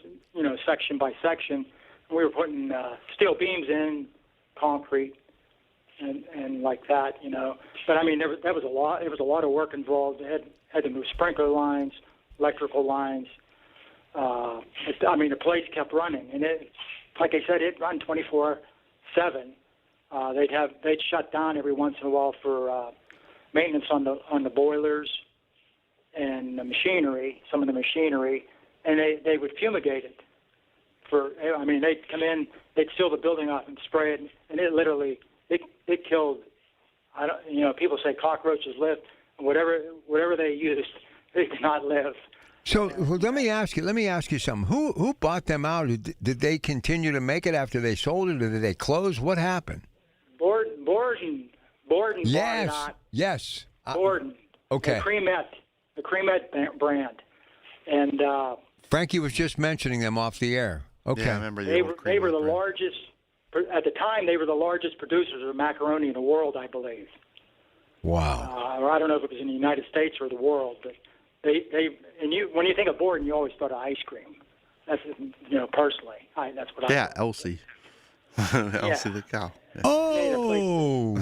section by section. And we were putting steel beams in, concrete, and like that, But I mean, that was a lot. It was a lot of work involved. They had to move sprinkler lines, electrical lines. The place kept running, and like I said, it ran 24/7. They'd shut down every once in a while for maintenance on the boilers and the machinery, some of the machinery, and they would fumigate it. They'd come in, they'd seal the building off and spray it, and it literally it killed. People say cockroaches live, whatever they used, they did not live. So let me ask you something. Who bought them out? Did they continue to make it after they sold it, or did they close? What happened? Borden Yes. bought it out. Yes. Borden. Okay. The Cremette brand. And Frankie was just mentioning them off the air. Okay. Yeah, I remember they were the largest, at the time, they were the largest producers of macaroni in the world, I believe. Wow. Or I don't know if it was in the United States or the world, but when you think of Borden, you always thought of ice cream. That's, personally, that's what I Yeah, thought. Elsie. Elsie the cow. Yeah. Oh.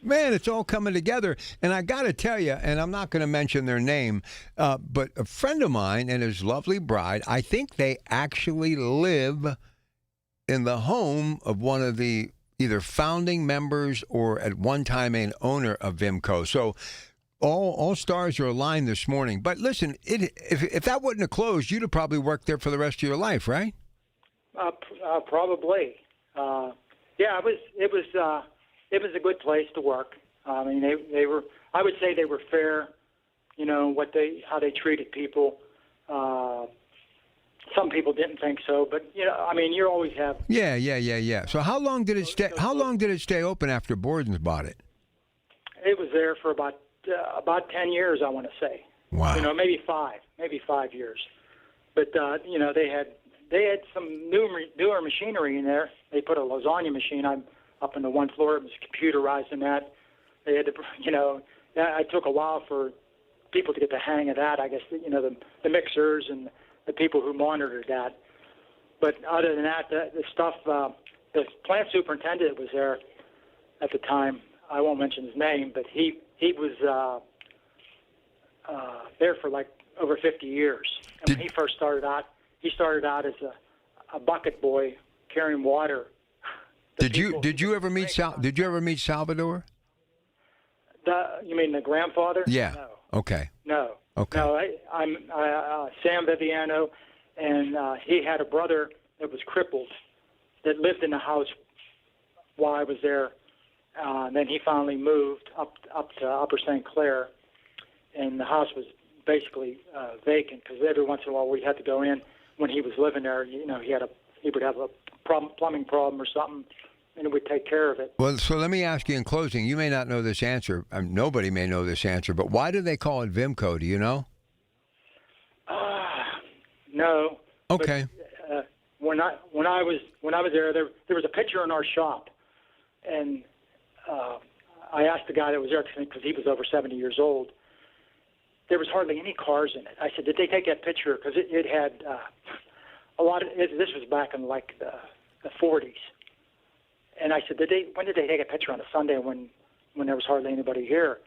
Man, it's all coming together. And I got to tell you, and I'm not going to mention their name, but a friend of mine and his lovely bride, I think they actually live in the home of one of the either founding members or at one time an owner of Vimco. So all stars are aligned this morning. But listen, if that wouldn't have closed, you'd have probably worked there for the rest of your life, right? Probably. It was a good place to work. I mean, they were. I would say they were fair. How they treated people. Some people didn't think so, but you always have. Yeah. So how long did it stay? How long did it stay open after Borden's bought it? It was there for about 10 years, I want to say. Wow. Maybe 5 years. But they had some newer machinery in there. They put a lasagna machine up on the one floor. It was computerized in that. They had to, it took a while for people to get the hang of that. I guess the mixers and the people who monitored that. But other than that, the stuff, the plant superintendent was there at the time. I won't mention his name, but he was there for like over 50 years. And when he first started out, as a bucket boy carrying water. Did you ever meet Salvador? You mean the grandfather? Yeah. No. Okay. No. Okay. No, I'm Sam Viviano, and he had a brother that was crippled that lived in the house while I was there. And then he finally moved up to Upper St. Clair, and the house was basically vacant because every once in a while we had to go in when he was living there. He would have a plumbing problem or something, and we'd take care of it. Well, so let me ask you in closing. You may not know this answer. Nobody may know this answer, but why do they call it Vimco? Do you know? No. Okay. But, when I was there was a picture in our shop, and I asked the guy that was there because he was over 70 years old. There was hardly any cars in it. I said, "Did they take that picture?" Because it had a lot of. This was back in like the 40s, and I said, "When did they take a picture on a Sunday when there was hardly anybody here?"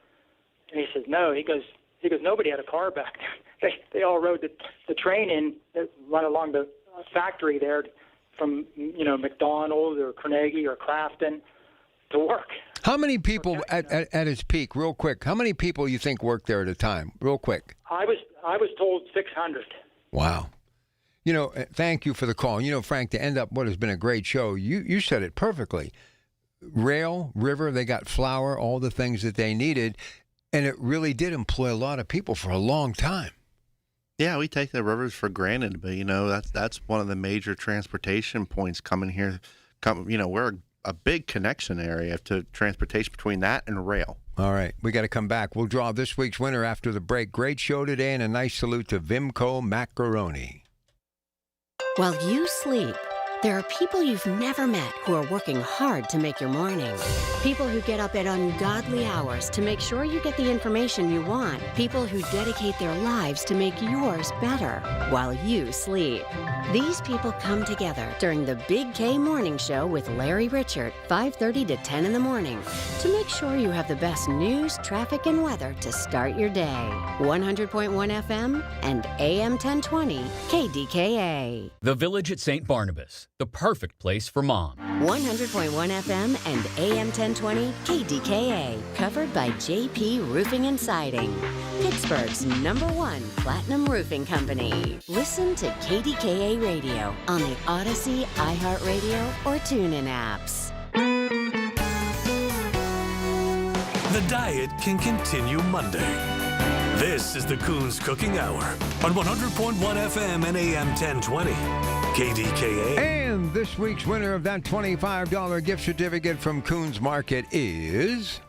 And he said, "No." He goes, "Nobody had a car back there. They all rode the train in that run along the factory there from McDonald or Carnegie or Crafton to work." How many people at its peak, real quick? How many people you think worked there at a time, real quick? I was told 600. Wow. Thank you for the call. Frank, to end up what has been a great show, you said it perfectly. Rail, river, they got flour, all the things that they needed, and it really did employ a lot of people for a long time. Yeah, we take the rivers for granted, but that's one of the major transportation points coming here. We're a big connection area to transportation between that and rail. All right, we got to come back. We'll draw this week's winner after the break. Great show today, and a nice salute to Vimco Macaroni. While you sleep, there are people you've never met who are working hard to make your morning. People who get up at ungodly hours to make sure you get the information you want. People who dedicate their lives to make yours better while you sleep. These people come together during the Big K Morning Show with Larry Richert, 5:30 to 10 in the morning, to make sure you have the best news, traffic, and weather to start your day. 100.1 FM and AM 1020 KDKA. The Village at St. Barnabas, the perfect place for mom. 100.1 FM and AM 1020 KDKA, covered by JP Roofing and Siding, Pittsburgh's #1 platinum roofing company. Listen to KDKA Radio on the Odyssey, iHeartRadio, or TuneIn apps. The diet can continue Monday. This is the Coons Cooking Hour on 100.1 FM and AM 1020. KDKA. And this week's winner of that $25 gift certificate from Coons Market is...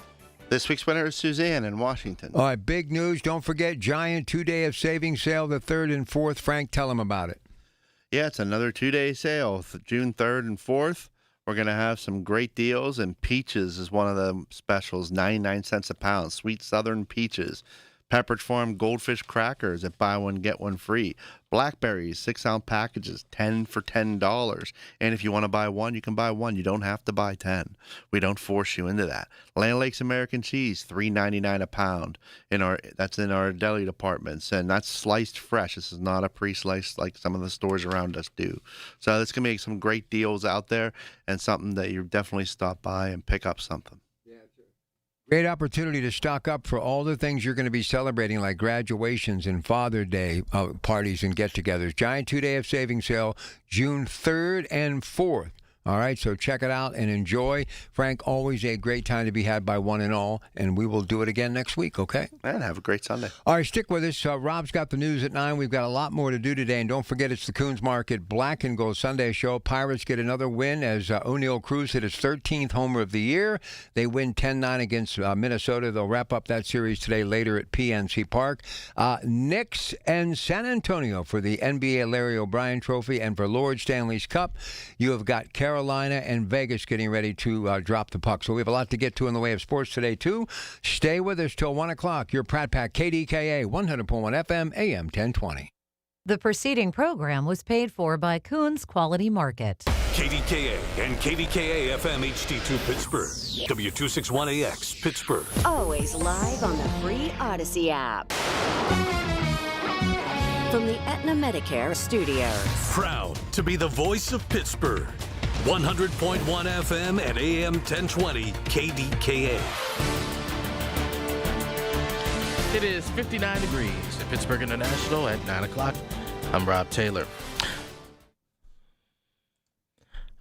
This week's winner is Suzanne in Washington. All right, big news. Don't forget, giant 2-day of savings sale, the 3rd and 4th. Frank, tell them about it. Yeah, it's another 2-day sale, June 3rd and 4th. We're going to have some great deals, and peaches is one of the specials, 99 cents a pound, sweet southern peaches. Pepperidge Farm goldfish crackers at buy one, get one free. Blackberries, 6-ounce packages, 10 for $10. And if you want to buy one, you can buy one. You don't have to buy 10. We don't force you into that. Land Lakes American cheese, $3.99 a pound. That's in our deli departments, and that's sliced fresh. This is not a pre-sliced like some of the stores around us do. So it's going to be some great deals out there, and something that you definitely stop by and pick up something. Great opportunity to stock up for all the things you're going to be celebrating, like graduations and Father's Day parties and get-togethers. Giant 2-day of savings sale, June 3rd and 4th. All right, so check it out and enjoy. Frank, always a great time to be had by one and all, and we will do it again next week, okay? And have a great Sunday. All right, stick with us. Rob's got the news at 9. We've got a lot more to do today, and don't forget it's the Coons Market Black and Gold Sunday show. Pirates get another win as O'Neal Cruz hit his 13th homer of the year. They win 10-9 against Minnesota. They'll wrap up that series today later at PNC Park. Knicks and San Antonio for the NBA Larry O'Brien Trophy, and for Lord Stanley's Cup, you have got Carolina and Vegas getting ready to drop the puck. So we have a lot to get to in the way of sports today, too. Stay with us till 1 o'clock. Your Pratt Pack, KDKA, 100.1 FM, AM 1020. The preceding program was paid for by Coons Quality Market. KDKA and KDKA-FM HD2 Pittsburgh. W261AX Pittsburgh. Always live on the free Odyssey app. From the Aetna Medicare studios. Proud to be the voice of Pittsburgh. 100.1 FM and AM 1020 KDKA. It is 59 degrees at Pittsburgh International at 9 o'clock. I'm Rob Taylor.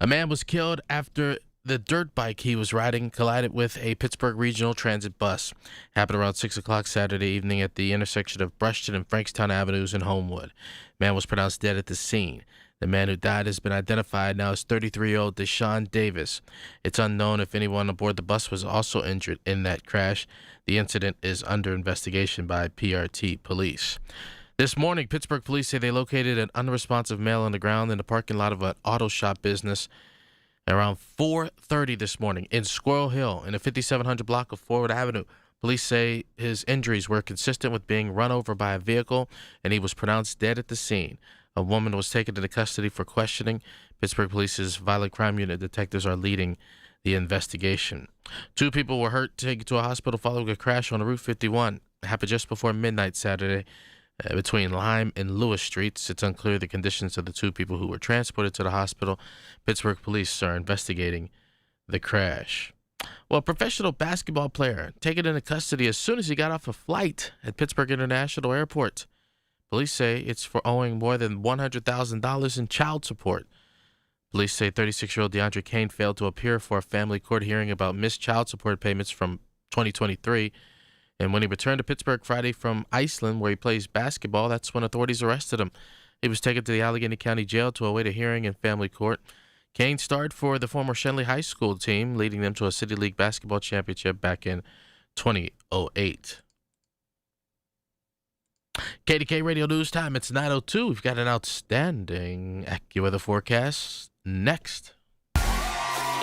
A man was killed after the dirt bike he was riding collided with a Pittsburgh Regional Transit bus. Happened around 6 o'clock Saturday evening at the intersection of Brushton and Frankstown Avenues in Homewood. Man was pronounced dead at the scene. The man who died has been identified now as 33-year-old Deshaun Davis. It's unknown if anyone aboard the bus was also injured in that crash. The incident is under investigation by PRT police. This morning, Pittsburgh police say they located an unresponsive male on the ground in the parking lot of an auto shop business around 4:30 this morning in Squirrel Hill in the 5700 block of Forward Avenue. Police say his injuries were consistent with being run over by a vehicle, and he was pronounced dead at the scene. A woman was taken into custody for questioning. Pittsburgh Police's Violent Crime Unit detectives are leading the investigation. 2 people were hurt, taken to a hospital following a crash on Route 51. It happened just before midnight Saturday between Lime and Lewis Streets. It's unclear the conditions of the 2 people who were transported to the hospital. Pittsburgh Police are investigating the crash. Well, a professional basketball player taken into custody as soon as he got off a flight at Pittsburgh International Airport. Police say it's for owing more than $100,000 in child support. Police say 36-year-old DeAndre Kane failed to appear for a family court hearing about missed child support payments from 2023. And when he returned to Pittsburgh Friday from Iceland, where he plays basketball, that's when authorities arrested him. He was taken to the Allegheny County Jail to await a hearing in family court. Kane starred for the former Shenley High School team, leading them to a City League basketball championship back in 2008. KDK Radio News Time, it's 9:02. We've got an outstanding AccuWeather forecast next.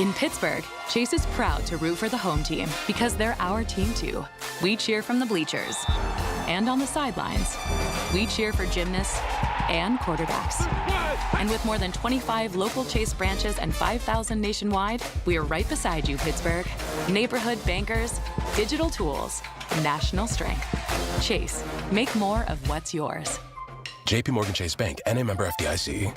In Pittsburgh, Chase is proud to root for the home team because they're our team too. We cheer from the bleachers and on the sidelines. We cheer for gymnasts and quarterbacks. And with more than 25 local Chase branches and 5,000 nationwide, we are right beside you, Pittsburgh. Neighborhood bankers, digital tools, national strength. Chase, make more of what's yours. JP Morgan Chase Bank, N.A. member FDIC.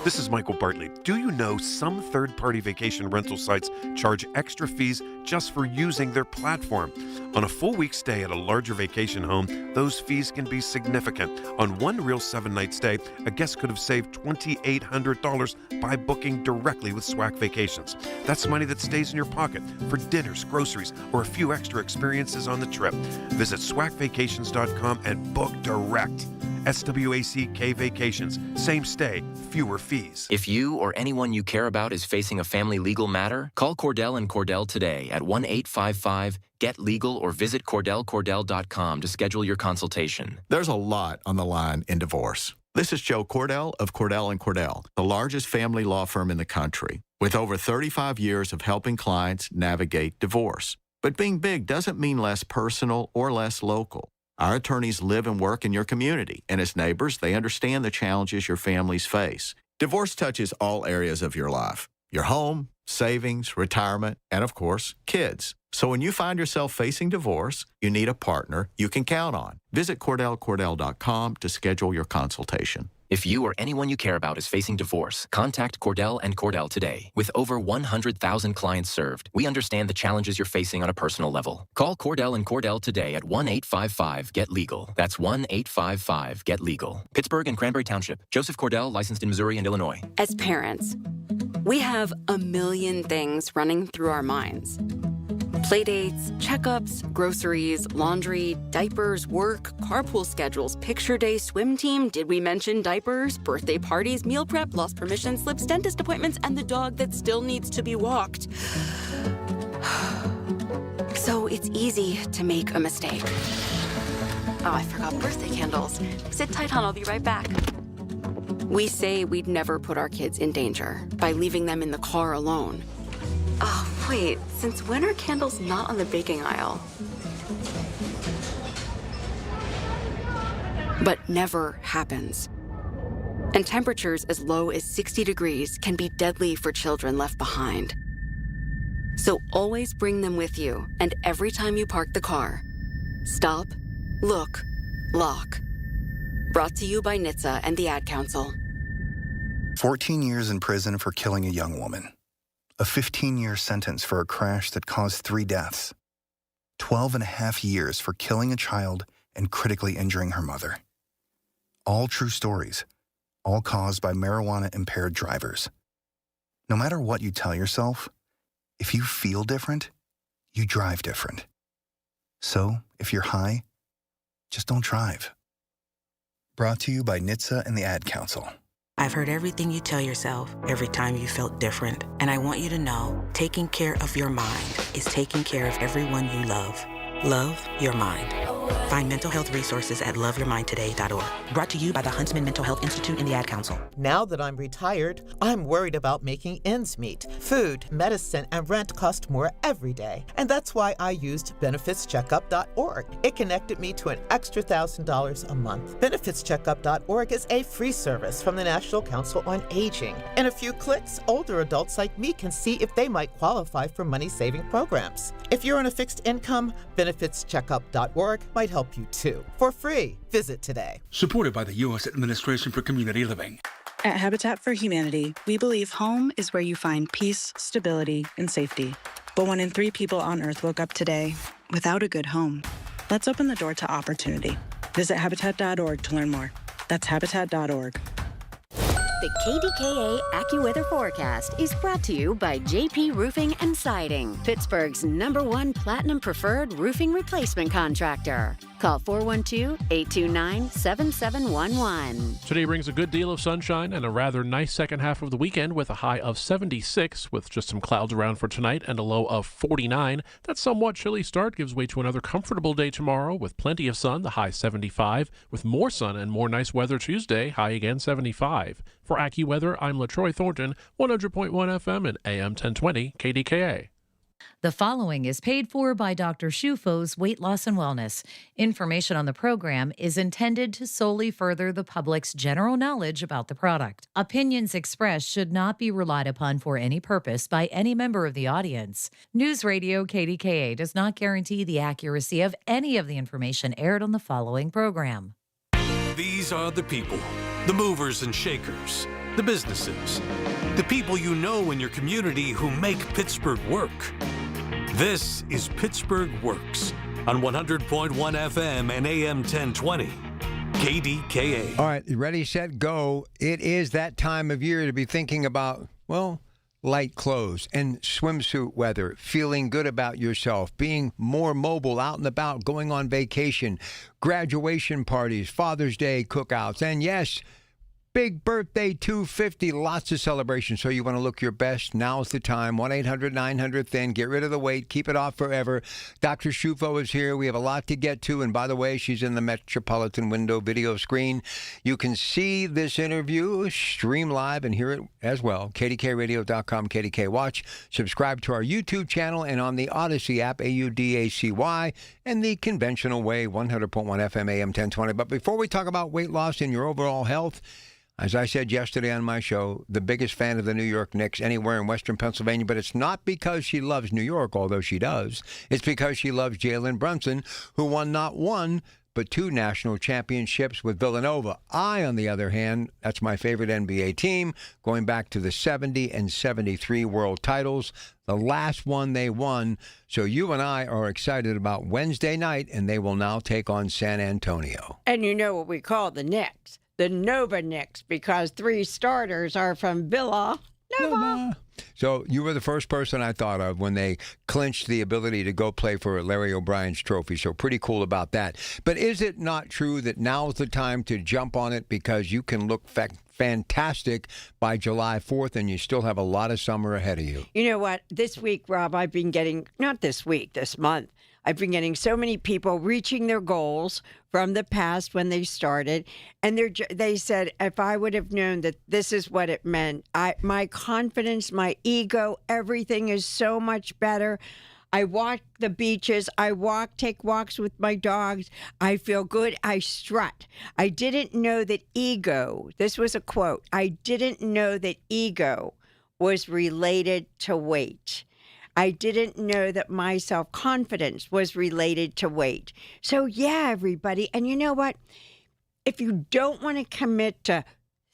This is Michael Bartley. Do you know some third-party vacation rental sites charge extra fees just for using their platform? On a full week stay at a larger vacation home, those fees can be significant. On one real 7-night stay, a guest could have saved $2,800 by booking directly with SWAC Vacations. That's money that stays in your pocket for dinners, groceries, or a few extra experiences on the trip. Visit swacvacations.com and book direct. SWACK Vacations. Same stay, fewer fees. If you or anyone you care about is facing a family legal matter, call Cordell & Cordell today at 1-855-GET-LEGAL or visit CordellCordell.com to schedule your consultation. There's a lot on the line in divorce. This is Joe Cordell of Cordell & Cordell, the largest family law firm in the country, with over 35 years of helping clients navigate divorce. But being big doesn't mean less personal or less local. Our attorneys live and work in your community, and as neighbors, they understand the challenges your families face. Divorce touches all areas of your life: your home, savings, retirement, and of course, kids. So when you find yourself facing divorce, you need a partner you can count on. Visit CordellCordell.com to schedule your consultation. If you or anyone you care about is facing divorce, contact Cordell & Cordell today. With over 100,000 clients served, we understand the challenges you're facing on a personal level. Call Cordell & Cordell today at 1-855-GET-LEGAL. That's 1-855-GET-LEGAL. Pittsburgh and Cranberry Township. Joseph Cordell, licensed in Missouri and Illinois. As parents, we have a million things running through our minds. Playdates, checkups, groceries, laundry, diapers, work, carpool schedules, picture day, swim team, did we mention diapers, birthday parties, meal prep, lost permission slips, dentist appointments, and the dog that still needs to be walked. So it's easy to make a mistake. Oh, I forgot birthday candles. Sit tight, hon, I'll be right back. We say we'd never put our kids in danger by leaving them in the car alone. Oh, wait, since when are candles not on the baking aisle? But never happens. And temperatures as low as 60 degrees can be deadly for children left behind. So always bring them with you, and every time you park the car, stop, look, lock. Brought to you by NHTSA and the Ad Council. 14 years in prison for killing a young woman. A 15-year sentence for a crash that caused 3 deaths. 12 and a half years for killing a child and critically injuring her mother. All true stories, all caused by marijuana-impaired drivers. No matter what you tell yourself, if you feel different, you drive different. So, if you're high, just don't drive. Brought to you by NHTSA and the Ad Council. I've heard everything you tell yourself every time you felt different. And I want you to know, taking care of your mind is taking care of everyone you love. Love your mind. Find mental health resources at loveyourmindtoday.org. Brought to you by the Huntsman Mental Health Institute and the Ad Council. Now that I'm retired, I'm worried about making ends meet. Food, medicine, and rent cost more every day. And that's why I used benefitscheckup.org. It connected me to an extra $1,000 a month. Benefitscheckup.org is a free service from the National Council on Aging. In a few clicks, older adults like me can see if they might qualify for money-saving programs. If you're on a fixed income, benefitscheckup.org might help you too. For free, visit today. Supported by the U.S. Administration for Community Living. At Habitat for Humanity, we believe home is where you find peace, stability, and safety. But 1 in 3 people on Earth woke up today without a good home. Let's open the door to opportunity. Visit Habitat.org to learn more. That's Habitat.org. The KDKA AccuWeather forecast is brought to you by JP Roofing and Siding, Pittsburgh's #1 Platinum Preferred Roofing Replacement Contractor. Call 412-829-7711. Today brings a good deal of sunshine and a rather nice second half of the weekend with a high of 76 with just some clouds around for tonight and a low of 49. That somewhat chilly start gives way to another comfortable day tomorrow with plenty of sun, the high 75, with more sun and more nice weather Tuesday, high again 75. For AccuWeather, I'm LaTroy Thornton, 100.1 FM and AM 1020 KDKA. The following is paid for by Dr. Shufo's Weight Loss and Wellness. Information on the program is intended to solely further the public's general knowledge about the product. Opinions expressed should not be relied upon for any purpose by any member of the audience. News Radio KDKA does not guarantee the accuracy of any of the information aired on the following program. These are the people, the movers and shakers, the businesses, the people you know in your community who make Pittsburgh work. This is Pittsburgh Works on 100.1 FM and AM 1020, KDKA. All right, ready, set, go. It is that time of year to be thinking about, well, light clothes and swimsuit weather, feeling good about yourself, being more mobile, out and about, going on vacation, graduation parties, Father's Day cookouts, and yes, big birthday 250, lots of celebrations. So you want to look your best? Now's the time. 1-800-900-THIN. Get rid of the weight. Keep it off forever. Dr. Shufo is here. We have a lot to get to. And by the way, she's in the Metropolitan Window video screen. You can see this interview, stream live, and hear it as well. KDKRadio.com, KDK Watch. Subscribe to our YouTube channel and on the Odyssey app, AUDACY, and the conventional way, 100.1 FM, AM 1020. But before we talk about weight loss and your overall health, as I said yesterday on my show, the biggest fan of the New York Knicks anywhere in Western Pennsylvania, but it's not because she loves New York, although she does. It's because she loves Jalen Brunson, who won not one, but 2 national championships with Villanova. I, on the other hand, that's my favorite NBA team, going back to the 70 and 73 world titles, the last one they won. So you and I are excited about Wednesday night, and they will now take on San Antonio. And you know what we call the Knicks? The Nova Knicks, because 3 starters are from Villanova. So you were the first person I thought of when they clinched the ability to go play for Larry O'Brien's trophy. So pretty cool about that. But is it not true that now's the time to jump on it because you can look fantastic by July 4th and you still have a lot of summer ahead of you? You know what? This week, Rob, I've been getting, not this week, this month, I've been getting so many people reaching their goals from the past when they started. And they said, if I would have known that this is what it meant, my confidence, my ego, everything is so much better. I walk the beaches. I take walks with my dogs. I feel good. I strut. I didn't know that ego, this was a quote, I didn't know that ego was related to weight. I didn't know that my self-confidence was related to weight. So, yeah, everybody. And you know what? If you don't want to commit to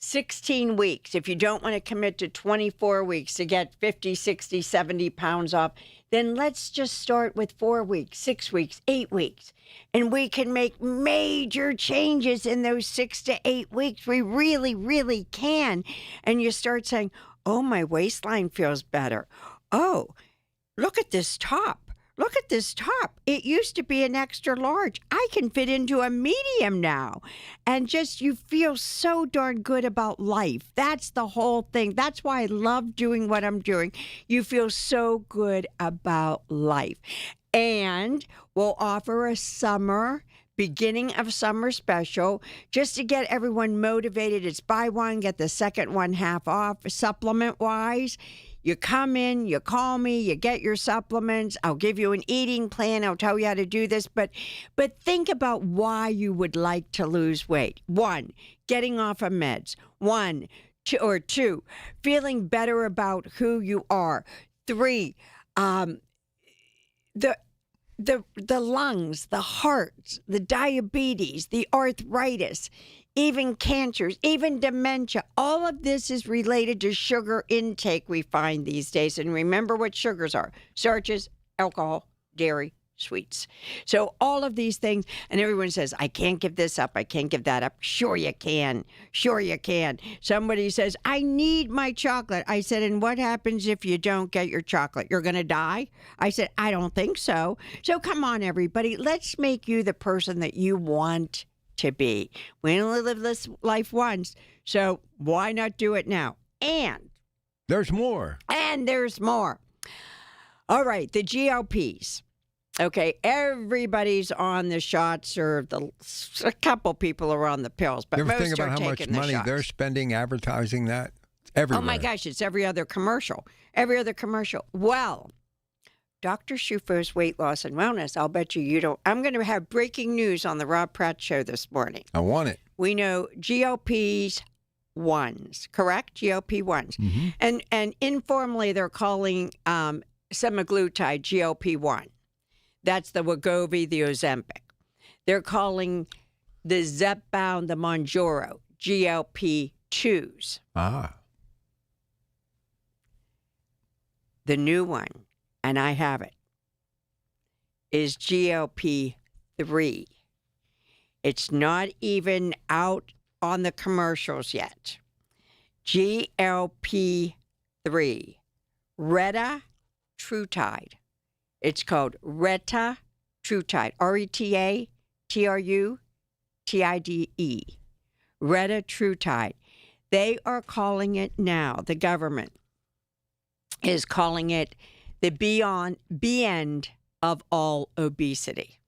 16 weeks, if you don't want to commit to 24 weeks to get 50, 60, 70 pounds off, then let's just start with 4 weeks, 6 weeks, 8 weeks. And we can make major changes in those 6 to 8 weeks. We really, really can. And you start saying, oh, my waistline feels better. Oh, look at this top. Look at this top. It used to be an extra large. I can fit into a medium now. And just you feel so darn good about life. That's the whole thing. That's why I love doing what I'm doing. You feel so good about life. And we'll offer a beginning of summer special just to get everyone motivated. It's buy one, get the second one half off, supplement-wise. You come in, you call me, you get your supplements. I'll give you an eating plan. I'll tell you how to do this. But think about why you would like to lose weight. 1, getting off of meds. 2, feeling better about who you are. 3, the lungs, the heart, the diabetes, the arthritis, even cancers, even dementia. All of this is related to sugar intake we find these days. And remember what sugars are: starches, alcohol, dairy, sweets. So all of these things, and everyone says, I can't give this up, I can't give that up. Sure you can. Sure you can. Somebody says, I need my chocolate. I said, and what happens if you don't get your chocolate? You're going to die? I said, I don't think so. So come on, everybody. Let's make you the person that you want to be. We only live this life once, so why not do it now? And there's more. And there's more. All right, the GLPs. Okay, everybody's on the shots, or a couple people are on the pills, but you ever most think about are how taking much money the shots. they're spending advertising that? Everywhere. Oh my gosh, it's every other commercial. Every other commercial. Well, Dr. Shufo's Weight Loss and Wellness, I'll bet you don't. I'm going to have breaking news on the Rob Pratt Show this morning. I want it. We know GLPs 1s, correct? GLP 1s. Mm-hmm. And informally, they're calling semaglutide GLP 1. That's the Wegovy, the Ozempic. They're calling the Zepbound, the Mounjaro, GLP 2s. Ah. The new one, and I have it, is GLP 3. It's not even out on the commercials yet. GLP 3. retatrutide. It's called retatrutide. retatrutide. Retatrutide. They are calling it now, the government is calling it the be end of all obesity.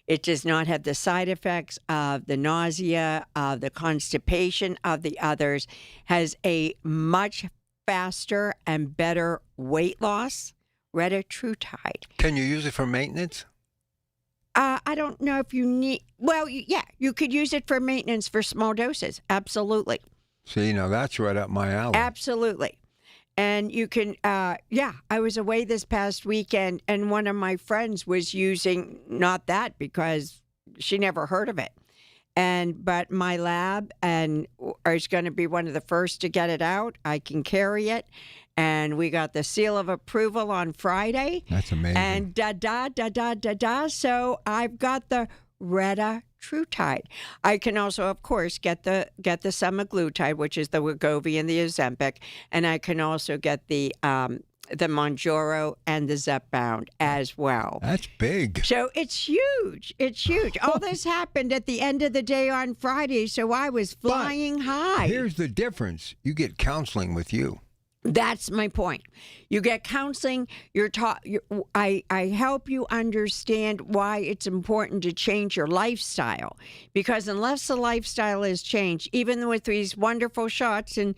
It does not have the side effects of the nausea, of the constipation, of the others, has a much faster and better weight loss. Retatrutide. Can you use it for maintenance? I don't know if you need, well, yeah, you could use it for maintenance for small doses. Absolutely. See, now that's right up my alley. Absolutely. And you can, I was away this past weekend, and one of my friends was using, not that because she never heard of it, but my lab is going to be one of the first to get it out. I can carry it, and we got the seal of approval on Friday. That's amazing. And so I've got the retatrutide. I can also, of course, get the semaglutide, which is the Wegovy and the Ozempic, and I can also get the Mounjaro and the Zepbound as well. That's big. So it's huge. It's huge. All this happened at the end of the day on Friday, so I was flying high. Here's the difference. You get counseling with you. That's my point. You get counseling. I help you understand why it's important to change your lifestyle, because unless the lifestyle is changed, even with these wonderful shots, and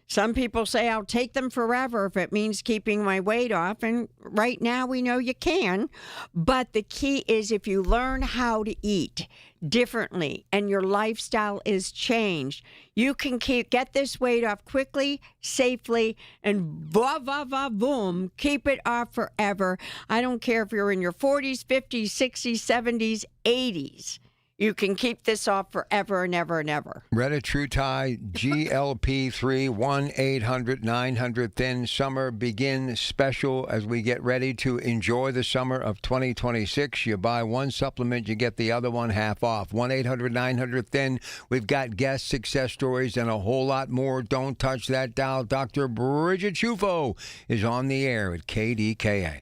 some people say I'll take them forever if it means keeping my weight off, and right now we know you can. But the key is if you learn how to eat differently and your lifestyle is changed, you can get this weight off quickly, safely, and boom, keep it off forever. I don't care if you're in your 40s, 50s, 60s, 70s, 80s. You can keep this off forever and ever and ever. Retatrutide, GLP-3, 1-800-900-THIN. Summer Begin special as we get ready to enjoy the summer of 2026. You buy one supplement, you get the other one half off. 1-800-900-THIN. We've got guest success stories and a whole lot more. Don't touch that dial. Dr. Bridget Shufo is on the air at KDKA.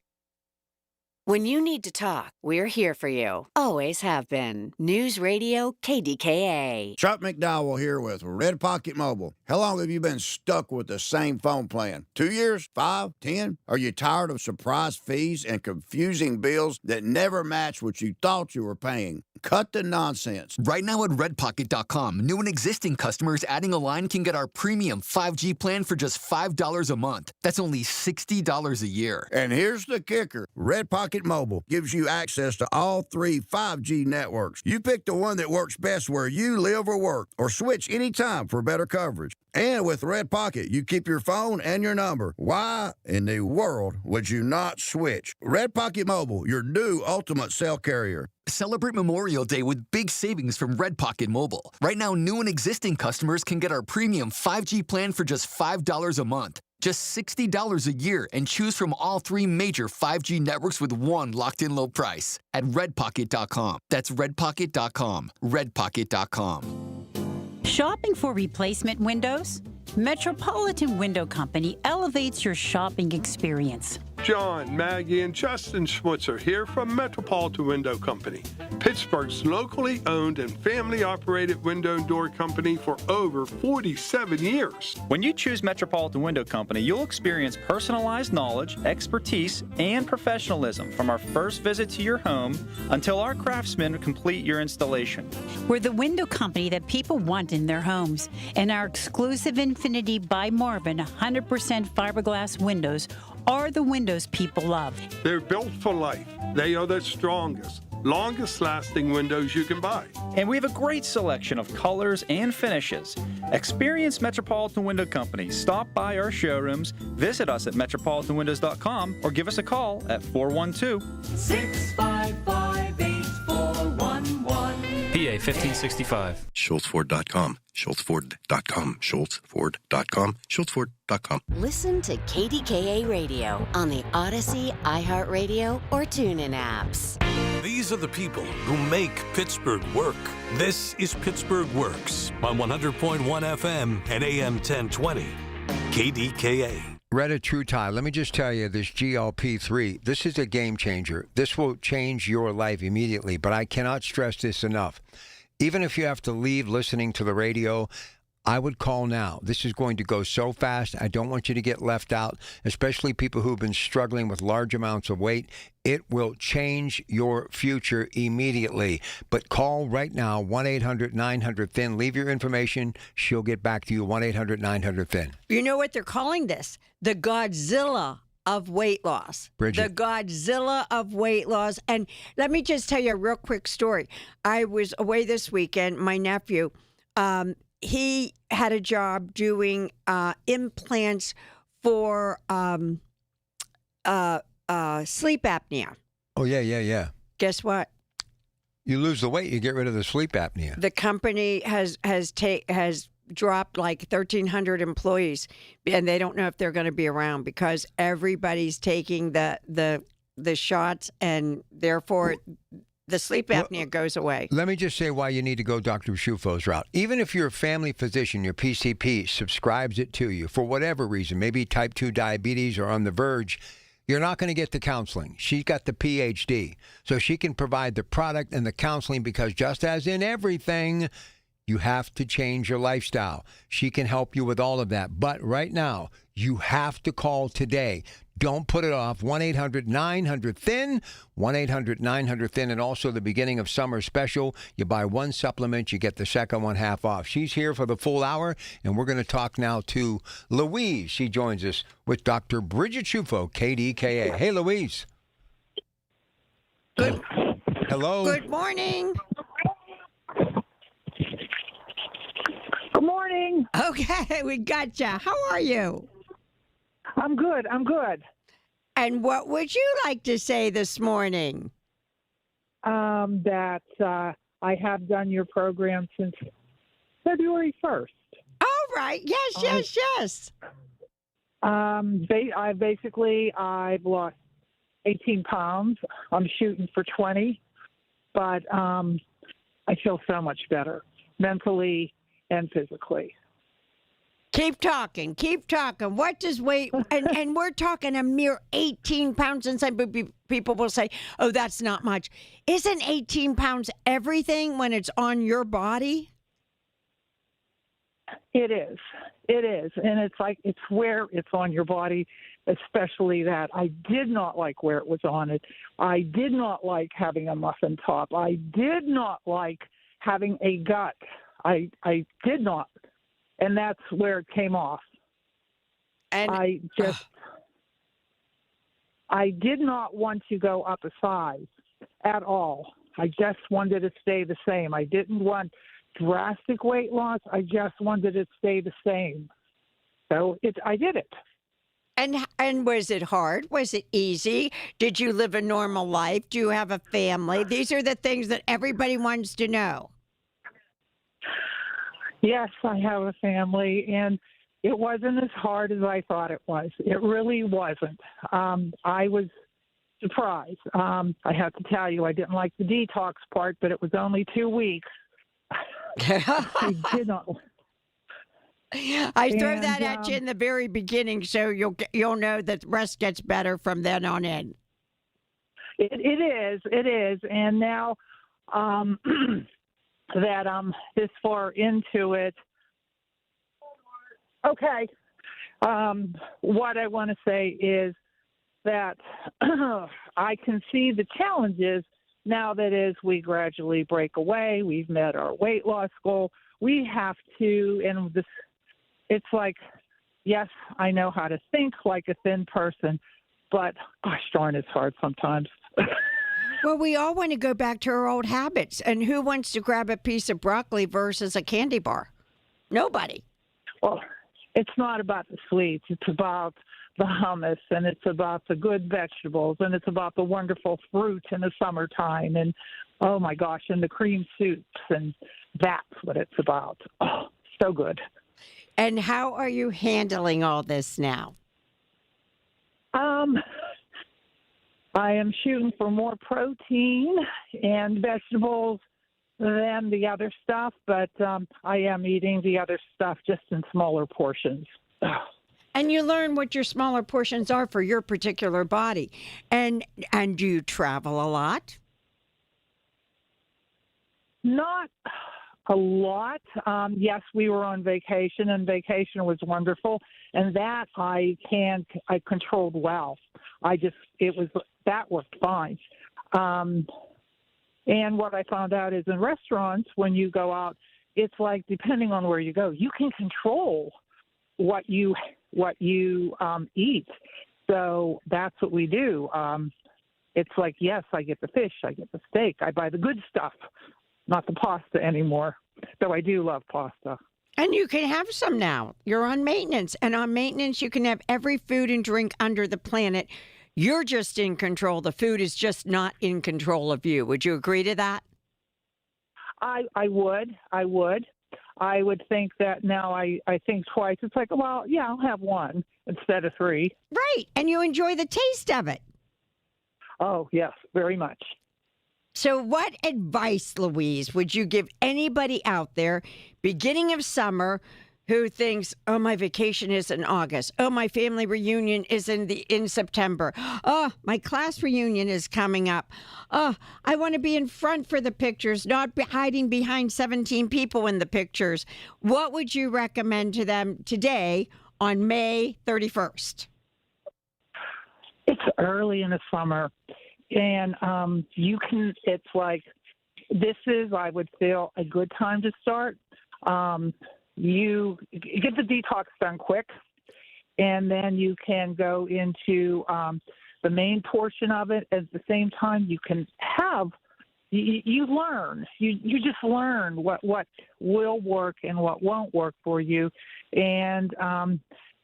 When you need to talk, we're here for you. Always have been. News Radio KDKA. Chuck McDowell here with Red Pocket Mobile. How long have you been stuck with the same phone plan? 2 years? 5? 10? Are you tired of surprise fees and confusing bills that never match what you thought you were paying? Cut the nonsense. Right now at redpocket.com, new and existing customers adding a line can get our premium 5G plan for just $5 a month. That's only $60 a year. And here's the kicker. Red Pocket Mobile gives you access to all 3 5G networks. You pick the one that works best where you live or work, or switch anytime for better coverage. And with Red Pocket, you keep your phone and your number. Why in the world would you not switch? Red Pocket Mobile, your new ultimate cell carrier. Celebrate Memorial Day with big savings from Red Pocket Mobile. Right now, new and existing customers can get our premium 5G plan for just $5 a month. Just $60 a year, and choose from all 3 major 5G networks with one locked-in low price at redpocket.com. That's redpocket.com. redpocket.com. Shopping for replacement windows? Metropolitan Window Company elevates your shopping experience. John, Maggie, and Justin Schmutzer here from Metropolitan Window Company, Pittsburgh's locally owned and family-operated window and door company for over 47 years. When you choose Metropolitan Window Company, you'll experience personalized knowledge, expertise, and professionalism from our first visit to your home until our craftsmen complete your installation. We're the window company that people want in their homes, and our exclusive Infinity by Marvin 100% fiberglass windows are the windows people love. They're built for life. They are the strongest, longest-lasting windows you can buy. And we have a great selection of colors and finishes. Experience Metropolitan Window Company. Stop by our showrooms, visit us at metropolitanwindows.com, or give us a call at 412-655-8411. PA 1565. SchultzFord.com. SchultzFord.com. SchultzFord.com. SchultzFord.com. Listen to KDKA Radio on the Odyssey, iHeartRadio, or TuneIn apps. These are the people who make Pittsburgh work. This is Pittsburgh Works on 100.1 FM and AM 1020. KDKA. Retatrutide, let me just tell you, this GLP-3, this is a game changer. This will change your life immediately, but I cannot stress this enough. Even if you have to leave listening to the radio, I would call now. This is going to go so fast. I don't want you to get left out, especially people who've been struggling with large amounts of weight. It will change your future immediately. But call right now, 1-800-900-THIN. Leave your information. She'll get back to you, 1-800-900-THIN. You know what they're calling this? The Godzilla of weight loss. Bridget. The Godzilla of weight loss. And let me just tell you a real quick story. I was away this weekend. My nephew, he had a job doing implants for sleep apnea. Oh, yeah. Guess what? You lose the weight, you get rid of the sleep apnea. The company has dropped like 1,300 employees, and they don't know if they're going to be around because everybody's taking the shots, and therefore the sleep apnea goes away. Let me just say why you need to go Dr. Shufo's route. Even if your family physician, your PCP, subscribes it to you for whatever reason, maybe type 2 diabetes or on the verge, you're not going to get the counseling. She's got the PhD, so she can provide the product and the counseling because just as in everything, you have to change your lifestyle. She can help you with all of that. But right now, you have to call today. Don't put it off. 1-800-900-THIN, 1-800-900-THIN, and also the beginning of summer special. You buy one supplement, you get the second one half off. She's here for the full hour, and we're going to talk now to Louise. She joins us with Dr. Bridget Shufo, KDKA. Hey, Louise. Good. Hello. Good morning. Good morning. Okay, we got you. How are you? I'm good. And what would you like to say this morning? That I have done your program since February 1st. All right. Yes. I've lost 18 pounds. I'm shooting for 20, but I feel so much better mentally and physically. Keep talking. What does weight, and we're talking a mere 18 pounds, and some people will say, oh, that's not much. Isn't 18 pounds everything when it's on your body? It is. And it's where it's on your body, especially that. I did not like where it was on it. I did not like having a muffin top. I did not like having a gut. I did not. And that's where it came off. And I did not want to go up a size at all. I just wanted to stay the same. I didn't want drastic weight loss. I just wanted it to stay the same. So I did it. And was it hard? Was it easy? Did you live a normal life? Do you have a family? These are the things that everybody wants to know. Yes, I have a family, and it wasn't as hard as I thought it was. It really wasn't. I was surprised. I have to tell you, I didn't like the detox part, but it was only 2 weeks. I did not. I throw that at you in the very beginning, so you'll know that the rest gets better from then on in. It is, and now. That I'm this far into it. Okay. What I want to say is that I can see the challenges now that as we gradually break away, we've met our weight loss goal. We have to, and this, it's like, yes, I know how to think like a thin person, but gosh darn, it's hard sometimes. Well, we all want to go back to our old habits. And who wants to grab a piece of broccoli versus a candy bar? Nobody. Well, it's not about the sweets. It's about the hummus, and it's about the good vegetables, and it's about the wonderful fruit in the summertime. And, oh, my gosh, and the cream soups. And that's what it's about. Oh, so good. And how are you handling all this now? I am shooting for more protein and vegetables than the other stuff, but I am eating the other stuff just in smaller portions. And you learn what your smaller portions are for your particular body. And do you travel a lot? Not a lot. Yes, we were on vacation, and vacation was wonderful, and that I controlled well. That worked fine. And what I found out is in restaurants, when you go out, it's like depending on where you go, you can control what you eat. So that's what we do. It's like, yes, I get the fish, I get the steak, I buy the good stuff, not the pasta anymore. Though I do love pasta. And you can have some now. You're on maintenance. And on maintenance, you can have every food and drink under the planet. You're just in control. The food is just not in control of you. Would you agree to that? I would. I would think that now I think twice. It's like, well, yeah, I'll have one instead of three. Right. And you enjoy the taste of it. Oh, yes, very much. So what advice, Louise, would you give anybody out there, beginning of summer, who thinks, oh, my vacation is in August. Oh, my family reunion is in September. Oh, my class reunion is coming up. Oh, I want to be in front for the pictures, not hiding behind 17 people in the pictures. What would you recommend to them today on May 31st? It's early in the summer, and it's like, this is, I would feel, a good time to start. You get the detox done quick, and then you can go into the main portion of it. At the same time, you can you learn. You just learn what will work and what won't work for you. And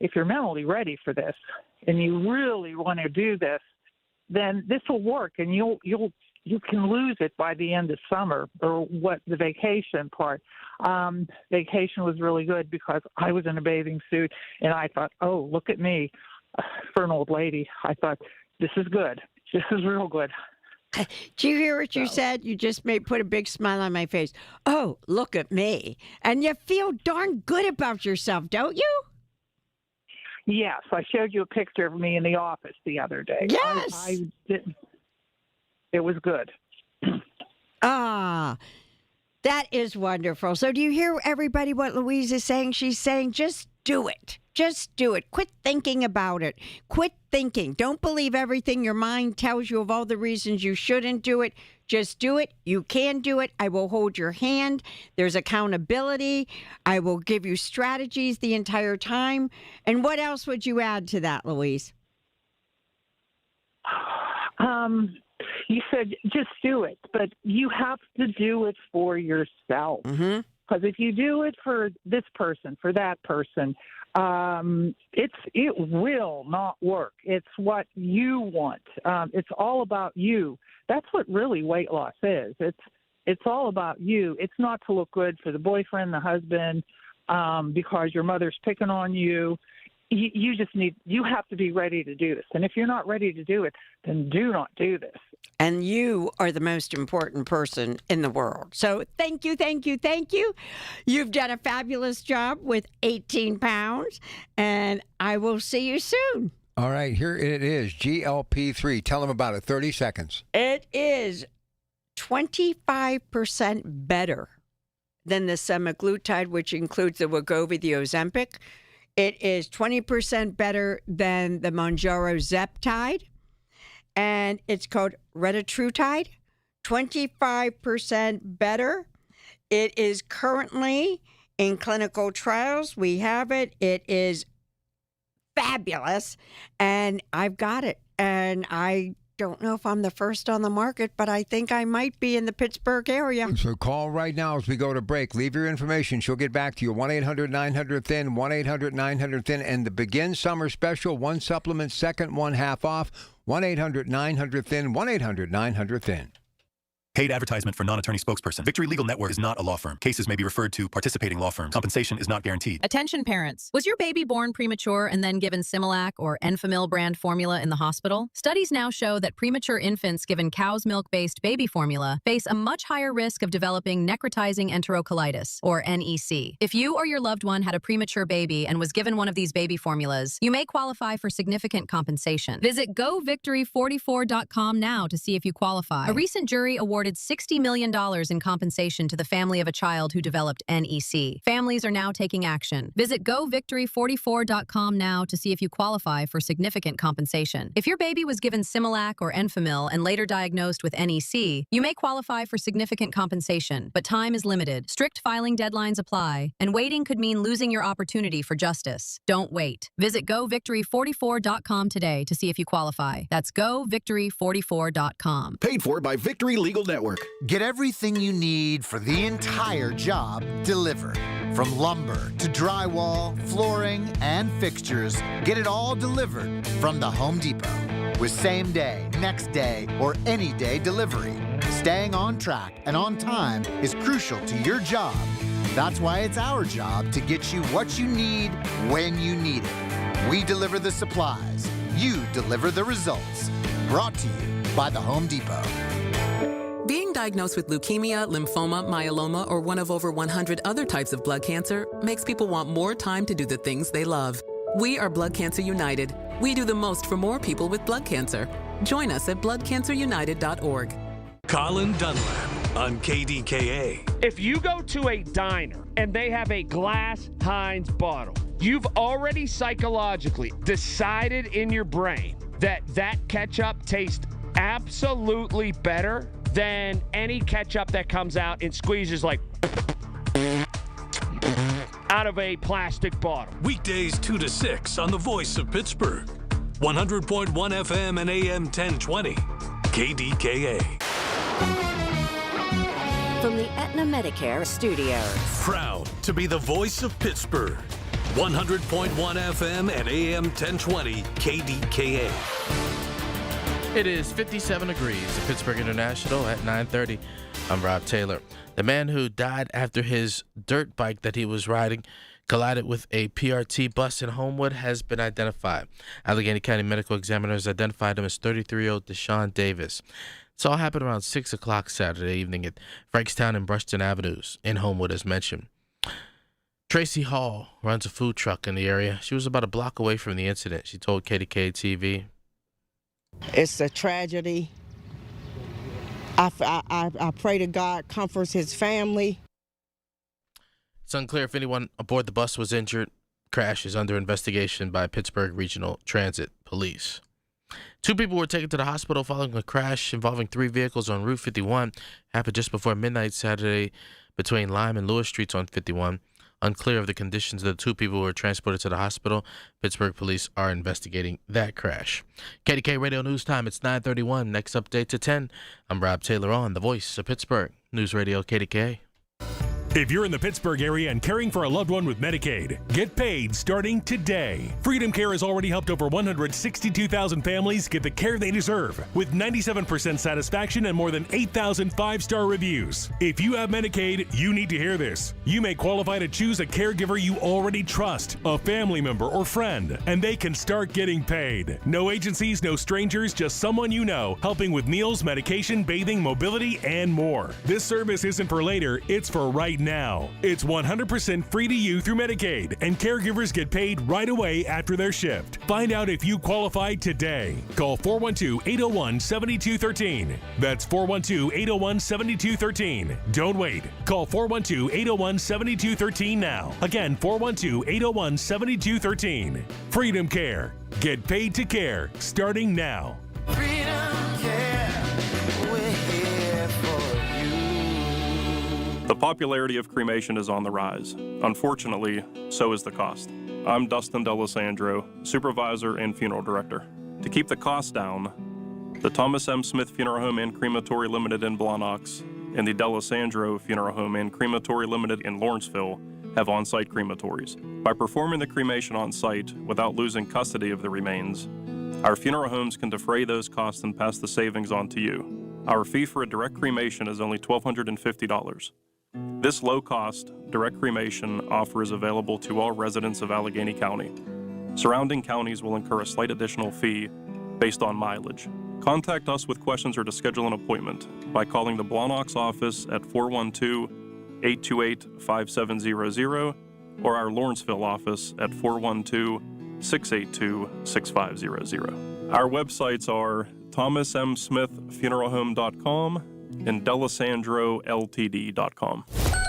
if you're mentally ready for this and you really want to do this, then this will work, and you can lose it by the end of summer, or what the vacation part. Vacation was really good because I was in a bathing suit, and I thought, oh, look at me. For an old lady, I thought, this is good. This is real good. Do you hear what you said? You just put a big smile on my face. Oh, look at me. And you feel darn good about yourself, don't you? Yes, I showed you a picture of me in the office the other day. Yes. I didn't. It was good. Ah, that is wonderful. So do you hear everybody what Louise is saying? She's saying just do it. Just do it. Quit thinking about it. Quit thinking. Don't believe everything your mind tells you of all the reasons you shouldn't do it. Just do it. You can do it. I will hold your hand. There's accountability. I will give you strategies the entire time. And what else would you add to that, Louise? You said just do it, but you have to do it for yourself. Mm-hmm. Because if you do it for this person, for that person, it will not work. It's what you want. It's all about you. That's what really weight loss is. It's all about you. It's not to look good for the boyfriend, the husband, because your mother's picking on you. You have to be ready to do this. And if you're not ready to do it, then do not do this. And you are the most important person in the world. So thank you, thank you, thank you. You've done a fabulous job with 18 pounds, and I will see you soon. All right, here it is, GLP-3. Tell them about it, 30 seconds. It is 25% better than the semaglutide, which includes the Wegovy, the Ozempic. It is 20% better than the Mounjaro Zeptide, and it's called retatrutide. 25% better. It is currently in clinical trials. We have it. It is fabulous, and I've got it. And I don't know if I'm the first on the market, but I think I might be in the Pittsburgh area. So call right now as we go to break. Leave your information. She'll get back to you. 1-800-900-THIN, 1-800-900-THIN. And the Begin Summer Special, one supplement, second one half off. 1-800-900-THIN, 1-800-900-THIN. Paid advertisement for non-attorney spokesperson. Victory Legal Network is not a law firm. Cases may be referred to participating law firms. Compensation is not guaranteed. Attention parents. Was your baby born premature and then given Similac or Enfamil brand formula in the hospital? Studies now show that premature infants given cow's milk-based baby formula face a much higher risk of developing necrotizing enterocolitis, or NEC. If you or your loved one had a premature baby and was given one of these baby formulas, you may qualify for significant compensation. Visit govictory44.com now to see if you qualify. A recent jury awarded $60 million in compensation to the family of a child who developed NEC. Families are now taking action. Visit govictory44.com now to see if you qualify for significant compensation. If your baby was given Similac or Enfamil and later diagnosed with NEC, you may qualify for significant compensation, but time is limited. Strict filing deadlines apply, and waiting could mean losing your opportunity for justice. Don't wait. Visit govictory44.com today to see if you qualify. That's govictory44.com. Paid for by Victory Legal Network. Get everything you need for the entire job delivered. From lumber to drywall, flooring, and fixtures, get it all delivered from the Home Depot. With same day, next day, or any day delivery, staying on track and on time is crucial to your job. That's why it's our job to get you what you need when you need it. We deliver the supplies. You deliver the results. Brought to you by the Home Depot. Being diagnosed with leukemia, lymphoma, myeloma, or one of over 100 other types of blood cancer makes people want more time to do the things they love. We are Blood Cancer United. We do the most for more people with blood cancer. Join us at bloodcancerunited.org. Colin Dunlap on KDKA. If you go to a diner and they have a glass Heinz bottle, you've already psychologically decided in your brain that that ketchup tastes absolutely better than any ketchup that comes out and squeezes like out of a plastic bottle. Weekdays 2 to 6 on the Voice of Pittsburgh. 100.1 FM and AM 1020. KDKA. From the Aetna Medicare Studios. Proud to be the Voice of Pittsburgh. 100.1 FM and AM 1020. KDKA. It is 57 degrees at Pittsburgh International at 9:30. I'm Rob Taylor. The man who died after his dirt bike that he was riding collided with a PRT bus in Homewood has been identified. Allegheny County Medical Examiners identified him as 33-year-old Deshaun Davis. This all happened around 6 o'clock Saturday evening at Frankstown and Brushton Avenues in Homewood, as mentioned. Tracy Hall runs a food truck in the area. She was about a block away from the incident. She told KDKA-TV. It's a tragedy. I pray to God comforts his family. It's unclear if anyone aboard the bus was injured. Crash is under investigation by Pittsburgh Regional Transit Police. 2 people were taken to the hospital following a crash involving 3 vehicles on Route 51. Happened just before midnight Saturday between Lime and Lewis Streets on 51. Unclear of the conditions of the 2 people who were transported to the hospital. Pittsburgh police are investigating that crash. KDK Radio News Time, it's 9:31. Next update to 10. I'm Rob Taylor on The Voice of Pittsburgh. News Radio KDK. If you're in the Pittsburgh area and caring for a loved one with Medicaid, get paid starting today. Freedom Care has already helped over 162,000 families get the care they deserve, with 97% satisfaction and more than 8,000 5-star reviews. If you have Medicaid, you need to hear this. You may qualify to choose a caregiver you already trust, a family member or friend, and they can start getting paid. No agencies, no strangers, just someone you know, helping with meals, medication, bathing, mobility, and more. This service isn't for later, it's for right now. It's 100% free to you through Medicaid, and caregivers get paid right away after their shift. Find out if you qualify today. Call 412-801-7213. That's 412-801-7213. Don't wait. Call 412-801-7213 now. Again, 412-801-7213. Freedom Care. Get paid to care starting now. Freedom Care. We're here for you. The popularity of cremation is on the rise. Unfortunately, so is the cost. I'm Dustin D'Alessandro, Supervisor and Funeral Director. To keep the costs down, the Thomas M. Smith Funeral Home and Crematory Limited in Blawnox and the D'Alessandro Funeral Home and Crematory Limited in Lawrenceville have on-site crematories. By performing the cremation on-site without losing custody of the remains, our funeral homes can defray those costs and pass the savings on to you. Our fee for a direct cremation is only $1,250. This low-cost, direct cremation offer is available to all residents of Allegheny County. Surrounding counties will incur a slight additional fee based on mileage. Contact us with questions or to schedule an appointment by calling the Blawnox office at 412-828-5700 or our Lawrenceville office at 412-682-6500. Our websites are thomasmsmithfuneralhome.com and delisandroltd.com.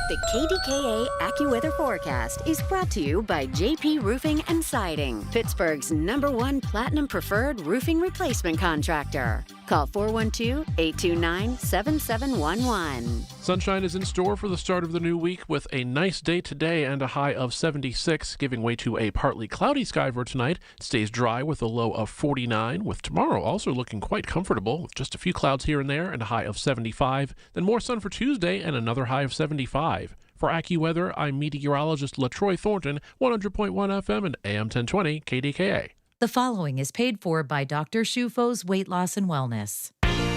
The KDKA AccuWeather forecast is brought to you by JP Roofing and Siding, Pittsburgh's #1 Platinum Preferred Roofing Replacement Contractor. Call 412-829-7711. Sunshine is in store for the start of the new week with a nice day today and a high of 76, giving way to a partly cloudy sky for tonight. It stays dry with a low of 49, with tomorrow also looking quite comfortable with just a few clouds here and there and a high of 75. Then more sun for Tuesday and another high of 75. For AccuWeather, I'm meteorologist LaTroy Thornton, 100.1 FM and AM 1020 KDKA. The following is paid for by Dr. Shufo's Weight Loss and Wellness.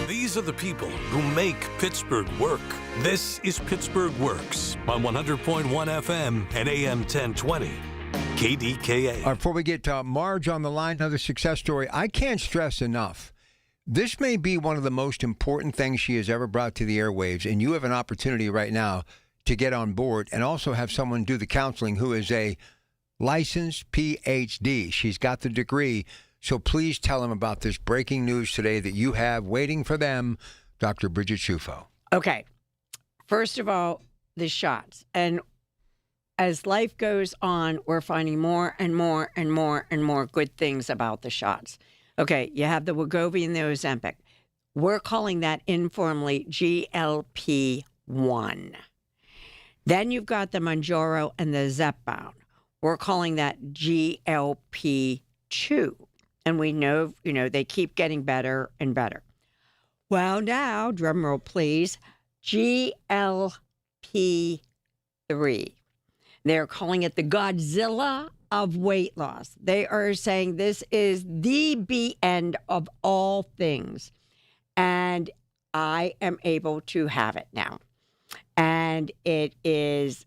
These are the people who make Pittsburgh work. This is Pittsburgh Works on 100.1 FM and AM 1020 KDKA. Before we get Marge on the line, another success story. I can't stress enough. This may be one of the most important things she has ever brought to the airwaves, and you have an opportunity right now to get on board and also have someone do the counseling who is a licensed PhD. She's got the degree. So please tell them about this breaking news today that you have waiting for them, Dr. Bridget Shufo. Okay. First of all, the shots. And as life goes on, we're finding more and more and more and more good things about the shots. Okay, you have the Wegovy and the Ozempic. We're calling that informally GLP-1. Then you've got the Mounjaro and the Zepbound. We're calling that GLP-2. And we know, they keep getting better and better. Well, now, drum roll, please, GLP-3. They're calling it the Godzilla of weight loss. They are saying this is the end of all things. And I am able to have it now. And it is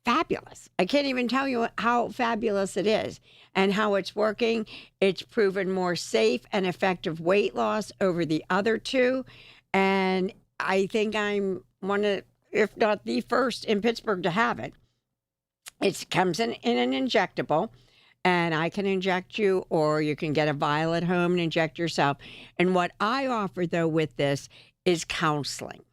fabulous. I can't even tell you how fabulous it is and how it's working. It's proven more safe and effective weight loss over the other two. And I think I'm one of, if not the first in Pittsburgh to have it. It comes in an injectable, and I can inject you, or you can get a vial at home and inject yourself. And what I offer, though, with this is counseling.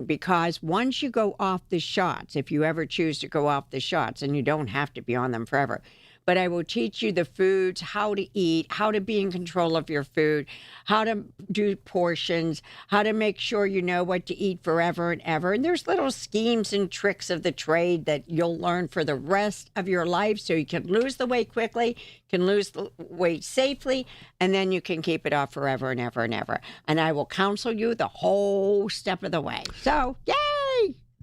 Because once you go off the shots, if you ever choose to go off the shots, and you don't have to be on them forever, but I will teach you the foods, how to eat, how to be in control of your food, how to do portions, how to make sure you know what to eat forever and ever. And there's little schemes and tricks of the trade that you'll learn for the rest of your life so you can lose the weight quickly, can lose the weight safely, and then you can keep it off forever and ever and ever. And I will counsel you the whole step of the way. So, yay!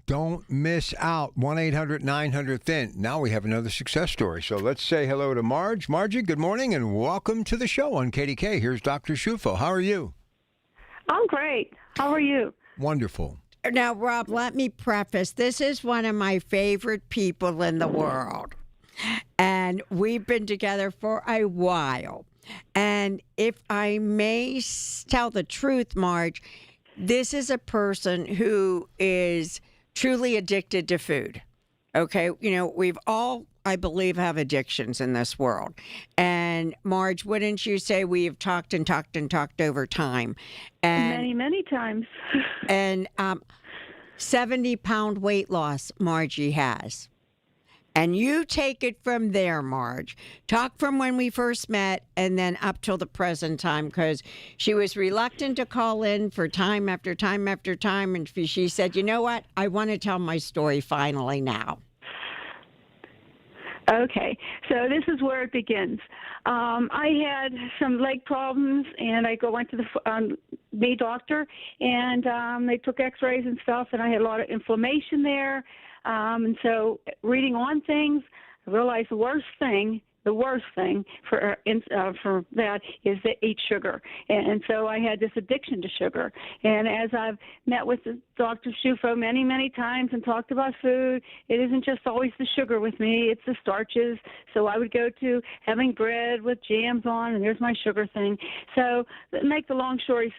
Don't miss out. 1-800-900-THIN. Now we have another success story. So let's say hello to Marge. Margie, good morning and welcome to the show on KDK. Here's Dr. Shufo. How are you? I'm great. How are you? Wonderful. Now, Rob, let me preface. This is one of my favorite people in the world. And we've been together for a while. And if I may tell the truth, Marge, this is a person who is truly addicted to food. Okay, we've all, I believe, have addictions in this world. And Marge, wouldn't you say we have talked and talked and talked over time? And, many, many times. And 70-pound weight loss Margie has. And you take it from there, Marge. Talk from when we first met and then up till the present time, because she was reluctant to call in for time after time after time. And she said, you know what? I want to tell my story finally now. Okay, so this is where it begins. I had some leg problems, and I went to the knee doctor, and they took x-rays and stuff, and I had a lot of inflammation there. And so reading on things, I realized the worst thing the worst thing for that is to eat sugar. And so I had this addiction to sugar. And as I've met with Dr. Shufo many, many times and talked about food, it isn't just always the sugar with me, it's the starches. So I would go to having bread with jams on, and there's my sugar thing. So to make the long story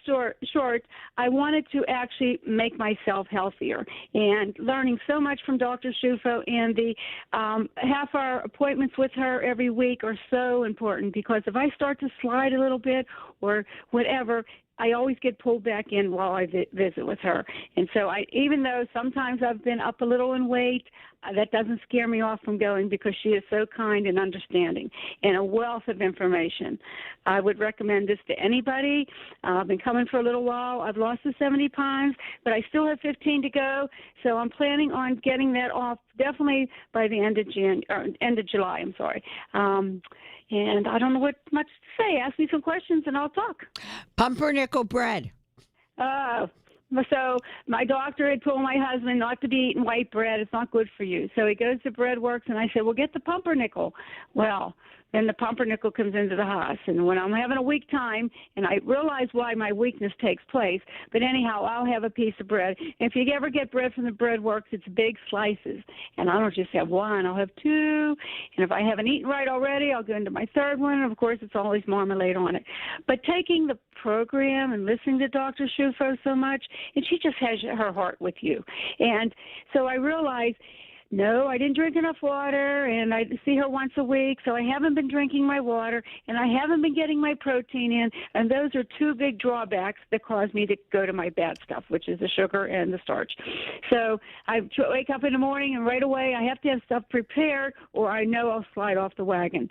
short, I wanted to actually make myself healthier. And learning so much from Dr. Shufo, and the half-hour appointments with her every week are so important, because if I start to slide a little bit or whatever, I always get pulled back in while I visit with her. And so even though sometimes I've been up a little in weight, that doesn't scare me off from going, because she is so kind and understanding and a wealth of information. I would recommend this to anybody. I've been coming for a little while. I've lost the 70 pounds, but I still have 15 to go. So I'm planning on getting that off definitely by the end of July. I'm sorry. And I don't know what much to say. Ask me some questions and I'll talk. Pumpernickel bread. So my doctor had told my husband not to be eating white bread. It's not good for you. So he goes to Breadworks, and I said, well, get the pumpernickel. Well, then the pumpernickel comes into the house. And when I'm having a weak time, and I realize why my weakness takes place, but anyhow, I'll have a piece of bread. And if you ever get bread from the Breadworks, it's big slices. And I don't just have one, I'll have two. And if I haven't eaten right already, I'll go into my third one. And of course, it's always marmalade on it. But taking the program and listening to Dr. Shufo so much, and she just has her heart with you. And so I realized, no, I didn't drink enough water, and I see her once a week, so I haven't been drinking my water, and I haven't been getting my protein in, and those are two big drawbacks that cause me to go to my bad stuff, which is the sugar and the starch. So I wake up in the morning, and right away I have to have stuff prepared, or I know I'll slide off the wagon.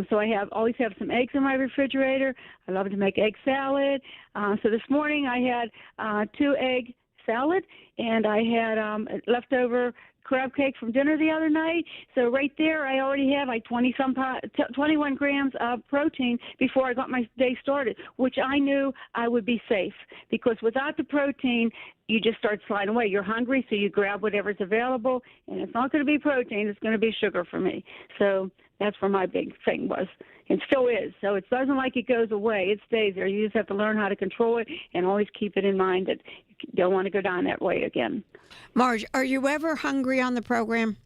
So I always have some eggs in my refrigerator. I love to make egg salad. So this morning I had 2-egg salad, and I had leftover crab cake from dinner the other night. So right there, I already had like 21 grams of protein before I got my day started, which I knew I would be safe, because without the protein, you just start sliding away. You're hungry, so you grab whatever's available, and it's not going to be protein. It's going to be sugar for me. So that's where my big thing was, and still is. So it doesn't like it goes away. It stays there. You just have to learn how to control it and always keep it in mind that you don't want to go down that way again. Marge, are you ever hungry on the program?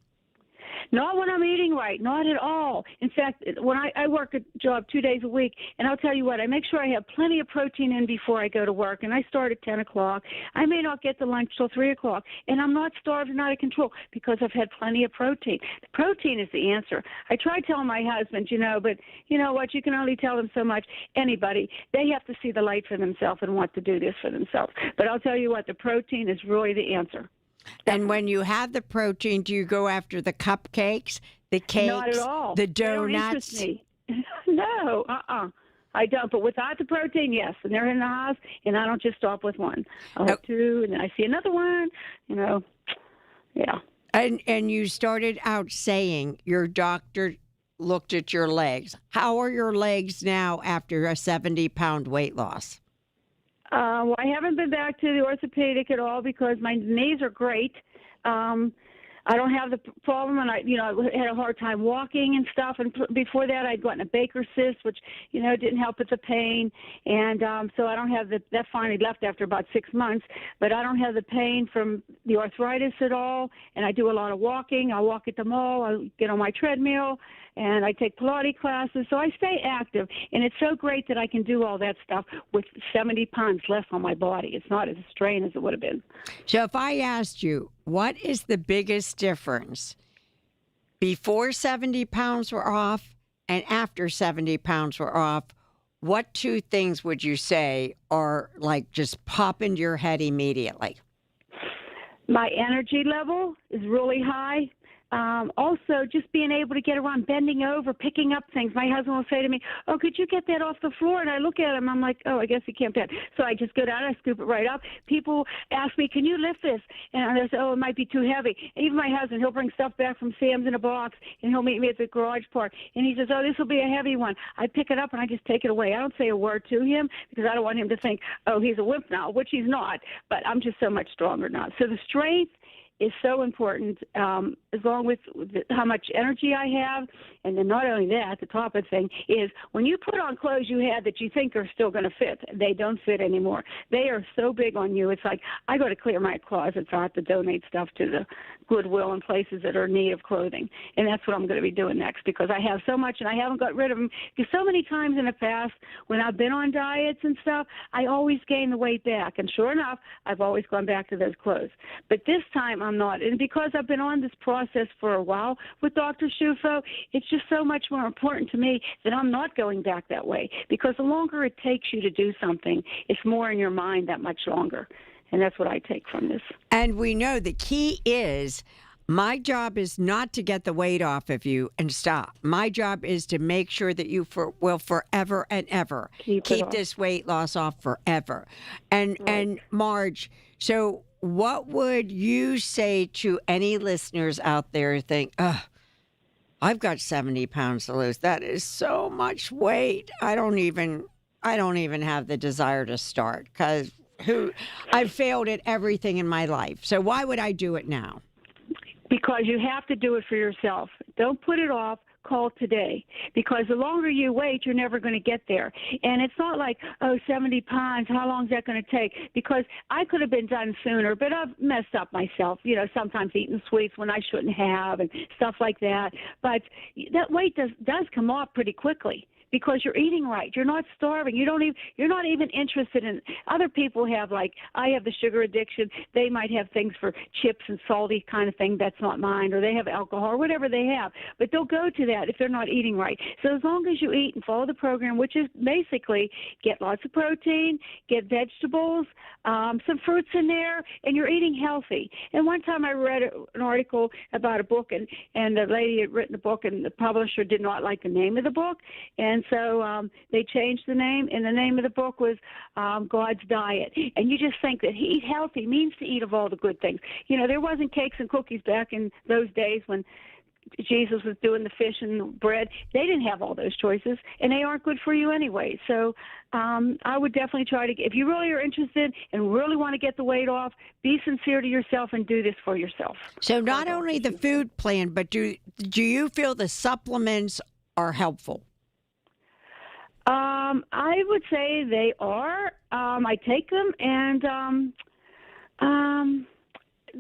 Not when I'm eating right, not at all. In fact, when I work a job 2 days a week, and I'll tell you what, I make sure I have plenty of protein in before I go to work, and I start at 10 o'clock. I may not get to lunch till 3 o'clock, and I'm not starved and out of control because I've had plenty of protein. The protein is the answer. I try telling my husband, but you know what, you can only tell them so much. Anybody, they have to see the light for themselves and want to do this for themselves. But I'll tell you what, the protein is really the answer. And when you have the protein, do you go after the cupcakes, the cakes, Not at all. the They don't donuts? interest me. No, I don't. But without the protein, yes. And they're in the house, and I don't just stop with one. I'll have two, and then I see another one. Yeah. And you started out saying your doctor looked at your legs. How are your legs now after a 70-pound weight loss? Well, I haven't been back to the orthopedic at all because my knees are great. I don't have the problem, and I had a hard time walking and stuff. And before that, I'd gotten a Baker cyst, which didn't help with the pain, and so I don't have that finally left after about 6 months. But I don't have the pain from the arthritis at all, and I do a lot of walking. I walk at the mall. I get on my treadmill, and I take Pilates classes, so I stay active. And it's so great that I can do all that stuff with 70 pounds less on my body. It's not as a strain as it would have been. So if I asked you, what is the biggest difference before 70 pounds were off and after 70 pounds were off, what two things would you say are like just pop into your head immediately? My energy level is really high. Also, just being able to get around, bending over, picking up things. My husband will say to me, "Oh, could you get that off the floor?" And I look at him, I'm like, "Oh, I guess he can't bend." So I just go down, I scoop it right up. People ask me, "Can you lift this?" And they say, "Oh, it might be too heavy." And even my husband, he'll bring stuff back from Sam's in a box, and he'll meet me at the garage park. And he says, "Oh, this will be a heavy one." I pick it up, and I just take it away. I don't say a word to him because I don't want him to think, "Oh, he's a wimp now," which he's not. But I'm just so much stronger now. So the strength is so important, along with how much energy I have. And then not only that, the top of the thing is when you put on clothes you had that you think are still going to fit, they don't fit anymore. They are so big on you. It's like I got to clear my closets. I have to donate stuff to the Goodwill and places that are in need of clothing. And that's what I'm going to be doing next, because I have so much and I haven't got rid of them. Because so many times in the past when I've been on diets and stuff, I always gain the weight back. And sure enough, I've always gone back to those clothes. But this time I'm not. And because I've been on this process for a while with Dr. Shufo, it's just so much more important to me that I'm not going back that way. Because the longer it takes you to do something, it's more in your mind that much longer. And that's what I take from this. And we know the key is my job is not to get the weight off of you and stop. My job is to make sure that you will forever and ever keep this weight loss off forever. And Marge, so what would you say to any listeners out there who think, I've got 70 pounds to lose. That is so much weight. I don't even have the desire to start because I've failed at everything in my life. So why would I do it now? Because you have to do it for yourself. Don't put it off. Call today, because the longer you wait, you're never going to get there. And it's not like, 70 pounds, how long is that going to take? Because I could have been done sooner, but I've messed up myself, sometimes eating sweets when I shouldn't have and stuff like that. But that weight does come off pretty quickly. Because you're eating right, you're not starving. You're not even interested in. Other people have, like, I have the sugar addiction. They might have things for chips and salty kind of thing. That's not mine. Or they have alcohol or whatever they have. But they'll go to that if they're not eating right. So as long as you eat and follow the program, which is basically get lots of protein, get vegetables, some fruits in there, and you're eating healthy. And one time I read an article about a book, and the lady had written a book, and the publisher did not like the name of the book, and so they changed the name, and the name of the book was God's Diet. And you just think that eat healthy means to eat of all the good things. There wasn't cakes and cookies back in those days when Jesus was doing the fish and the bread. They didn't have all those choices, and they aren't good for you anyway. So I would definitely try to, if you really are interested and really want to get the weight off, be sincere to yourself and do this for yourself. So not only the food plan, but do you feel the supplements are helpful? I would say they are. I take them, and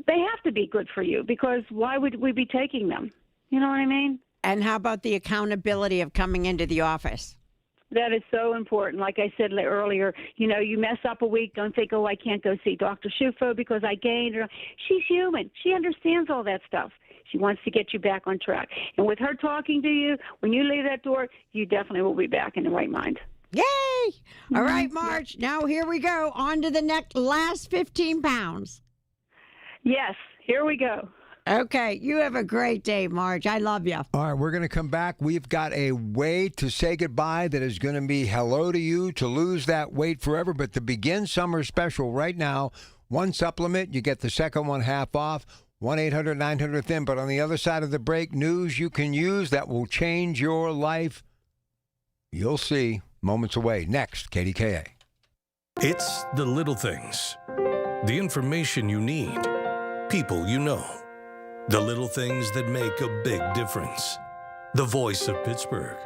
they have to be good for you, because why would we be taking them? You know what I mean? And how about the accountability of coming into the office? That is so important. Like I said earlier, you mess up a week, don't think, I can't go see Dr. Shufo because I gained. She's human. She understands all that stuff. She wants to get you back on track. And with her talking to you, when you leave that door, you definitely will be back in the right mind. Yay! All right, Marge, now here we go. On to the last 15 pounds. Yes, here we go. Okay, you have a great day, Marge. I love you. All right, we're going to come back. We've got a way to say goodbye that is going to be hello to you, to lose that weight forever. But to begin summer special right now, one supplement, you get the second one half off. 1-800-900-THIN. But on the other side of the break, news you can use that will change your life. You'll see. Moments away. Next, KDKA. It's the little things. The information you need. People you know. The little things that make a big difference. The voice of Pittsburgh.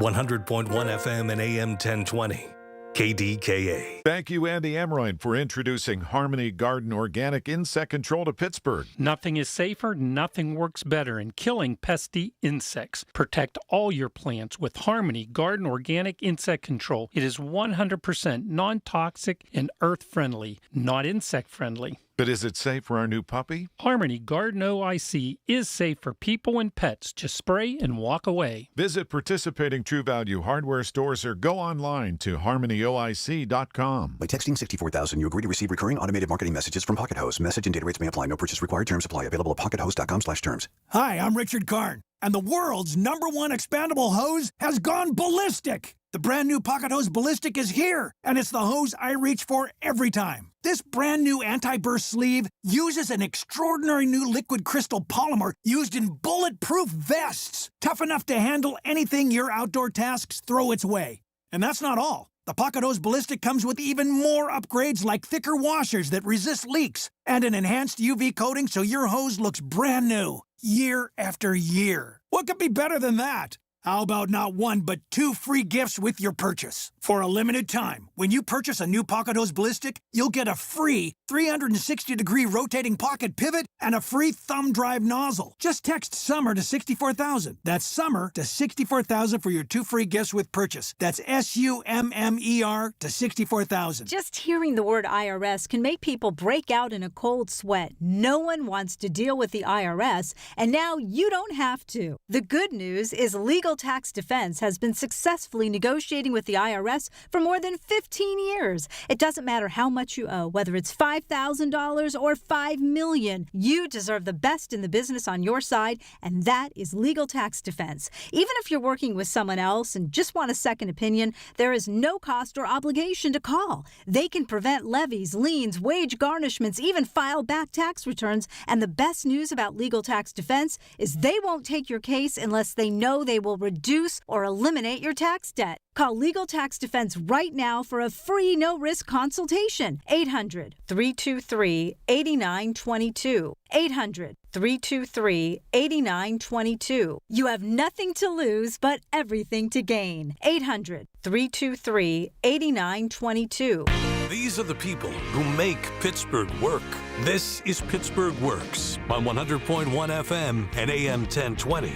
100.1 FM and AM 1020. KDKA. Thank you, Andy Amroin, for introducing Harmony Garden Organic Insect Control to Pittsburgh. Nothing is safer, nothing works better in killing pesky insects. Protect all your plants with Harmony Garden Organic Insect Control. It is 100% non-toxic and earth-friendly, not insect-friendly. But is it safe for our new puppy? Harmony Garden OIC is safe for people and pets. Just spray and walk away. Visit participating True Value hardware stores or go online to harmonyoic.com. By texting 64000, you agree to receive recurring automated marketing messages from Pocket Host. Message and data rates may apply. No purchase required. Terms apply. Available at pockethost.com/terms. Hi, I'm Richard Karn, and the world's #1 expandable hose has gone ballistic. The brand new Pocket Hose Ballistic is here, and it's the hose I reach for every time. This brand new anti-burst sleeve uses an extraordinary new liquid crystal polymer used in bulletproof vests, tough enough to handle anything your outdoor tasks throw its way. And that's not all. The Pocket Hose Ballistic comes with even more upgrades like thicker washers that resist leaks and an enhanced UV coating so your hose looks brand new year after year. What could be better than that? How about not one, but 2 free gifts with your purchase? For a limited time, when you purchase a new Pocket Hose Ballistic, you'll get a free 360-degree rotating pocket pivot and a free thumb drive nozzle. Just text SUMMER to 64,000. That's SUMMER to 64,000 for your 2 free gifts with purchase. That's SUMMER to 64,000. Just hearing the word IRS can make people break out in a cold sweat. No one wants to deal with the IRS, and now you don't have to. The good news is Legal Tax Defense has been successfully negotiating with the IRS for more than 15 years. It doesn't matter how much you owe, whether it's $5,000 or $5 million. You deserve the best in the business on your side, and that is Legal Tax Defense. Even if you're working with someone else and just want a second opinion, there is no cost or obligation to call. They can prevent levies, liens, wage garnishments, even file back tax returns. And the best news about Legal Tax Defense is they won't take your case unless they know they will reduce or eliminate your tax debt. Call Legal Tax Defense right now for a free no-risk consultation. 800-323-8922. 800-323-8922. You have nothing to lose but everything to gain. 800-323-8922. These are the people who make Pittsburgh work. This is Pittsburgh Works on 100.1 FM and AM 1020.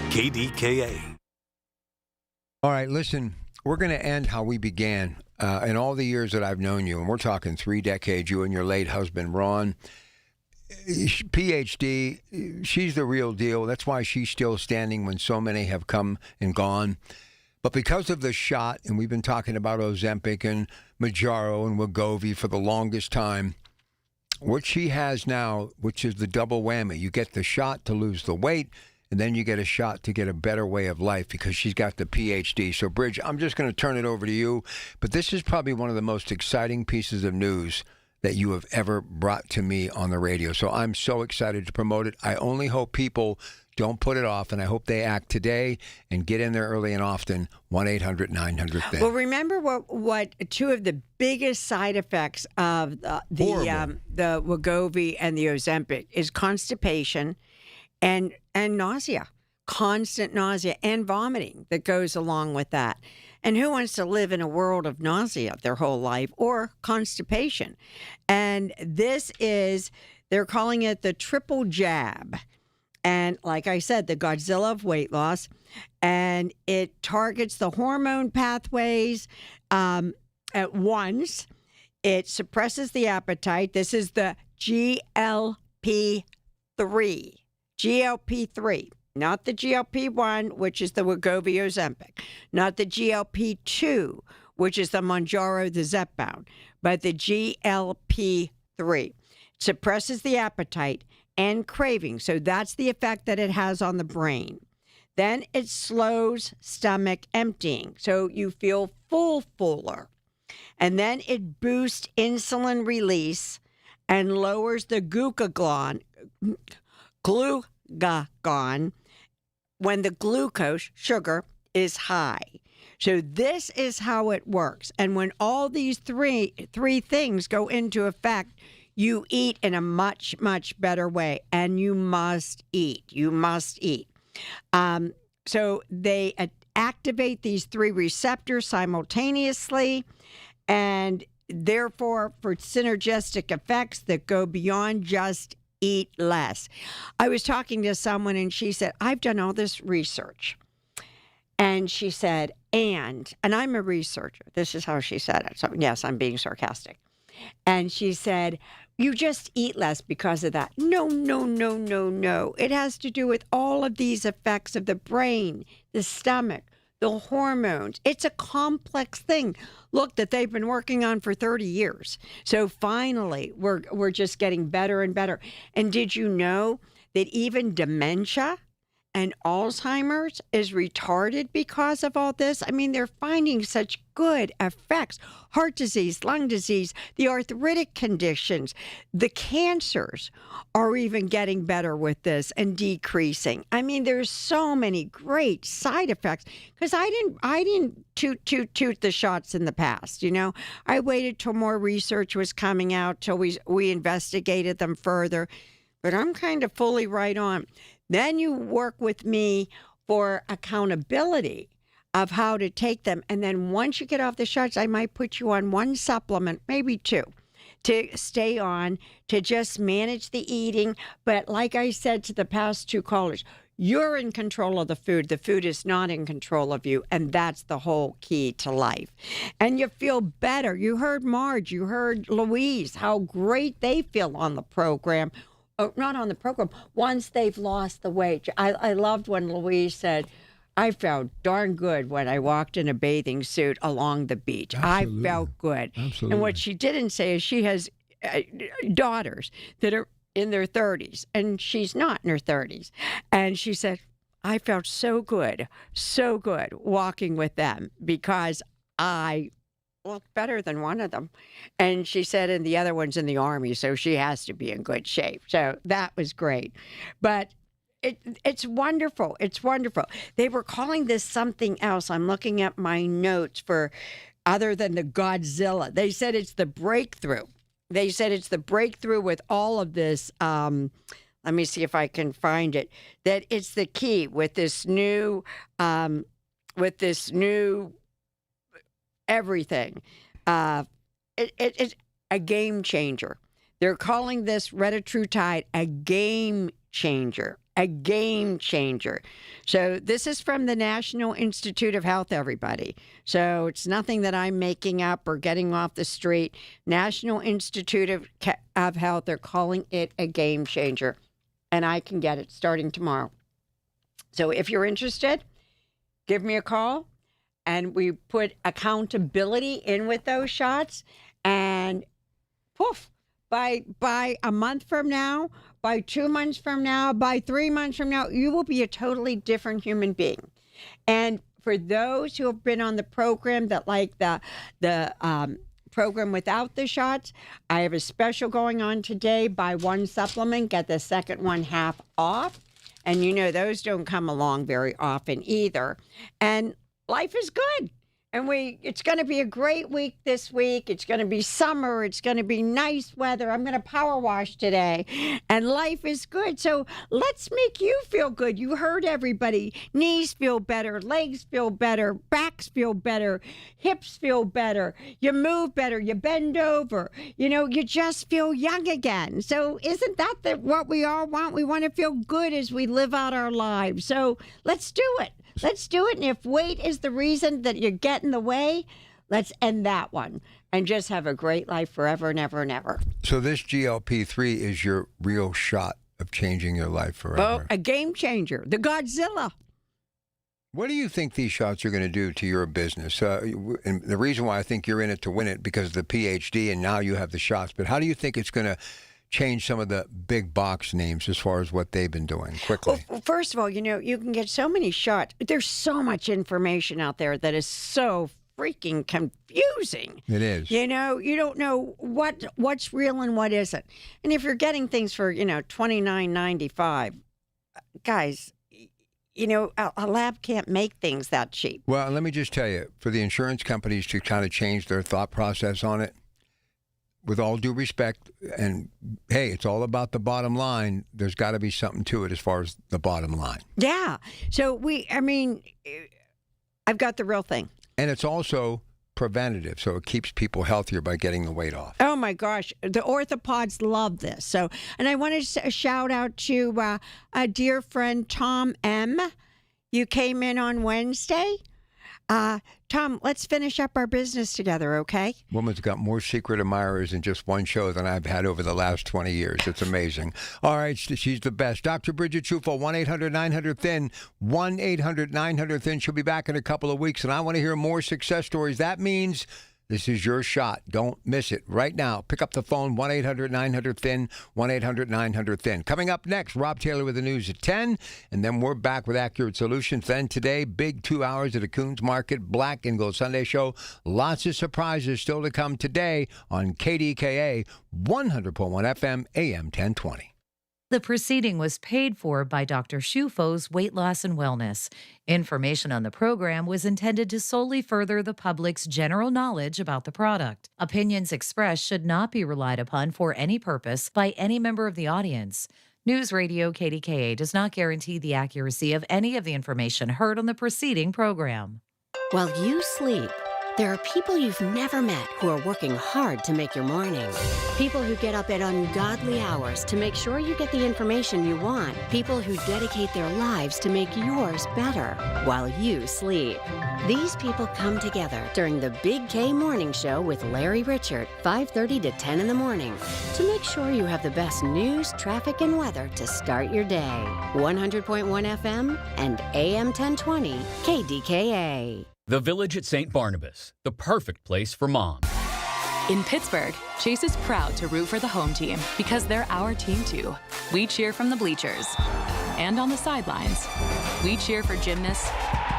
KDKA. All right, listen, we're going to end how we began in all the years that I've known you, and we're talking 3 decades, you and your late husband, Ron. PhD, she's the real deal. That's why she's still standing when so many have come and gone. But because of the shot, and we've been talking about Ozempic and Mounjaro and Wegovy for the longest time, what she has now, which is the double whammy, you get the shot to lose the weight, and then you get a shot to get a better way of life because she's got the PhD. So, Bridge, I'm just going to turn it over to you. But this is probably one of the most exciting pieces of news that you have ever brought to me on the radio. So I'm so excited to promote it. I only hope people don't put it off, and I hope they act today and get in there early and often. 1-800-900-THING. Well, remember what 2 of the biggest side effects of the Wegovy and the Ozempic is constipation and nausea, constant nausea and vomiting that goes along with that. And who wants to live in a world of nausea their whole life or constipation? And this is, they're calling it the triple jab. And like I said, the Godzilla of weight loss. And it targets the hormone pathways at once. It suppresses the appetite. This is the GLP-3. GLP-3, not the GLP-1, which is the Wegovy Ozempic, not the GLP-2, which is the Mounjaro, the Zepbound, but the GLP-3. It suppresses the appetite and craving, so that's the effect that it has on the brain. Then it slows stomach emptying, so you feel fuller. And then it boosts insulin release and lowers the glucagon when the glucose sugar is high. So this is how it works. And when all these three things go into effect, you eat in a much, much better way. And you must eat. You must eat. So they activate these 3 receptors simultaneously, and therefore for synergistic effects that go beyond just eat less. I was talking to someone and she said, I've done all this research. And she said, and I'm a researcher. This is how she said it. So yes, I'm being sarcastic. And she said, you just eat less because of that. No. It has to do with all of these effects of the brain, the stomach, the hormones. It's a complex thing. Look, that they've been working on for 30 years. So finally, we're just getting better and better. And did you know that even dementia and Alzheimer's is retarded because of all this. I mean, they're finding such good effects. Heart disease, lung disease, the arthritic conditions, the cancers are even getting better with this and decreasing. I mean, there's so many great side effects because I didn't toot the shots in the past. You know, I waited till more research was coming out, till we investigated them further. But I'm kind of fully right on. Then you work with me for accountability of how to take them. And then once you get off the shots, I might put you on one supplement, maybe two, to stay on, to just manage the eating. But like I said to the past two callers, you're in control of the food. The food is not in control of you. And that's the whole key to life. And you feel better. You heard Marge, you heard Louise, how great they feel on the program. Not on the program, once they've lost the weight. I loved when Louise said, I felt darn good when I walked in a bathing suit along the beach. Absolutely. I felt good. Absolutely. And what she didn't say is she has daughters that are in their 30s, and she's not in her 30s. And she said, I felt so good walking with them because I looked better than one of them. And she said, and the other one's in the Army, so she has to be in good shape. So that was great. But it's wonderful. It's wonderful. They were calling this something else. I'm looking at my notes for other than the Godzilla. They said it's the breakthrough. They said it's the breakthrough with all of this. Let me see if I can find it. That it's the key with this new everything. It's a game changer. They're calling this retatrutide a game changer. A game changer. So this is from the National Institute of Health, everybody. So it's nothing that I'm making up or getting off the street. National Institute of Health, they're calling it a game changer. And I can get it starting tomorrow. So if you're interested, give me a call. And we put accountability in with those shots. And poof, by a month from now, by 2 months from now, by 3 months from now, you will be a totally different human being. And for those who have been on the program that like the program without the shots, I have a special going on today. Buy one supplement, get the second one half off. And you know, those don't come along very often either. And life is good. And it's going to be a great week this week. It's going to be summer. It's going to be nice weather. I'm going to power wash today. And life is good. So let's make you feel good. You heard everybody. Knees feel better. Legs feel better. Backs feel better. Hips feel better. You move better. You bend over. You know, you just feel young again. So isn't that what we all want? We want to feel good as we live out our lives. So let's do it. Let's do it. And if weight is the reason that you get in the way, let's end that one and just have a great life forever and ever and ever. So this GLP-3 is your real shot of changing your life forever. Well, a game changer, the Godzilla. What do you think these shots are going to do to your business? And the reason why I think you're in it to win it because of the PhD and now you have the shots. But how do you think it's going to change some of the big box names as far as what they've been doing quickly? Well, first of all, you know, you can get so many shots. There's so much information out there that is so freaking confusing. It is. You know, you don't know what's real and what isn't. And if you're getting things for, you know, $29.95, guys, you know, a lab can't make things that cheap. Well, let me just tell you, for the insurance companies to kind of change their thought process on it, with all due respect, and hey, it's all about the bottom line. There's got to be something to it as far as the bottom line. Yeah. So I've got the real thing. And it's also preventative, so it keeps people healthier by getting the weight off. Oh my gosh, the orthopods love this. So, and I want to shout out to a dear friend, Tom M. You came in on Wednesday. Tom, let's finish up our business together, okay? Woman's got more secret admirers in just one show than I've had over the last 20 years. It's amazing. All right, she's the best. Dr. Bridget Truffaut, 1-800-900-THIN, 1-800-900-THIN. She'll be back in a couple of weeks, and I want to hear more success stories. That means This is your shot. Don't miss it. Right now, pick up the phone, 1-800-900-THIN, 1-800-900-THIN. Coming up next, Rob Taylor with the news at 10, and then we're back with Accurate Solutions. Then today, big 2 hours at the Coons Market Black and Gold Sunday Show. Lots of surprises still to come today on KDKA 100.1 FM, AM 1020. The proceeding was paid for by Dr. Shufo's Weight Loss and Wellness. Information on the program was intended to solely further the public's general knowledge about the product. Opinions expressed should not be relied upon for any purpose by any member of the audience. News Radio KDKA does not guarantee the accuracy of any of the information heard on the preceding program. While you sleep, there are people you've never met who are working hard to make your morning. People who get up at ungodly hours to make sure you get the information you want. People who dedicate their lives to make yours better while you sleep. These people come together during the Big K Morning Show with Larry Richert, 5:30 to 10 in the morning, to make sure you have the best news, traffic, and weather to start your day. 100.1 FM and AM 1020 KDKA. The Village at St. Barnabas, the perfect place for moms. In Pittsburgh, Chase is proud to root for the home team because they're our team too. We cheer from the bleachers and on the sidelines. We cheer for gymnasts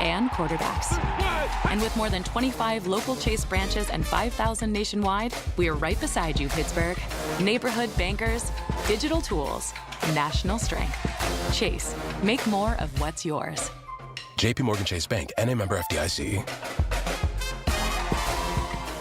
and quarterbacks. And with more than 25 local Chase branches and 5,000 nationwide, we are right beside you, Pittsburgh. Neighborhood bankers, digital tools, national strength. Chase, make more of what's yours. JP Morgan Chase Bank, N.A. member FDIC.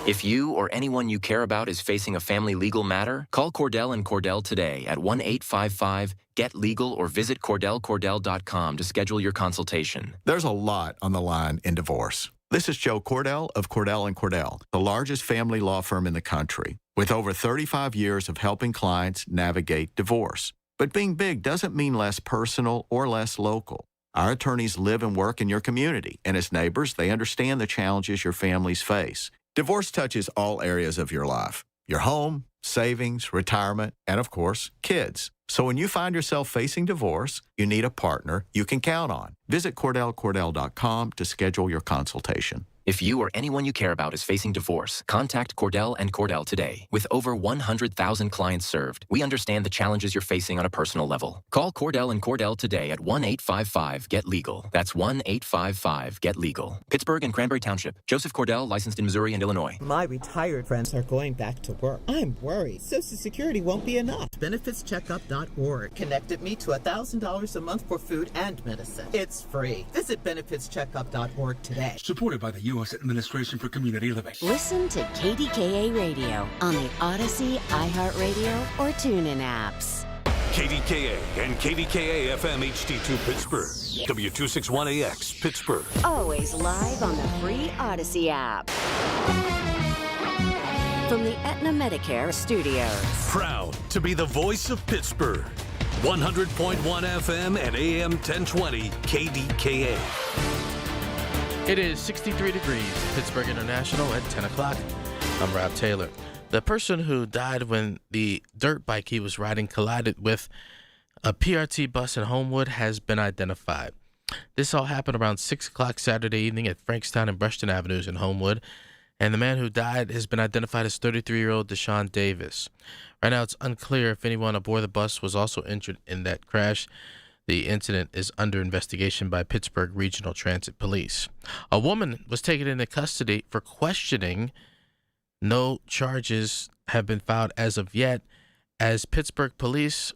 If you or anyone you care about is facing a family legal matter, call Cordell and Cordell today at 1-855-GET-LEGAL or visit CordellCordell.com to schedule your consultation. There's a lot on the line in divorce. This is Joe Cordell of Cordell & Cordell, the largest family law firm in the country, with over 35 years of helping clients navigate divorce. But being big doesn't mean less personal or less local. Our attorneys live and work in your community, and as neighbors, they understand the challenges your families face. Divorce touches all areas of your life: your home, savings, retirement, and of course, kids. So when you find yourself facing divorce, you need a partner you can count on. Visit CordellCordell.com to schedule your consultation. If you or anyone you care about is facing divorce, contact Cordell & Cordell today. With over 100,000 clients served, we understand the challenges you're facing on a personal level. Call Cordell & Cordell today at 1-855-GET-LEGAL. That's 1-855-GET-LEGAL. Pittsburgh and Cranberry Township. Joseph Cordell, licensed in Missouri and Illinois. My retired friends are going back to work. I'm worried Social Security won't be enough. BenefitsCheckup.org connected me to $1,000 a month for food and medicine. It's free. Visit BenefitsCheckup.org today. Supported by the U.S. Administration for Community Living. Listen to KDKA Radio on the Odyssey, iHeartRadio, or TuneIn apps. KDKA and KDKA-FM HD2 Pittsburgh. W261AX Pittsburgh. Always live on the free Odyssey app. From the Aetna Medicare studios. Proud to be the voice of Pittsburgh. 100.1 FM and AM 1020 KDKA. It is 63 degrees, Pittsburgh International at 10 o'clock. I'm Rob Taylor. The person who died when the dirt bike he was riding collided with a PRT bus in Homewood has been identified. This all happened around 6 o'clock Saturday evening at Frankstown and Brushton Avenues in Homewood. And the man who died has been identified as 33-year-old Deshaun Davis. Right now, it's unclear if anyone aboard the bus was also injured in that crash. The incident is under investigation by Pittsburgh Regional Transit Police. A woman was taken into custody for questioning. No charges have been filed as of yet, as Pittsburgh Police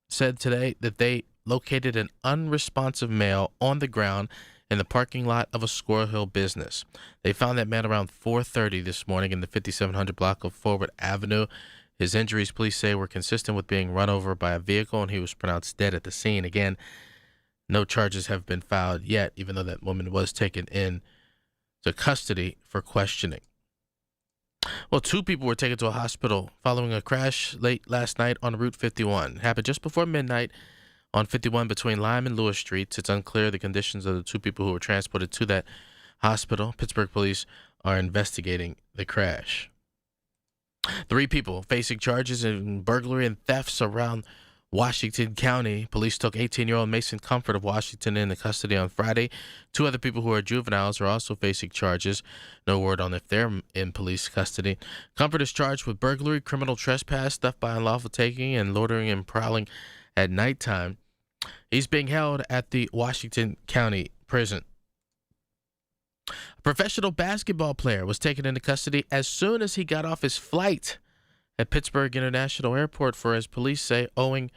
said today that they located an unresponsive male on the ground in the parking lot of a Squirrel Hill business. They found that man around 4:30 this morning in the 5700 block of Forward Avenue. His injuries, police say, were consistent with being run over by a vehicle, and he was pronounced dead at the scene. Again, no charges have been filed yet, even though that woman was taken in to custody for questioning. Well, 2 people were taken to a hospital following a crash late last night on Route 51. It happened just before midnight on 51 between Lime and Lewis Streets. It's unclear the conditions of the 2 people who were transported to that hospital. Pittsburgh police are investigating the crash. 3 people facing charges in burglary and thefts around Washington County. Police took 18-year-old Mason Comfort of Washington into custody on Friday. 2 other people who are juveniles are also facing charges. No word on if they're in police custody. Comfort is charged with burglary, criminal trespass, theft by unlawful taking, and loitering and prowling at nighttime. He's being held at the Washington County Prison. A professional basketball player was taken into custody as soon as he got off his flight at Pittsburgh International Airport for, as police say, owing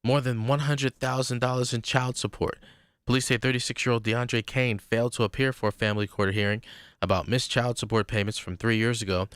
more than $100,000 in child support. Police say 36-year-old DeAndre Kane failed to appear for a family court hearing about missed child support payments from 3 years ago when